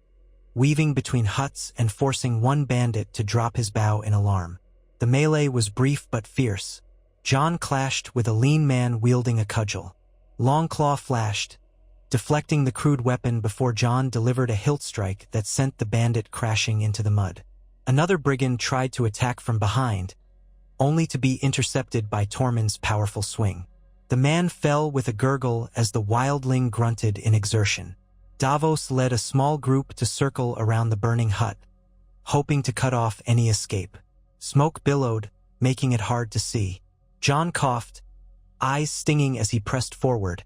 weaving between huts and forcing one bandit to drop his bow in alarm. The melee was brief but fierce. Jon clashed with a lean man wielding a cudgel. Longclaw flashed, deflecting the crude weapon before Jon delivered a hilt strike that sent the bandit crashing into the mud. Another brigand tried to attack from behind, only to be intercepted by Tormund's powerful swing. The man fell with a gurgle as the wildling grunted in exertion. Davos led a small group to circle around the burning hut, hoping to cut off any escape. Smoke billowed, making it hard to see. Jon coughed, eyes stinging as he pressed forward,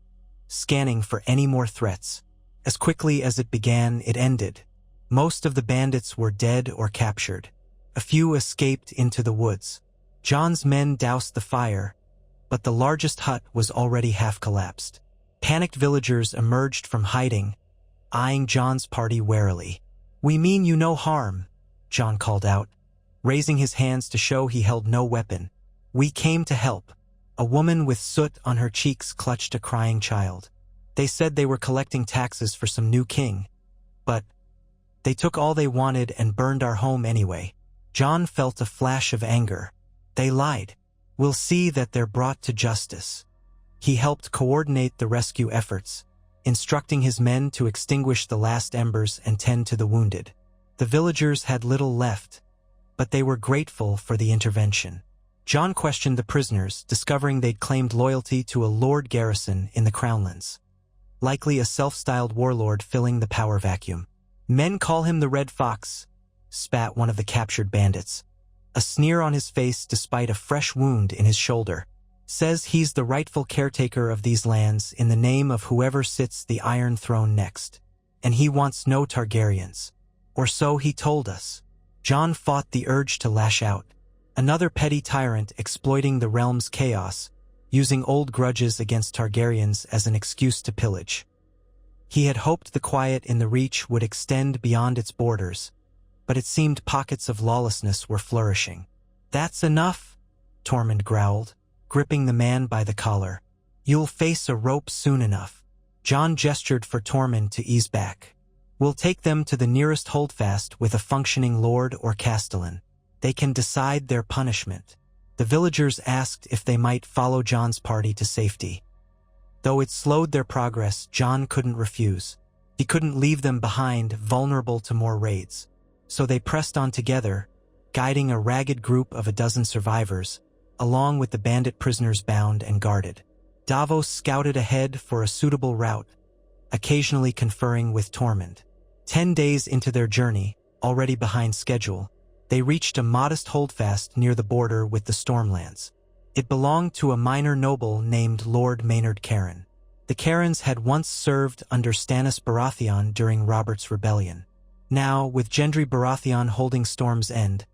scanning for any more threats. As quickly as it began, it ended. Most of the bandits were dead or captured. A few escaped into the woods. Jon's men doused the fire, but the largest hut was already half collapsed. Panicked villagers emerged from hiding, eyeing Jon's party warily. "We mean you no harm," Jon called out, raising his hands to show he held no weapon. "We came to help." A woman with soot on her cheeks clutched a crying child. "They said they were collecting taxes for some new king, but they took all they wanted and burned our home anyway." Jon felt a flash of anger. "They lied. We'll see that they're brought to justice." He helped coordinate the rescue efforts, instructing his men to extinguish the last embers and tend to the wounded. The villagers had little left, but they were grateful for the intervention. Jon questioned the prisoners, discovering they'd claimed loyalty to a Lord Garrison in the Crownlands. Likely a self-styled warlord filling the power vacuum. "Men call him the Red Fox," spat one of the captured bandits, a sneer on his face despite a fresh wound in his shoulder. "Says he's the rightful caretaker of these lands in the name of whoever sits the Iron Throne next. And he wants no Targaryens. Or so he told us." Jon fought the urge to lash out. Another petty tyrant exploiting the realm's chaos, using old grudges against Targaryens as an excuse to pillage. He had hoped the quiet in the Reach would extend beyond its borders, but it seemed pockets of lawlessness were flourishing. "That's enough," Tormund growled, gripping the man by the collar. "You'll face a rope soon enough." Jon gestured for Tormund to ease back. "We'll take them to the nearest holdfast with a functioning lord or castellan. They can decide their punishment." The villagers asked if they might follow Jon's party to safety. Though it slowed their progress, Jon couldn't refuse. He couldn't leave them behind, vulnerable to more raids. So they pressed on together, guiding a ragged group of a dozen survivors, along with the bandit prisoners bound and guarded. Davos scouted ahead for a suitable route, occasionally conferring with Tormund. 10 days into their journey, already behind schedule, they reached a modest holdfast near the border with the Stormlands. It belonged to a minor noble named Lord Maynard Caryn. The Caryns had once served under Stannis Baratheon during Robert's rebellion. Now, with Gendry Baratheon holding Storm's End,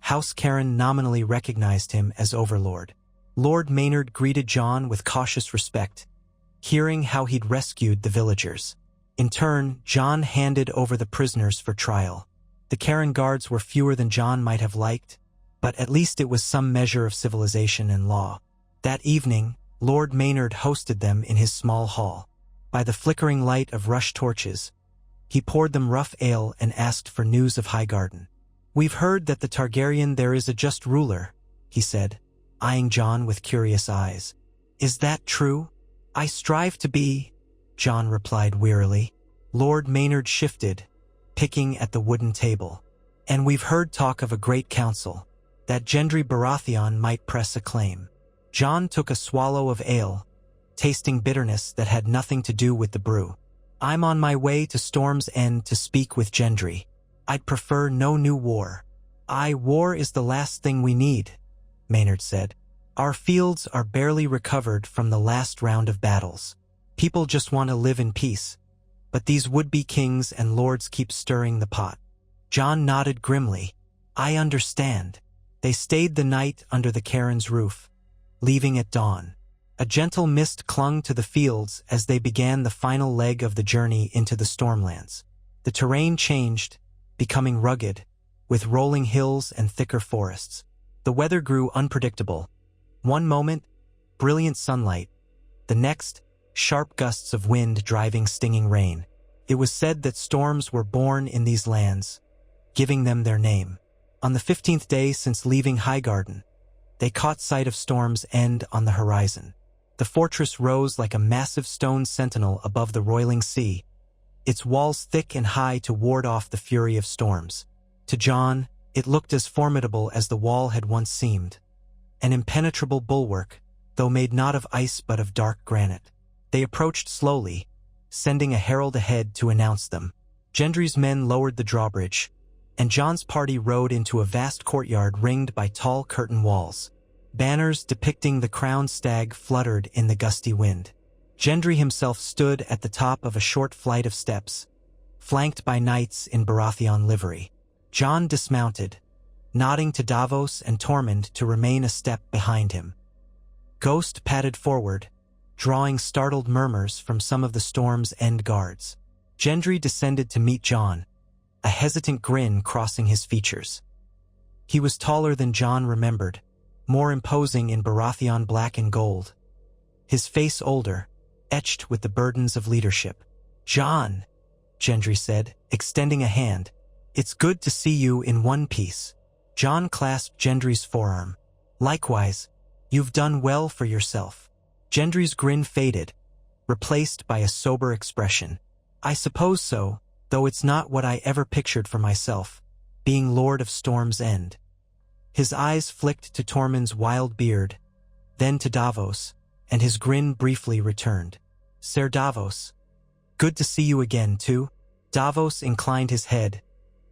House Caryn nominally recognized him as overlord. Lord Maynard greeted Jon with cautious respect, hearing how he'd rescued the villagers. In turn, Jon handed over the prisoners for trial. The Caryn guards were fewer than Jon might have liked, but at least it was some measure of civilization and law. That evening, Lord Maynard hosted them in his small hall. By the flickering light of rush torches, he poured them rough ale and asked for news of Highgarden. "We've heard that the Targaryen there is a just ruler," he said, eyeing Jon with curious eyes. "Is that true?" "I strive to be," Jon replied wearily. Lord Maynard shifted, picking at the wooden table. "And we've heard talk of a great council, that Gendry Baratheon might press a claim." Jon took a swallow of ale, tasting bitterness that had nothing to do with the brew. "I'm on my way to Storm's End to speak with Gendry. I'd prefer no new war." War is the last thing we need," Maynard said. "Our fields are barely recovered from the last round of battles. People just want to live in peace, but these would-be kings and lords keep stirring the pot." Jon nodded grimly. "I understand." They stayed the night under the Cairn's roof, leaving at dawn. A gentle mist clung to the fields as they began the final leg of the journey into the Stormlands. The terrain changed, becoming rugged, with rolling hills and thicker forests. The weather grew unpredictable. One moment, brilliant sunlight. The next, sharp gusts of wind driving stinging rain. It was said that storms were born in these lands, giving them their name. On the 15th day since leaving Highgarden, they caught sight of Storm's End on the horizon. The fortress rose like a massive stone sentinel above the roiling sea, its walls thick and high to ward off the fury of storms. To Jon, it looked as formidable as the wall had once seemed, an impenetrable bulwark, though made not of ice but of dark granite. They approached slowly, sending a herald ahead to announce them. Gendry's men lowered the drawbridge, and Jon's party rode into a vast courtyard ringed by tall curtain walls. Banners depicting the crowned stag fluttered in the gusty wind. Gendry himself stood at the top of a short flight of steps, flanked by knights in Baratheon livery. Jon dismounted, nodding to Davos and Tormund to remain a step behind him. Ghost padded forward, drawing startled murmurs from some of the Storm's End guards. Gendry descended to meet Jon, a hesitant grin crossing his features. He was taller than Jon remembered, more imposing in Baratheon black and gold. His face older, etched with the burdens of leadership. "Jon," Gendry said, extending a hand, "it's good to see you in one piece." Jon clasped Gendry's forearm. "Likewise, you've done well for yourself." Gendry's grin faded, replaced by a sober expression. "I suppose so, though it's not what I ever pictured for myself, being Lord of Storm's End." His eyes flicked to Tormund's wild beard, then to Davos, and his grin briefly returned. "Ser Davos, good to see you again, too." Davos inclined his head,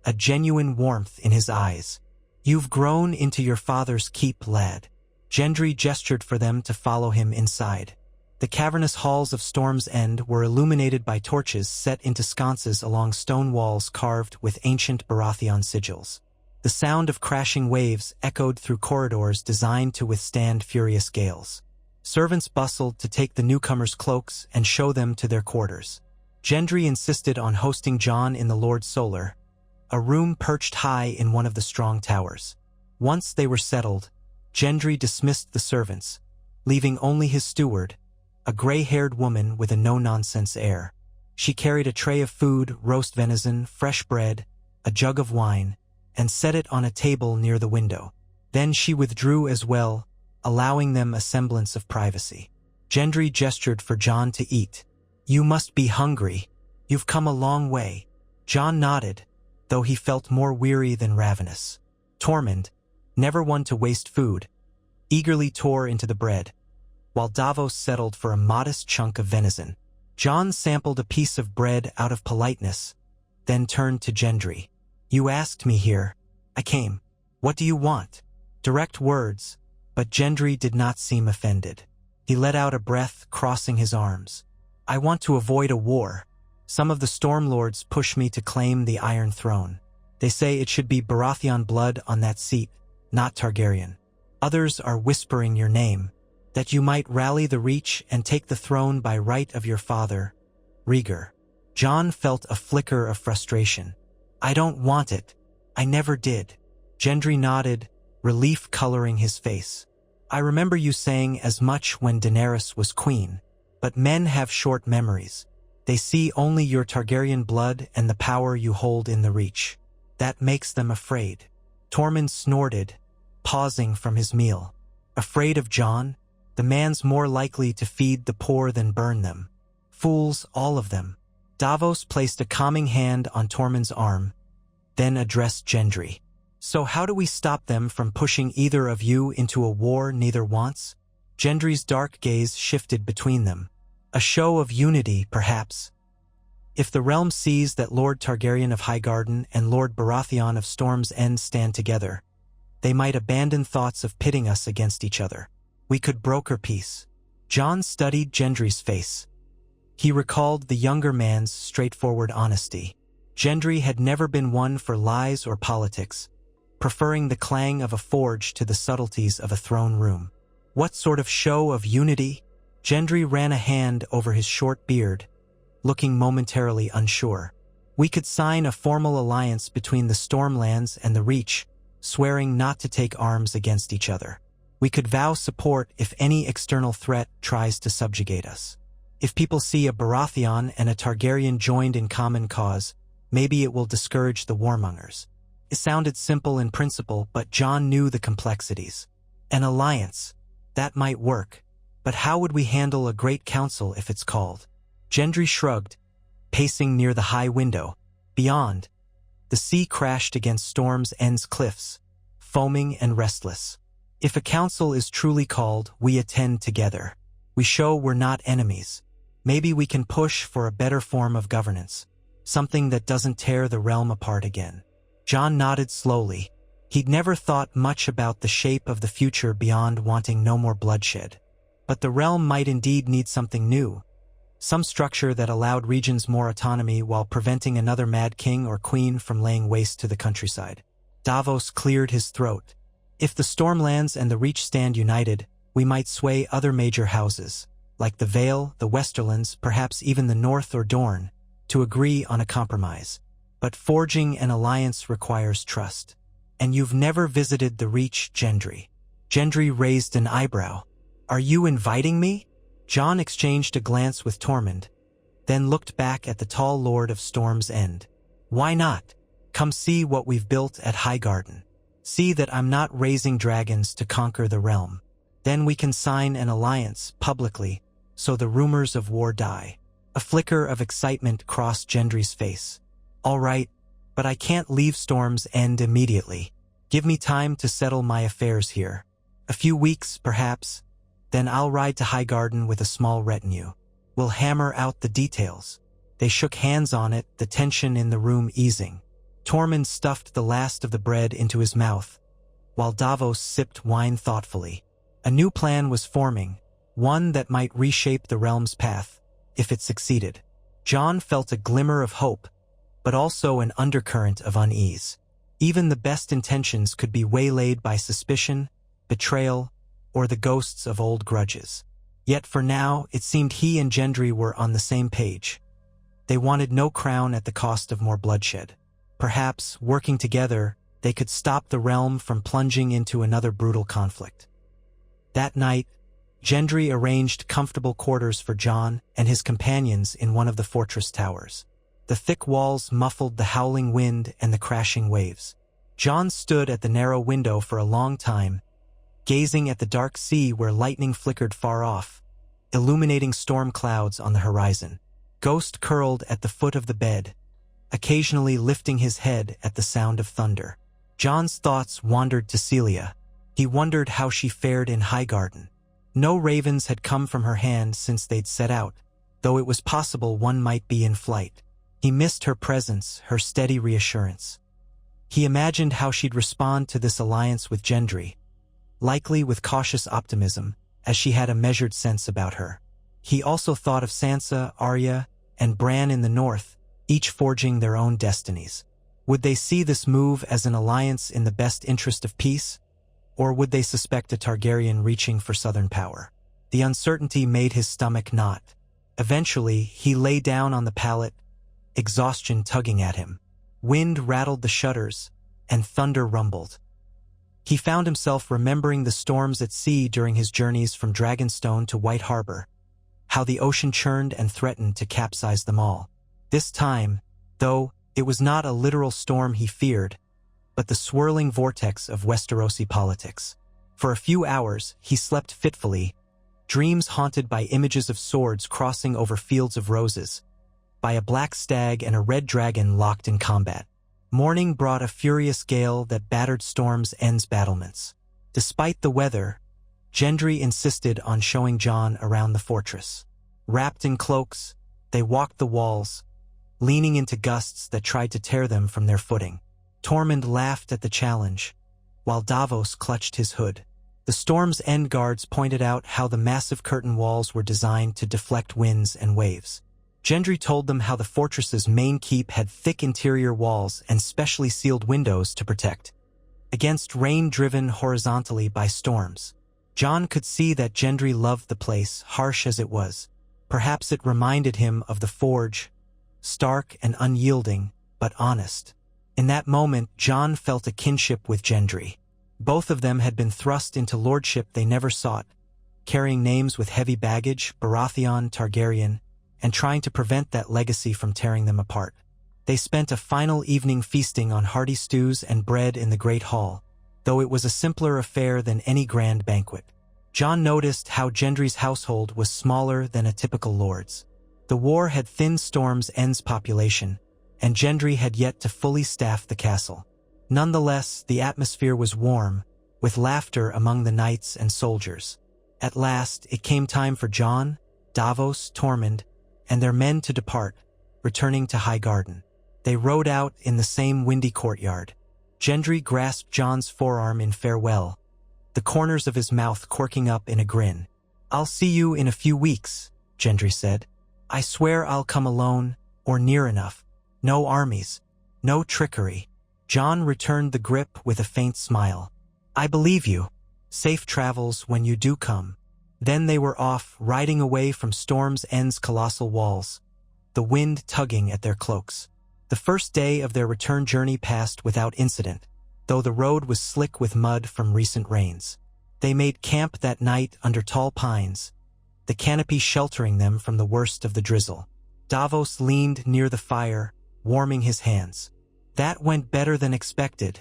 a genuine warmth in his eyes. "You've grown into your father's keep, lad." Gendry gestured for them to follow him inside. The cavernous halls of Storm's End were illuminated by torches set into sconces along stone walls carved with ancient Baratheon sigils. The sound of crashing waves echoed through corridors designed to withstand furious gales. Servants bustled to take the newcomers' cloaks and show them to their quarters. Gendry insisted on hosting Jon in the Lord Solar, a room perched high in one of the strong towers. Once they were settled, Gendry dismissed the servants, leaving only his steward, a gray-haired woman with a no-nonsense air. She carried a tray of food, roast venison, fresh bread, a jug of wine, and set it on a table near the window. Then she withdrew as well, allowing them a semblance of privacy. Gendry gestured for Jon to eat. "You must be hungry. You've come a long way." Jon nodded, though he felt more weary than ravenous. Tormund, never one to waste food, eagerly tore into the bread, while Davos settled for a modest chunk of venison. Jon sampled a piece of bread out of politeness, then turned to Gendry. "You asked me here. I came. What do you want?" Direct words, but Gendry did not seem offended. He let out a breath, crossing his arms. "I want to avoid a war. Some of the Stormlords push me to claim the Iron Throne. They say it should be Baratheon blood on that seat, not Targaryen. Others are whispering your name, that you might rally the Reach and take the throne by right of your father, Rhaegar." Jon felt a flicker of frustration. "I don't want it. I never did." Gendry nodded, relief coloring his face. "I remember you saying as much when Daenerys was queen, but men have short memories. They see only your Targaryen blood and the power you hold in the Reach. That makes them afraid." Tormund snorted, pausing from his meal. "Afraid of Jon? The man's more likely to feed the poor than burn them. Fools, all of them." Davos placed a calming hand on Tormund's arm, then addressed Gendry. "So how do we stop them from pushing either of you into a war neither wants?" Gendry's dark gaze shifted between them. "A show of unity, perhaps. If the realm sees that Lord Targaryen of Highgarden and Lord Baratheon of Storm's End stand together, they might abandon thoughts of pitting us against each other. We could broker peace." Jon studied Gendry's face. He recalled the younger man's straightforward honesty. Gendry had never been one for lies or politics, preferring the clang of a forge to the subtleties of a throne room. "What sort of show of unity?" Gendry ran a hand over his short beard, looking momentarily unsure. "We could sign a formal alliance between the Stormlands and the Reach, swearing not to take arms against each other. We could vow support if any external threat tries to subjugate us. If people see a Baratheon and a Targaryen joined in common cause, maybe it will discourage the warmongers." It sounded simple in principle, but Jon knew the complexities. An alliance. That might work. But how would we handle a great council if it's called? Gendry shrugged, pacing near the high window. Beyond, the sea crashed against Storm's End's cliffs, foaming and restless. If a council is truly called, we attend together. We show we're not enemies. Maybe we can push for a better form of governance, something that doesn't tear the realm apart again. Jon nodded slowly. He'd never thought much about the shape of the future beyond wanting no more bloodshed. But the realm might indeed need something new. Some structure that allowed regions more autonomy while preventing another mad king or queen from laying waste to the countryside. Davos cleared his throat. If the Stormlands and the Reach stand united, we might sway other major houses, like the Vale, the Westerlands, perhaps even the North or Dorne, to agree on a compromise. But forging an alliance requires trust. And you've never visited the Reach, Gendry. Gendry raised an eyebrow. Are you inviting me? Jon exchanged a glance with Tormund, then looked back at the tall Lord of Storm's End. Why not? Come see what we've built at Highgarden. See that I'm not raising dragons to conquer the realm. Then we can sign an alliance publicly, so the rumors of war die. A flicker of excitement crossed Gendry's face. All right, but I can't leave Storm's End immediately. Give me time to settle my affairs here. A few weeks, perhaps. Then I'll ride to Highgarden with a small retinue. We'll hammer out the details. They shook hands on it, the tension in the room easing. Tormund stuffed the last of the bread into his mouth, while Davos sipped wine thoughtfully. A new plan was forming, one that might reshape the realm's path, if it succeeded. Jon felt a glimmer of hope, but also an undercurrent of unease. Even the best intentions could be waylaid by suspicion, betrayal, or the ghosts of old grudges. Yet for now, it seemed he and Gendry were on the same page. They wanted no crown at the cost of more bloodshed. Perhaps, working together, they could stop the realm from plunging into another brutal conflict. That night, Gendry arranged comfortable quarters for Jon and his companions in one of the fortress towers. The thick walls muffled the howling wind and the crashing waves. Jon stood at the narrow window for a long time, gazing at the dark sea where lightning flickered far off, illuminating storm clouds on the horizon. Ghost curled at the foot of the bed, occasionally lifting his head at the sound of thunder. Jon's thoughts wandered to Celia. He wondered how she fared in Highgarden. No ravens had come from her hand since they'd set out, though it was possible one might be in flight. He missed her presence, her steady reassurance. He imagined how she'd respond to this alliance with Gendry, likely with cautious optimism, as she had a measured sense about her. He also thought of Sansa, Arya, and Bran in the north, each forging their own destinies. Would they see this move as an alliance in the best interest of peace? Or would they suspect a Targaryen reaching for southern power? The uncertainty made his stomach knot. Eventually, he lay down on the pallet, exhaustion tugging at him. Wind rattled the shutters, and thunder rumbled. He found himself remembering the storms at sea during his journeys from Dragonstone to White Harbor, how the ocean churned and threatened to capsize them all. This time, though, it was not a literal storm he feared, but the swirling vortex of Westerosi politics. For a few hours, he slept fitfully, dreams haunted by images of swords crossing over fields of roses, by a black stag and a red dragon locked in combat. Morning brought a furious gale that battered Storm's End's battlements. Despite the weather, Gendry insisted on showing Jon around the fortress. Wrapped in cloaks, they walked the walls, leaning into gusts that tried to tear them from their footing. Tormund laughed at the challenge, while Davos clutched his hood. The Storm's End guards pointed out how the massive curtain walls were designed to deflect winds and waves. Gendry told them how the fortress's main keep had thick interior walls and specially sealed windows to protect against rain driven horizontally by storms. Jon could see that Gendry loved the place, harsh as it was. Perhaps it reminded him of the Forge, stark and unyielding, but honest. In that moment, Jon felt a kinship with Gendry. Both of them had been thrust into lordship they never sought, carrying names with heavy baggage, Baratheon, Targaryen, and trying to prevent that legacy from tearing them apart. They spent a final evening feasting on hearty stews and bread in the great hall, though it was a simpler affair than any grand banquet. Jon noticed how Gendry's household was smaller than a typical lord's. The war had thinned Storm's End's population, and Gendry had yet to fully staff the castle. Nonetheless, the atmosphere was warm, with laughter among the knights and soldiers. At last, it came time for Jon, Davos, Tormund, and their men to depart, returning to Highgarden. They rode out in the same windy courtyard. Gendry grasped Jon's forearm in farewell, the corners of his mouth quirking up in a grin. "I'll see you in a few weeks," Gendry said. "I swear I'll come alone, or near enough. No armies, no trickery." Jon returned the grip with a faint smile. "I believe you. Safe travels when you do come." Then they were off, riding away from Storm's End's colossal walls, the wind tugging at their cloaks. The first day of their return journey passed without incident, though the road was slick with mud from recent rains. They made camp that night under tall pines, the canopy sheltering them from the worst of the drizzle. Davos leaned near the fire, warming his hands. "That went better than expected,"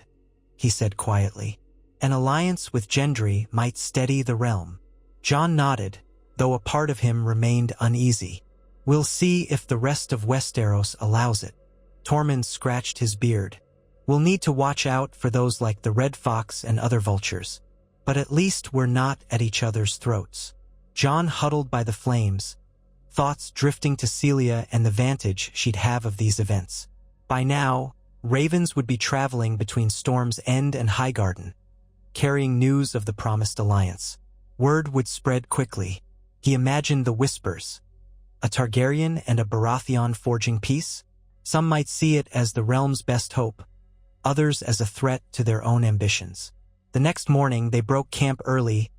he said quietly. "An alliance with Gendry might steady the realm." Jon nodded, though a part of him remained uneasy. "We'll see if the rest of Westeros allows it." Tormund scratched his beard. "We'll need to watch out for those like the Red Fox and other vultures. But at least we're not at each other's throats." Jon huddled by the flames, thoughts drifting to Celia and the vantage she'd have of these events. By now, ravens would be traveling between Storm's End and Highgarden, carrying news of the promised alliance. Word would spread quickly. He imagined the whispers. A Targaryen and a Baratheon forging peace? Some might see it as the realm's best hope, others as a threat to their own ambitions. The next morning they broke camp early,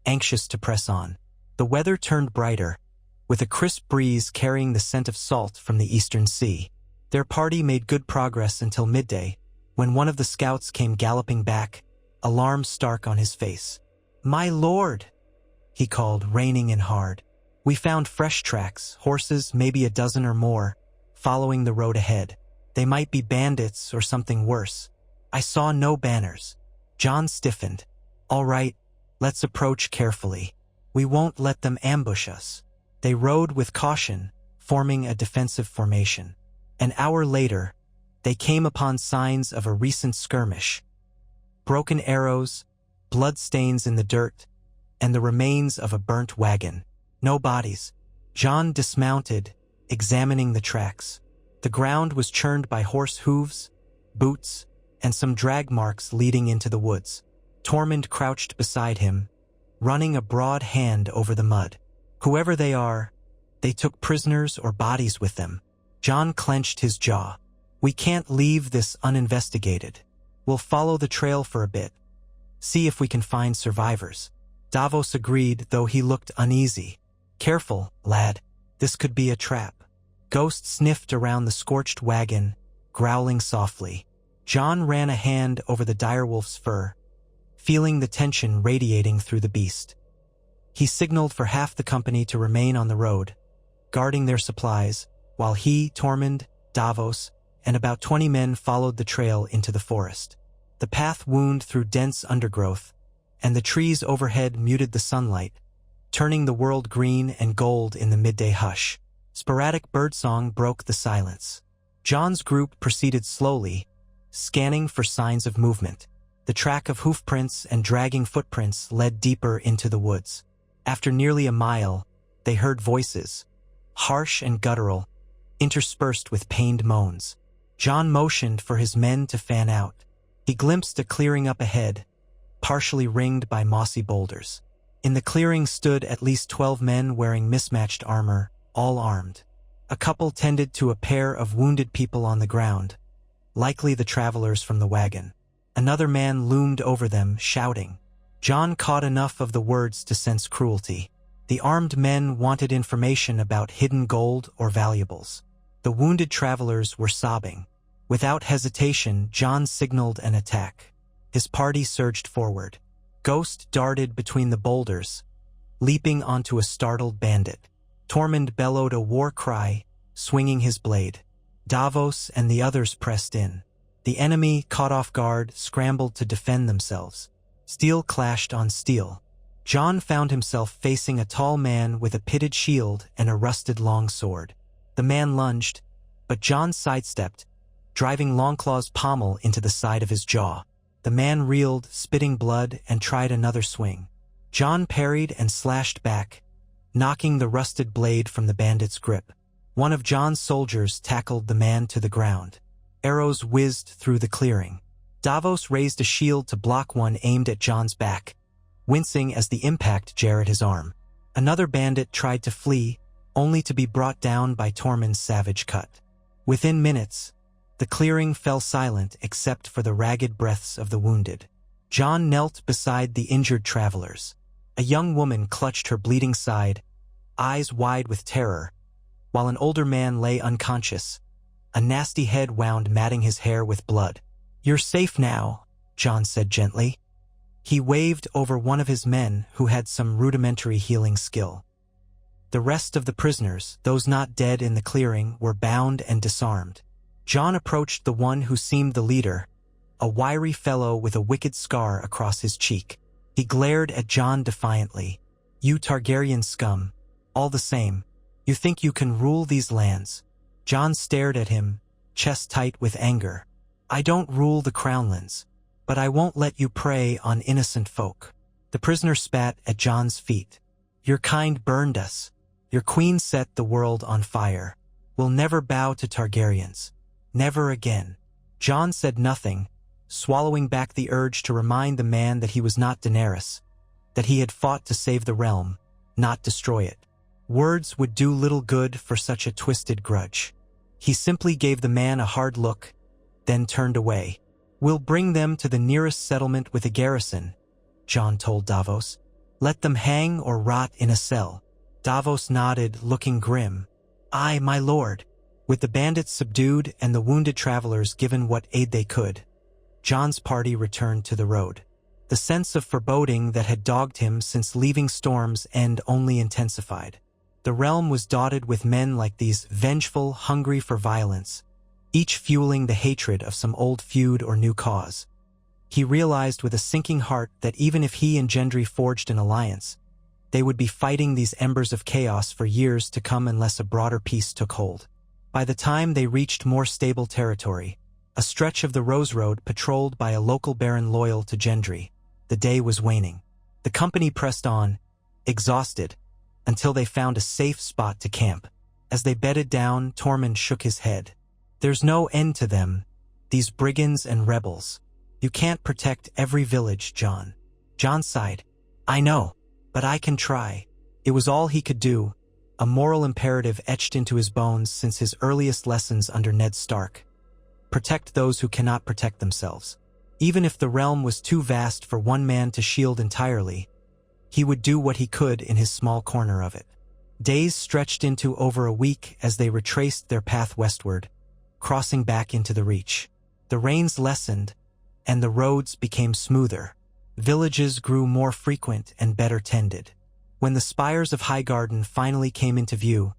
anxious to press on. The weather turned brighter, with a crisp breeze carrying the scent of salt from the eastern sea. Their party made good progress until midday, when one of the scouts came galloping back, alarm stark on his face. "My lord," he called, reining in hard. "We found fresh tracks, horses, maybe a dozen or more, following the road ahead. They might be bandits or something worse. I saw no banners." Jon stiffened. "All right, let's approach carefully. We won't let them ambush us." They rode with caution, forming a defensive formation. An hour later, they came upon signs of a recent skirmish. Broken arrows, bloodstains in the dirt, and the remains of a burnt wagon. No bodies. Jon dismounted, examining the tracks. The ground was churned by horse hooves, boots, and some drag marks leading into the woods. Tormund crouched beside him, running a broad hand over the mud. "Whoever they are, they took prisoners or bodies with them." Jon clenched his jaw. "We can't leave this uninvestigated. We'll follow the trail for a bit, see if we can find survivors." Davos agreed, though he looked uneasy. "Careful, lad. This could be a trap." Ghost sniffed around the scorched wagon, growling softly. Jon ran a hand over the direwolf's fur, feeling the tension radiating through the beast. He signaled for half the company to remain on the road, guarding their supplies, while he, Tormund, Davos, and about 20 men followed the trail into the forest. The path wound through dense undergrowth, and the trees overhead muted the sunlight, turning the world green and gold in the midday hush. Sporadic birdsong broke the silence. Jon's group proceeded slowly, scanning for signs of movement. The track of hoofprints and dragging footprints led deeper into the woods. After nearly a mile, they heard voices, harsh and guttural, interspersed with pained moans. Jon motioned for his men to fan out. He glimpsed a clearing up ahead, partially ringed by mossy boulders. In the clearing stood at least 12 men wearing mismatched armor, all armed. A couple tended to a pair of wounded people on the ground, likely the travelers from the wagon. Another man loomed over them, shouting. Jon caught enough of the words to sense cruelty. The armed men wanted information about hidden gold or valuables. The wounded travelers were sobbing. Without hesitation, Jon signaled an attack. His party surged forward. Ghost darted between the boulders, leaping onto a startled bandit. Tormund bellowed a war cry, swinging his blade. Davos and the others pressed in. The enemy, caught off guard, scrambled to defend themselves. Steel clashed on steel. Jon found himself facing a tall man with a pitted shield and a rusted long sword. The man lunged, but Jon sidestepped, driving Longclaw's pommel into the side of his jaw. The man reeled, spitting blood, and tried another swing. Jon parried and slashed back, knocking the rusted blade from the bandit's grip. One of Jon's soldiers tackled the man to the ground. Arrows whizzed through the clearing. Davos raised a shield to block one aimed at Jon's back, wincing as the impact jarred his arm. Another bandit tried to flee, only to be brought down by Tormund's savage cut. Within minutes, the clearing fell silent except for the ragged breaths of the wounded. Jon knelt beside the injured travelers. A young woman clutched her bleeding side, eyes wide with terror, while an older man lay unconscious, a nasty head wound matting his hair with blood. "You're safe now," Jon said gently. He waved over one of his men who had some rudimentary healing skill. The rest of the prisoners, those not dead in the clearing, were bound and disarmed. Jon approached the one who seemed the leader, a wiry fellow with a wicked scar across his cheek. He glared at Jon defiantly. "You Targaryen scum. All the same, you think you can rule these lands?" Jon stared at him, chest tight with anger. "I don't rule the Crownlands, but I won't let you prey on innocent folk." The prisoner spat at Jon's feet. "Your kind burned us. Your queen set the world on fire. We'll never bow to Targaryens. Never again." Jon said nothing, swallowing back the urge to remind the man that he was not Daenerys, that he had fought to save the realm, not destroy it. Words would do little good for such a twisted grudge. He simply gave the man a hard look, then turned away. "We'll bring them to the nearest settlement with a garrison," Jon told Davos. "Let them hang or rot in a cell." Davos nodded, looking grim. "Aye, my lord." With the bandits subdued and the wounded travelers given what aid they could, Jon's party returned to the road. The sense of foreboding that had dogged him since leaving Storm's End only intensified. The realm was dotted with men like these, vengeful, hungry for violence, each fueling the hatred of some old feud or new cause. He realized with a sinking heart that even if he and Gendry forged an alliance, they would be fighting these embers of chaos for years to come unless a broader peace took hold. By the time they reached more stable territory, a stretch of the Rose Road patrolled by a local baron loyal to Gendry, the day was waning. The company pressed on, exhausted, until they found a safe spot to camp. As they bedded down, Tormund shook his head. "There's no end to them, these brigands and rebels. You can't protect every village, Jon." Jon sighed. "I know, but I can try." It was all he could do, a moral imperative etched into his bones since his earliest lessons under Ned Stark. Protect those who cannot protect themselves. Even if the realm was too vast for one man to shield entirely, he would do what he could in his small corner of it. Days stretched into over a week as they retraced their path westward, crossing back into the Reach. The rains lessened, and the roads became smoother. Villages grew more frequent and better tended. When the spires of Highgarden finally came into view,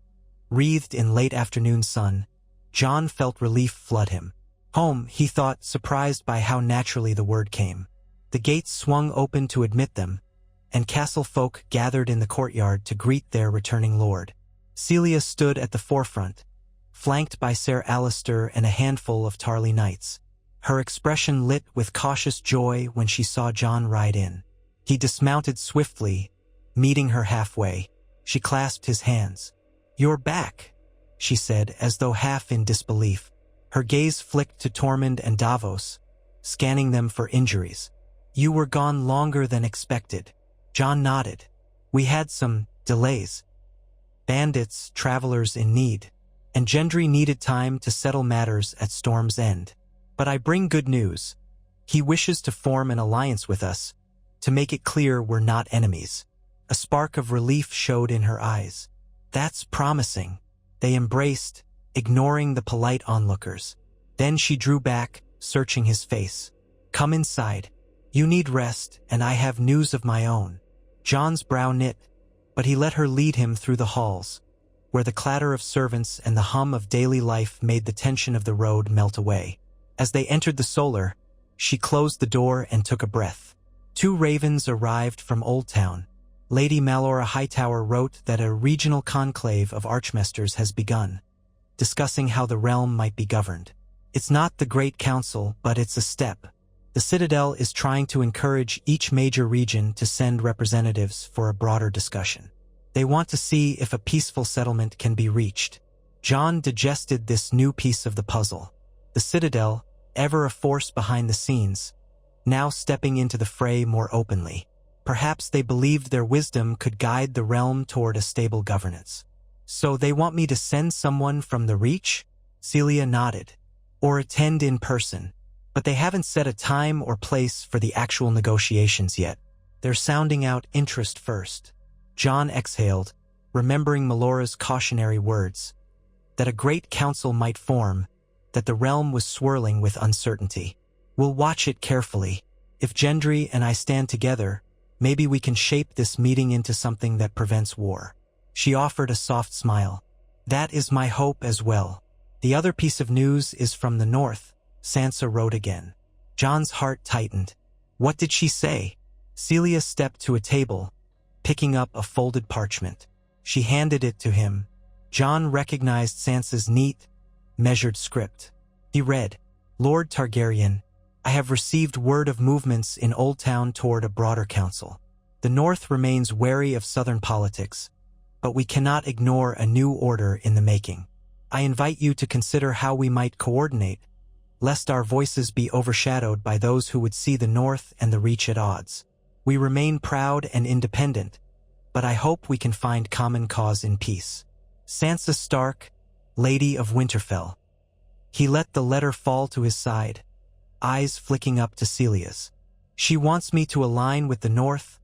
wreathed in late afternoon sun, Jon felt relief flood him. Home, he thought, surprised by how naturally the word came. The gates swung open to admit them, and castle folk gathered in the courtyard to greet their returning lord. Celia stood at the forefront, flanked by Ser Alistair and a handful of Tarly knights. Her expression lit with cautious joy when she saw Jon ride in. He dismounted swiftly, meeting her halfway. She clasped his hands. "You're back," she said, as though half in disbelief. Her gaze flicked to Tormund and Davos, scanning them for injuries. "You were gone longer than expected." Jon nodded. "We had some delays. Bandits, travelers in need, and Gendry needed time to settle matters at Storm's End. But I bring good news. He wishes to form an alliance with us, to make it clear we're not enemies." A spark of relief showed in her eyes. "That's promising." They embraced, ignoring the polite onlookers. Then she drew back, searching his face. "Come inside. You need rest, and I have news of my own." Jon's brow knit, but he let her lead him through the halls. where the clatter of servants and the hum of daily life made the tension of the road melt away. As they entered the solar, she closed the door and took a breath. 2 ravens arrived from Old Town. Lady Malora Hightower wrote that a regional conclave of archmasters has begun, discussing how the realm might be governed. It's not the Great Council, but it's a step. The Citadel is trying to encourage each major region to send representatives for a broader discussion. They want to see if a peaceful settlement can be reached. Jon digested this new piece of the puzzle. The Citadel, ever a force behind the scenes, now stepping into the fray more openly. Perhaps they believed their wisdom could guide the realm toward a stable governance. So they want me to send someone from the Reach? Celia nodded. Or attend in person. But they haven't set a time or place for the actual negotiations yet. They're sounding out interest first. Jon exhaled, remembering Melora's cautionary words. That a great council might form, that the realm was swirling with uncertainty. We'll watch it carefully. If Gendry and I stand together, maybe we can shape this meeting into something that prevents war. She offered a soft smile. That is my hope as well. The other piece of news is from the north, Sansa wrote again. Jon's heart tightened. What did she say? Celia stepped to a table, picking up a folded parchment. She handed it to him. Jon recognized Sansa's neat, measured script. He read, Lord Targaryen, I have received word of movements in Old Town toward a broader council. The North remains wary of southern politics, but we cannot ignore a new order in the making. I invite you to consider how we might coordinate, lest our voices be overshadowed by those who would see the North and the Reach at odds. We remain proud and independent, but I hope we can find common cause in peace. Sansa Stark, Lady of Winterfell. He let the letter fall to his side, eyes flicking up to Celia's. She wants me to align with the North,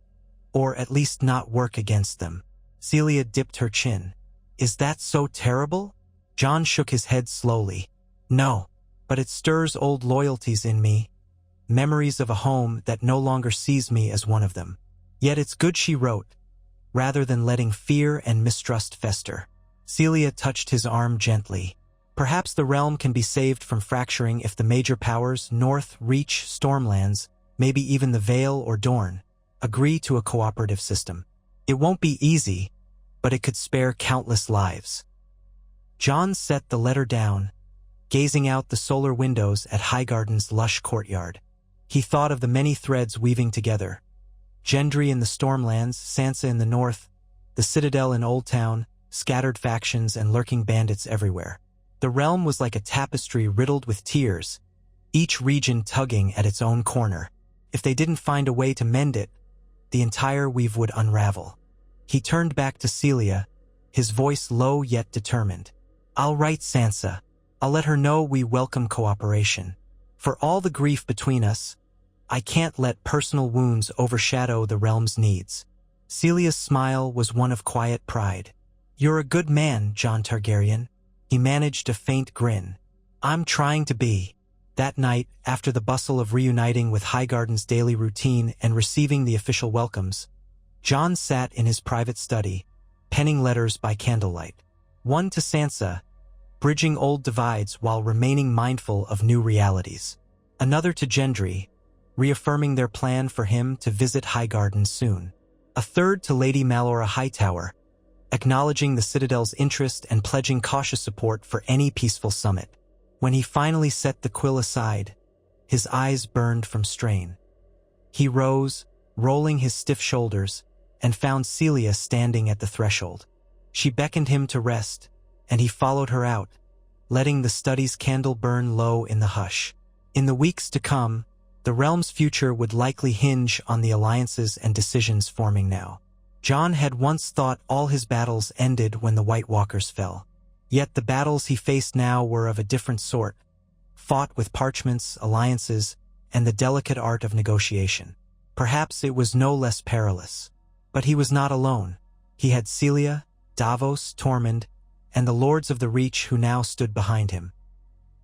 or at least not work against them. Celia dipped her chin. Is that so terrible? Jon shook his head slowly. No, but it stirs old loyalties in me, memories of a home that no longer sees me as one of them. Yet it's good she wrote, rather than letting fear and mistrust fester. Celia touched his arm gently. Perhaps the realm can be saved from fracturing if the major powers, North, Reach, Stormlands, maybe even the Vale or Dorne, agree to a cooperative system. It won't be easy, but it could spare countless lives. Jon set the letter down, gazing out the solar windows at Highgarden's lush courtyard. He thought of the many threads weaving together. Gendry in the Stormlands, Sansa in the North, the Citadel in Old Town, scattered factions and lurking bandits everywhere. The realm was like a tapestry riddled with tears, each region tugging at its own corner. If they didn't find a way to mend it, the entire weave would unravel. He turned back to Celia, his voice low yet determined. I'll write Sansa. I'll let her know we welcome cooperation. For all the grief between us, I can't let personal wounds overshadow the realm's needs. Celia's smile was one of quiet pride. You're a good man, Jon Targaryen. He managed a faint grin. I'm trying to be. That night, after the bustle of reuniting with Highgarden's daily routine and receiving the official welcomes, Jon sat in his private study, penning letters by candlelight. One to Sansa, bridging old divides while remaining mindful of new realities. Another to Gendry, reaffirming their plan for him to visit Highgarden soon. A third to Lady Malora Hightower, acknowledging the Citadel's interest and pledging cautious support for any peaceful summit. When he finally set the quill aside, his eyes burned from strain. He rose, rolling his stiff shoulders, and found Celia standing at the threshold. She beckoned him to rest, and he followed her out, letting the study's candle burn low in the hush. In the weeks to come, the realm's future would likely hinge on the alliances and decisions forming now. Jon had once thought all his battles ended when the White Walkers fell. Yet the battles he faced now were of a different sort, fought with parchments, alliances, and the delicate art of negotiation. Perhaps it was no less perilous. But he was not alone. He had Celia, Davos, Tormund, and the Lords of the Reach who now stood behind him.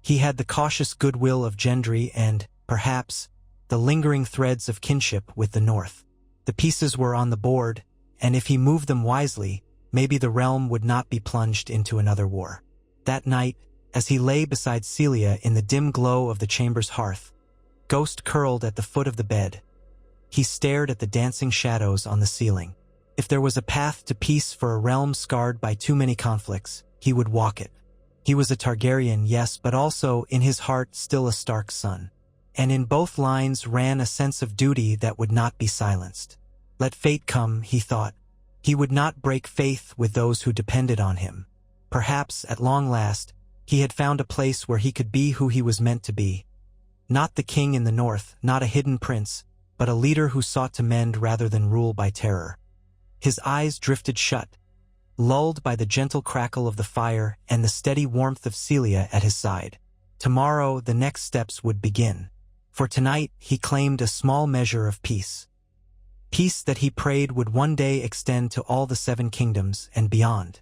He had the cautious goodwill of Gendry and, perhaps, the lingering threads of kinship with the North. The pieces were on the board, and if he moved them wisely, maybe the realm would not be plunged into another war. That night, as he lay beside Celia in the dim glow of the chamber's hearth, Ghost curled at the foot of the bed. He stared at the dancing shadows on the ceiling. If there was a path to peace for a realm scarred by too many conflicts, he would walk it. He was a Targaryen, yes, but also, in his heart, still a Stark son. And in both lines ran a sense of duty that would not be silenced. Let fate come, he thought. He would not break faith with those who depended on him. Perhaps, at long last, he had found a place where he could be who he was meant to be. Not the king in the north, not a hidden prince, but a leader who sought to mend rather than rule by terror. His eyes drifted shut, lulled by the gentle crackle of the fire and the steady warmth of Celia at his side. Tomorrow, the next steps would begin. For tonight, he claimed a small measure of peace. Peace that he prayed would one day extend to all the 7 kingdoms and beyond.